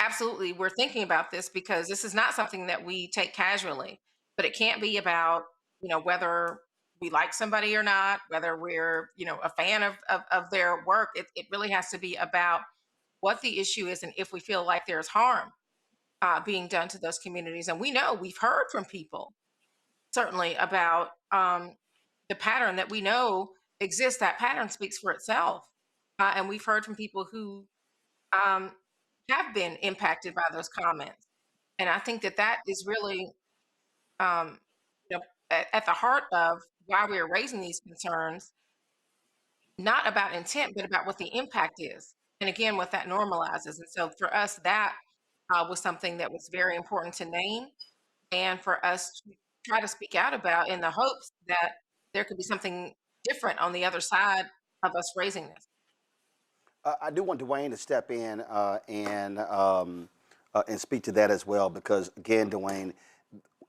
absolutely, we're thinking about this because this is not something that we take casually, but it can't be about, whether we like somebody or not, whether we're, a fan of their work. It really has to be about what the issue is and if we feel like there's harm being done to those communities. And we've heard from people, certainly, about the pattern that we know exists. That pattern speaks for itself. And we've heard from people who have been impacted by those comments. And I think that is really at the heart of why we're raising these concerns, not about intent, but about what the impact is. And again, what that normalizes. And so for us, that was something that was very important to name and for us to try to speak out about, in the hopes that there could be something different on the other side of us raising this. I do want Dwayne to step in and speak to that as well, because again, Dwayne,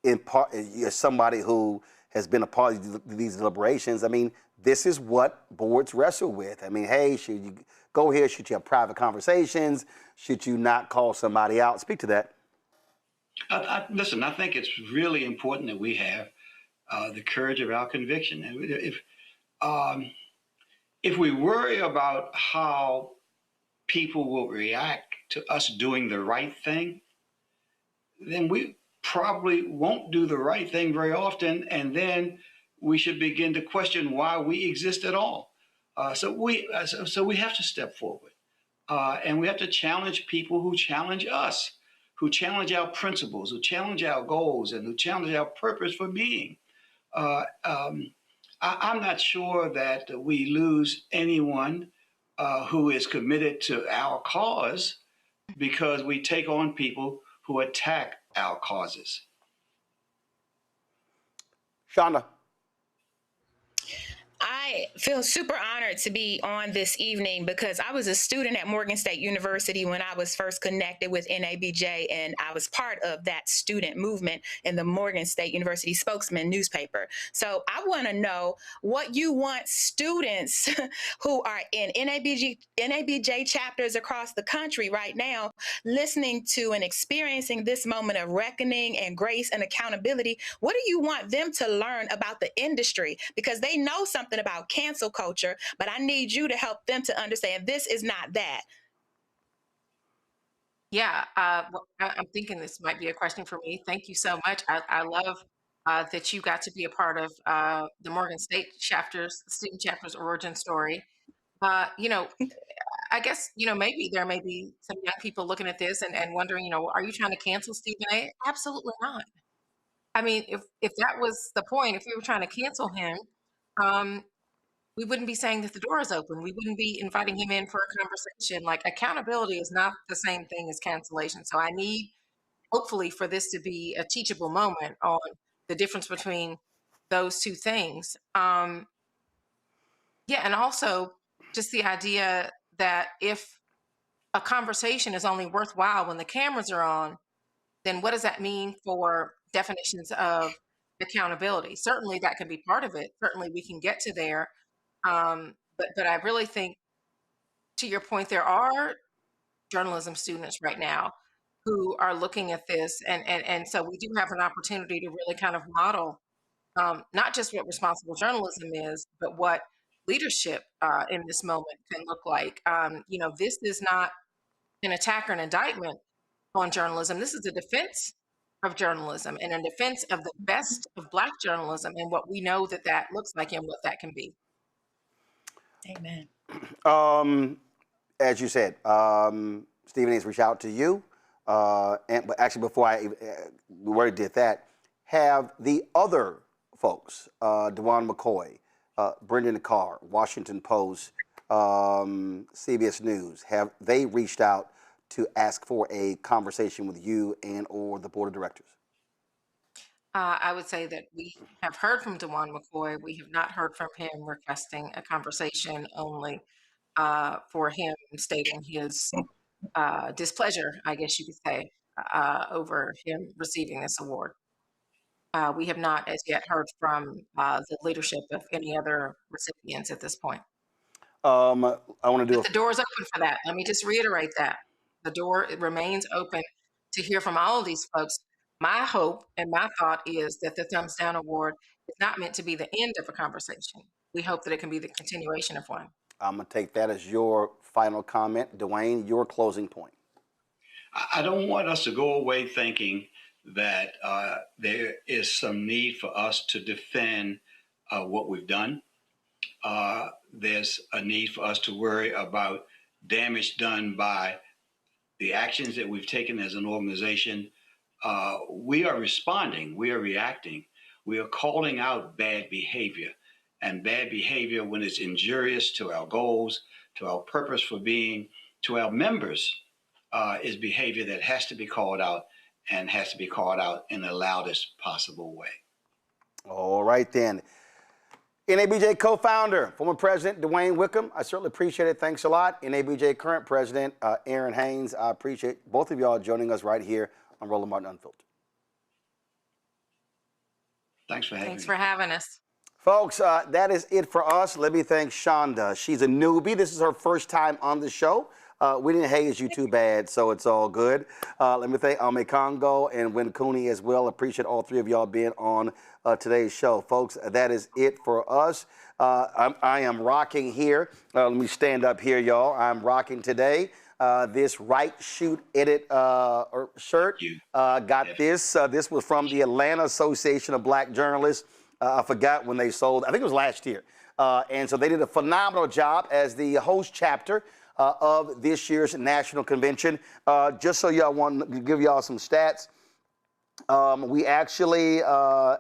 in part, you're somebody who has been a part of these deliberations. This is what boards wrestle with. Hey, should you go here? Should you have private conversations? Should you not call somebody out? Speak to that. Listen, I think it's really important that we have the courage of our conviction. And if we worry about how people will react to us doing the right thing, then we probably won't do the right thing very often, and then we should begin to question why we exist at all. So we have to step forward, and we have to challenge people who challenge us, who challenge our principles, who challenge our goals, and who challenge our purpose for being. I'm not sure that we lose anyone who is committed to our cause because we take on people who attack our causes. Shonda. I feel super honored to be on this evening because I was a student at Morgan State University when I was first connected with NABJ, and I was part of that student movement in the Morgan State University Spokesman newspaper. So I want to know what you want students who are in NABJ chapters across the country right now listening to and experiencing this moment of reckoning and grace and accountability. What do you want them to learn about the industry? Because they know something about cancel culture, but I need you to help them to understand this is not that. Yeah, I'm thinking this might be a question for me. Thank you so much. I love that you got to be a part of the Morgan State student chapter's origin story. I guess, maybe there may be some young people looking at this and wondering, are you trying to cancel Stephen A? Absolutely not. If that was the point, if we were trying to cancel him, we wouldn't be saying that the door is open. We wouldn't be inviting him in for a conversation. Like, accountability is not the same thing as cancellation. So I need, hopefully, for this to be a teachable moment on the difference between those two things. And also just the idea that if a conversation is only worthwhile when the cameras are on, then what does that mean for definitions of accountability? Certainly that can be part of it. Certainly we can get to there. But I really think, to your point, there are journalism students right now who are looking at this. And so we do have an opportunity to really kind of model not just what responsible journalism is, but what leadership in this moment can look like. This is not an attack or an indictment on journalism. This is a defense of journalism and in defense of the best of Black journalism and what we know that that looks like and what that can be. Amen. As you said, Stephen needs to reach out to you. But actually, before we already did that, have the other folks, DeJuan McCoy, Brendan Carr, Washington Post, CBS News, have they reached out to ask for a conversation with you and or the board of directors? I would say that we have heard from DeJuan McCoy. We have not heard from him requesting a conversation, only for him stating his displeasure, I guess you could say, over him receiving this award. We have not as yet heard from the leadership of any other recipients at this point. I want to do But the door is open for that. Let me just reiterate that. The door remains open to hear from all of these folks. My hope and my thought is that the Thumbs Down Award is not meant to be the end of a conversation. We hope that it can be the continuation of one. I'm going to take that as your final comment. Dwayne, your closing point. I don't want us to go away thinking that there is some need for us to defend what we've done. There's a need for us to worry about damage done by the actions that we've taken as an organization. We are responding, we are reacting, we are calling out bad behavior. And bad behavior, when it's injurious to our goals, to our purpose for being, to our members, is behavior that has to be called out and has to be called out in the loudest possible way. All right, then. NABJ co-founder, former President Dwayne Wickham, I certainly appreciate it. Thanks a lot. NABJ current President Aaron Haynes, I appreciate both of y'all joining us right here on Roland Martin Unfiltered. Thanks for having me. Thanks for having us. Folks, that is it for us. Let me thank Shonda. She's a newbie. This is her first time on the show. We didn't haze you too bad, so it's all good. Let me thank Ame Congo and Win Cooney as well. Appreciate all three of y'all being on today's show. Folks, that is it for us. I am rocking here. Let me stand up here, y'all. I'm rocking today. This Right Shoot Edit shirt. Got this. This was from the Atlanta Association of Black Journalists. I forgot when they sold. I think it was last year. And so they did a phenomenal job as the host chapter of this year's national convention. Just so y'all want to give y'all some stats. We actually,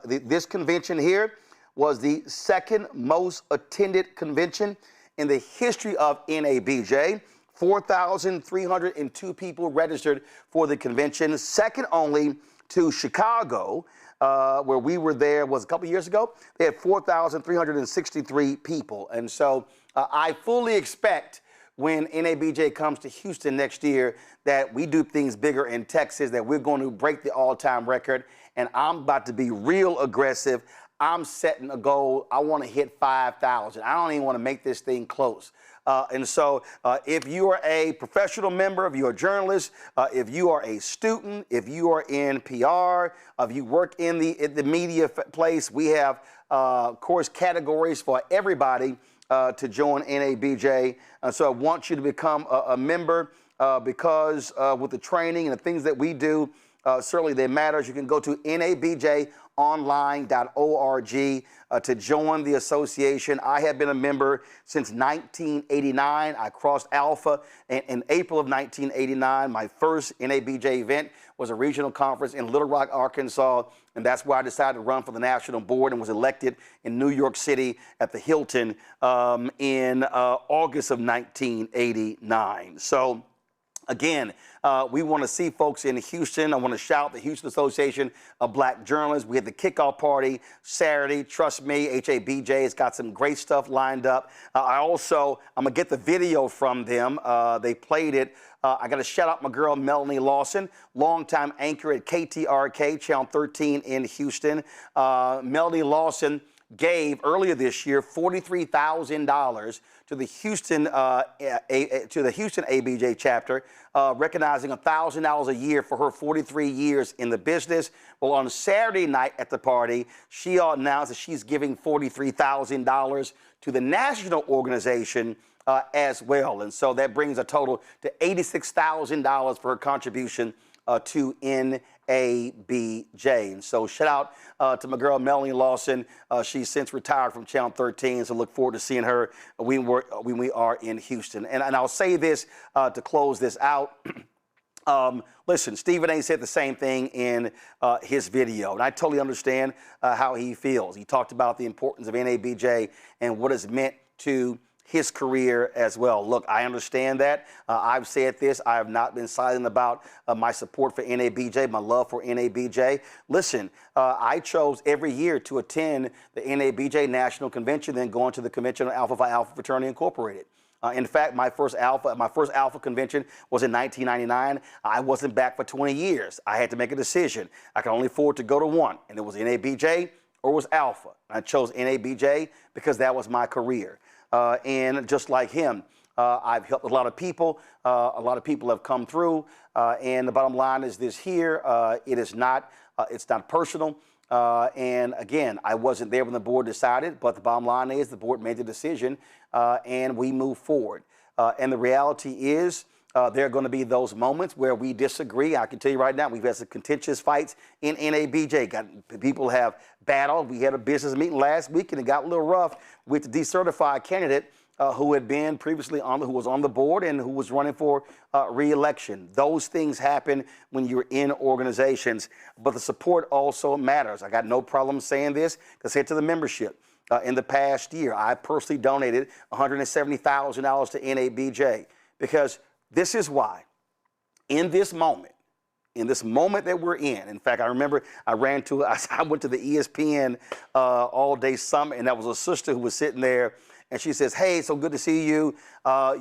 this convention here was the second most attended convention in the history of NABJ. 4,302 people registered for the convention, second only to Chicago, where we were there was a couple years ago. They had 4,363 people. And so I fully expect when NABJ comes to Houston next year that we do things bigger in Texas, that we're going to break the all-time record. And I'm about to be real aggressive. I'm setting a goal. I want to hit 5,000. I don't even want to make this thing close. And so if you are a professional member, if you're a journalist, if you are a student, if you are in PR, if you work in the media place, we have, of course, categories for everybody to join NABJ. So I want you to become a member because with the training and the things that we do, certainly they matter. You can go to nabjonline.org to join the association. I have been a member since 1989. I crossed Alpha in April of 1989. My first NABJ event was a regional conference in Little Rock, Arkansas, and that's why I decided to run for the national board and was elected in New York City at the Hilton in August of 1989. So again, we want to see folks in Houston. I want to shout the Houston Association of Black Journalists. We had the kickoff party Saturday. Trust me, HABJ has got some great stuff lined up. I'm going to get the video from them. They played it. I got to shout out my girl, Melanie Lawson, longtime anchor at KTRK, Channel 13 in Houston. Melanie Lawson gave earlier this year $43,000 to the Houston ABJ chapter, recognizing $1,000 a year for her 43 years in the business. Well, on Saturday night at the party, she announced that she's giving $43,000 to the national organization as well. And so that brings a total to $86,000 for her contribution to NABJ. And so shout out to my girl Melanie Lawson. She's since retired from Channel 13, so look forward to seeing her when we are in Houston. And I'll say this to close this out. Listen, Stephen A. said the same thing in his video, and I totally understand how he feels. He talked about the importance of NABJ and what it's meant to his career as well. Look, I understand that. I've said this. I have not been silent about my support for NABJ, my love for NABJ. Listen, I chose every year to attend the NABJ National Convention, then going to the convention of Alpha Phi Alpha Fraternity Incorporated. In fact, my first Alpha convention was in 1999. I wasn't back for 20 years. I had to make a decision. I could only afford to go to one, and it was NABJ or it was Alpha. I chose NABJ because that was my career. And just like him, I've helped a lot of people. A lot of people have come through. And the bottom line is this here. It's not personal. And again, I wasn't there when the board decided, but the bottom line is the board made the decision and we move forward. And the reality is there are going to be those moments where we disagree. I can tell you right now, we've had some contentious fights in NABJ. People have battled. We had a business meeting last week and it got a little rough with the decertified candidate who had been previously who was on the board and who was running for re-election. Those things happen when you're in organizations, but the support also matters. I got no problem saying this, because I said to the membership, in the past year, I personally donated $170,000 to NABJ, because this is why, in this moment that we're in fact, I remember I went to the ESPN all-day summit, and there was a sister who was sitting there, and she says, "Hey, so good to see you.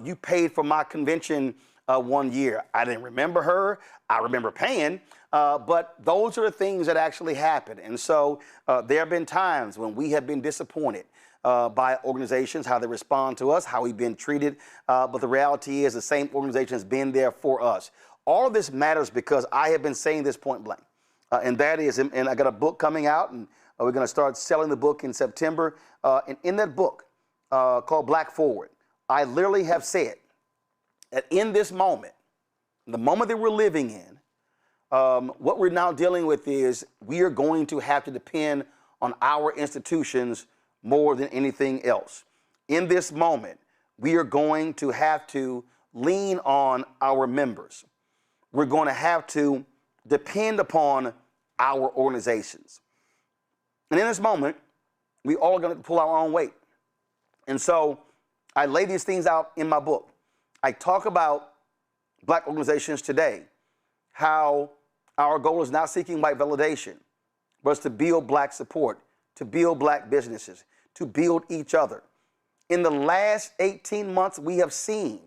You paid for my convention one year." I didn't remember her. I remember paying, but those are the things that actually happen. And so there have been times when we have been disappointed by organizations, how they respond to us, how we've been treated. But the reality is the same organization has been there for us. All of this matters because I have been saying this point blank. And that is, and I got a book coming out, and we're going to start selling the book in September. And in that book, called Black Forward, I literally have said that in this moment, the moment that we're living in, what we're now dealing with is we are going to have to depend on our institutions more than anything else. In this moment, we are going to have to lean on our members. We're going to have to depend upon our organizations. And in this moment, we all are going to pull our own weight. And so I lay these things out in my book. I talk about Black organizations today, how our goal is not seeking white validation, but it's to build Black support, to build Black businesses, to build each other. In the last 18 months, we have seen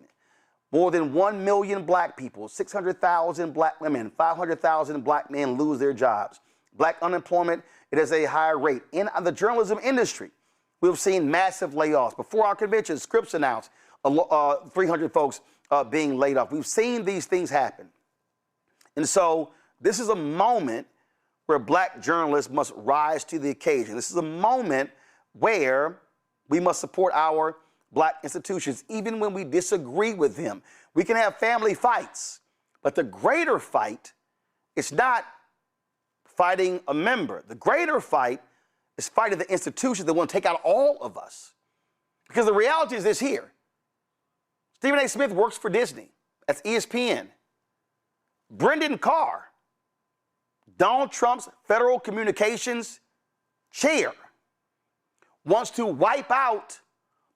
more than 1 million Black people, 600,000 Black women, 500,000 Black men lose their jobs. Black unemployment, it is a higher rate. In the journalism industry, we've seen massive layoffs. Before our convention, Scripps announced 300 folks being laid off. We've seen these things happen. And so this is a moment where Black journalists must rise to the occasion. This is a moment where we must support our Black institutions, even when we disagree with them. We can have family fights, but the greater fight is not fighting a member. The greater fight is fighting the institutions that want to take out all of us. Because the reality is this here. Stephen A. Smith works for Disney. That's ESPN. Brendan Carr, Donald Trump's federal communications chair, wants to wipe out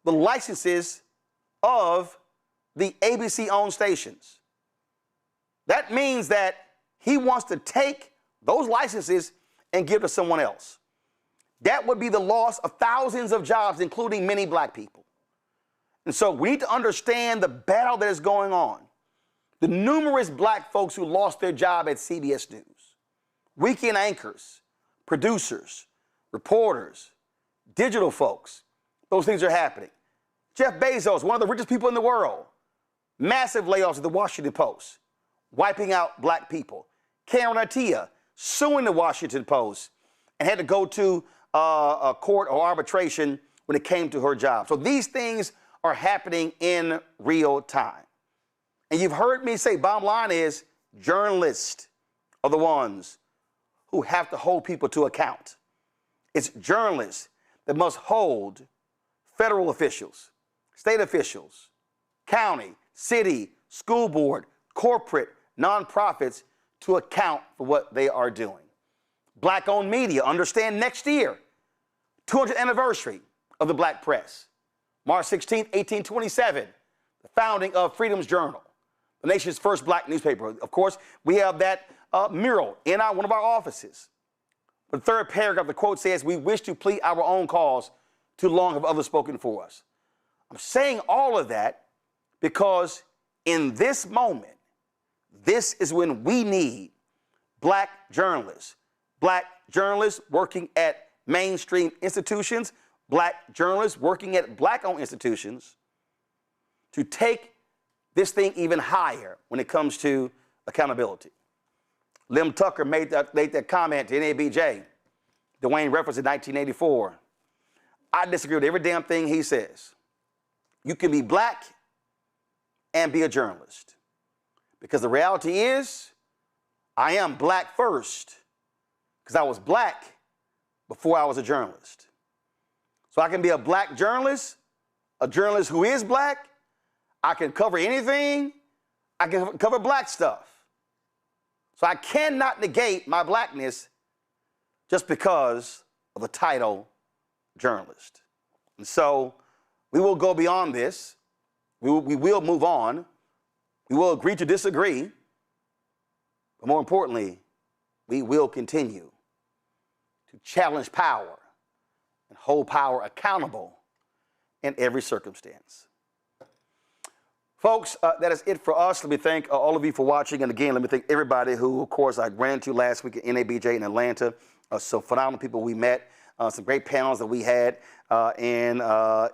the licenses of the ABC-owned stations. That means that he wants to take those licenses and give to someone else. That would be the loss of thousands of jobs, including many Black people. And so we need to understand the battle that is going on. The numerous Black folks who lost their job at CBS News, weekend anchors, producers, reporters, digital folks, those things are happening. Jeff Bezos, one of the richest people in the world, massive layoffs at the Washington Post, wiping out Black people. Karen Attiah suing the Washington Post and had to go to a court or arbitration when it came to her job. So these things are happening in real time. And you've heard me say, bottom line is, journalists, are the ones who have to hold people to account. It's journalists that must hold federal officials, state officials, county, city, school board, corporate, nonprofits to account for what they are doing. Black-owned media, understand next year, 200th anniversary of the Black press. March 16, 1827, the founding of Freedom's Journal, the nation's first Black newspaper. Of course, we have that mural in one of our offices. The third paragraph, the quote says, "We wish to plead our own cause, too long have others spoken for us." I'm saying all of that because in this moment, this is when we need Black journalists working at mainstream institutions, Black journalists working at Black-owned institutions to take this thing even higher when it comes to accountability. Lim Tucker made that comment to NABJ. Dwayne referenced in 1984. I disagree with every damn thing he says. You can be Black and be a journalist. Because the reality is, I am Black first, because I was Black before I was a journalist. So I can be a Black journalist, a journalist who is Black. I can cover anything. I can cover Black stuff. So I cannot negate my Blackness just because of the title journalist. And so we will go beyond this. We will move on. We will agree to disagree. But more importantly, we will continue to challenge power and hold power accountable in every circumstance. Folks, that is it for us. Let me thank all of you for watching. And again, let me thank everybody who, of course, I ran into last week at NABJ in Atlanta. Some phenomenal people we met, some great panels that we had, and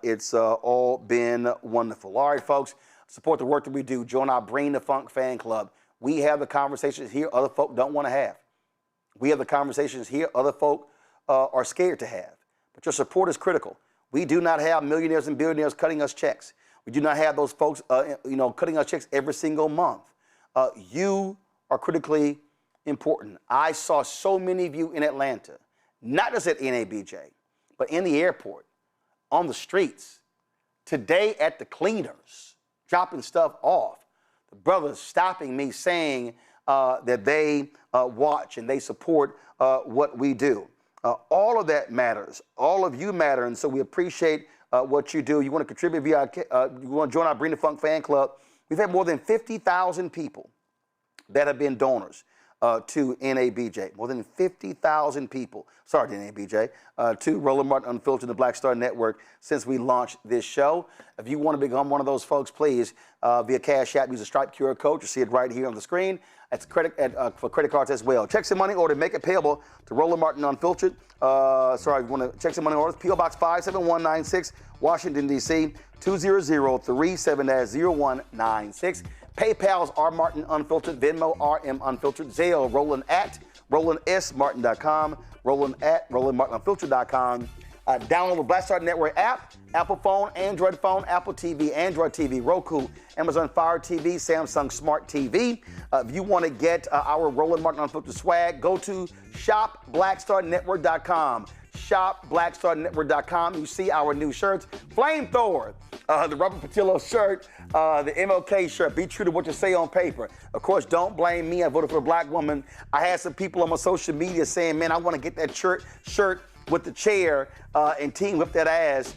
it's all been wonderful. All right, folks, support the work that we do. Join our Bring the Funk fan club. We have the conversations here other folk don't want to have. We have the conversations here other folk are scared to have. But your support is critical. We do not have millionaires and billionaires cutting us checks. We do not have those folks, cutting us checks every single month. You are critically important. I saw so many of you in Atlanta, not just at NABJ, but in the airport, on the streets, today at the cleaners, dropping stuff off. The brothers stopping me saying that they watch and they support what we do. All of that matters. All of you matter, and so we appreciate what you do. You want to contribute via, you want to join our Bring the Funk fan club. We've had more than 50,000 people that have been donors to NABJ. More than 50,000 people, sorry to NABJ, to Roland Martin Unfiltered, the Black Star Network, since we launched this show. If you want to become one of those folks, please, via Cash App, use the Stripe QR code. You see it right here on the screen. It's for credit cards as well. Check some money order, make it payable to Roland Martin Unfiltered. Sorry, you want to check some money orders. P.O. Box 57196, Washington, D.C., 20037-0196. PayPal's R Martin Unfiltered, Venmo RM Unfiltered, Zelle Roland at RolandSMartin.com, Roland at RolandMartinUnfiltered.com. Download the Black Star Network app, Apple phone, Android phone, Apple TV, Android TV, Roku, Amazon Fire TV, Samsung Smart TV. If you want to get our Roland Martin Unfiltered swag, go to shopblackstarnetwork.com. shopblackstarnetwork.com. You see our new shirts. Flamethrower, the Robert Patillo shirt, the MLK shirt. Be true to what you say on paper. Of course, don't blame me. I voted for a Black woman. I had some people on my social media saying, man, I want to get that shirt with the chair and Team Whip That Ass.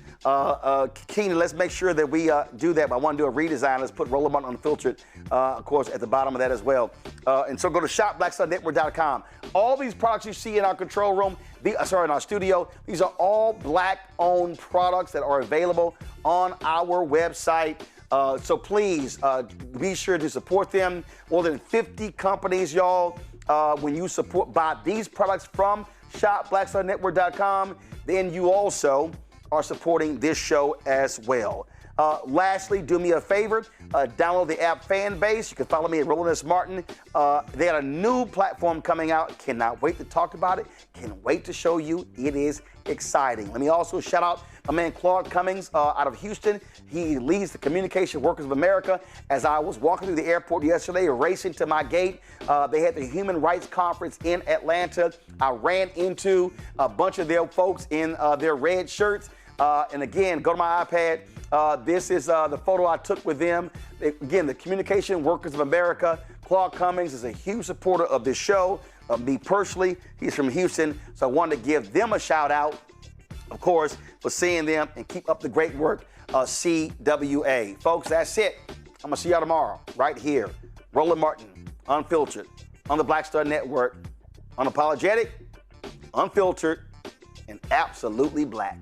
Keenan, let's make sure that we do that. But I want to do a redesign. Let's put Roland Martin Unfiltered, of course, at the bottom of that as well. And so go to shopblackstarnetwork.com. All these products you see in our control room, in our studio, these are all Black-owned products that are available on our website. So please be sure to support them. More than 50 companies, y'all. When you buy these products from shopblackstarnetwork.com, then you also are supporting this show as well. Lastly, do me a favor, download the app Fan Base. You can follow me at Roland S. Martin. They had a new platform coming out. Cannot wait to talk about it. Can't wait to show you. It is exciting. Let me also shout out my man Claude Cummings out of Houston. He leads the Communication Workers of America. As I was walking through the airport yesterday, racing to my gate, they had the Human Rights Conference in Atlanta. I ran into a bunch of their folks in their red shirts. And again, go to my iPad. This is the photo I took with them. Again, the Communication Workers of America. Claude Cummings is a huge supporter of this show. Me personally, he's from Houston, so I wanted to give them a shout out, of course, for seeing them, and keep up the great work, CWA. Folks, that's it. I'm going to see y'all tomorrow right here. Roland Martin, Unfiltered, on the Black Star Network. Unapologetic, unfiltered, and absolutely black.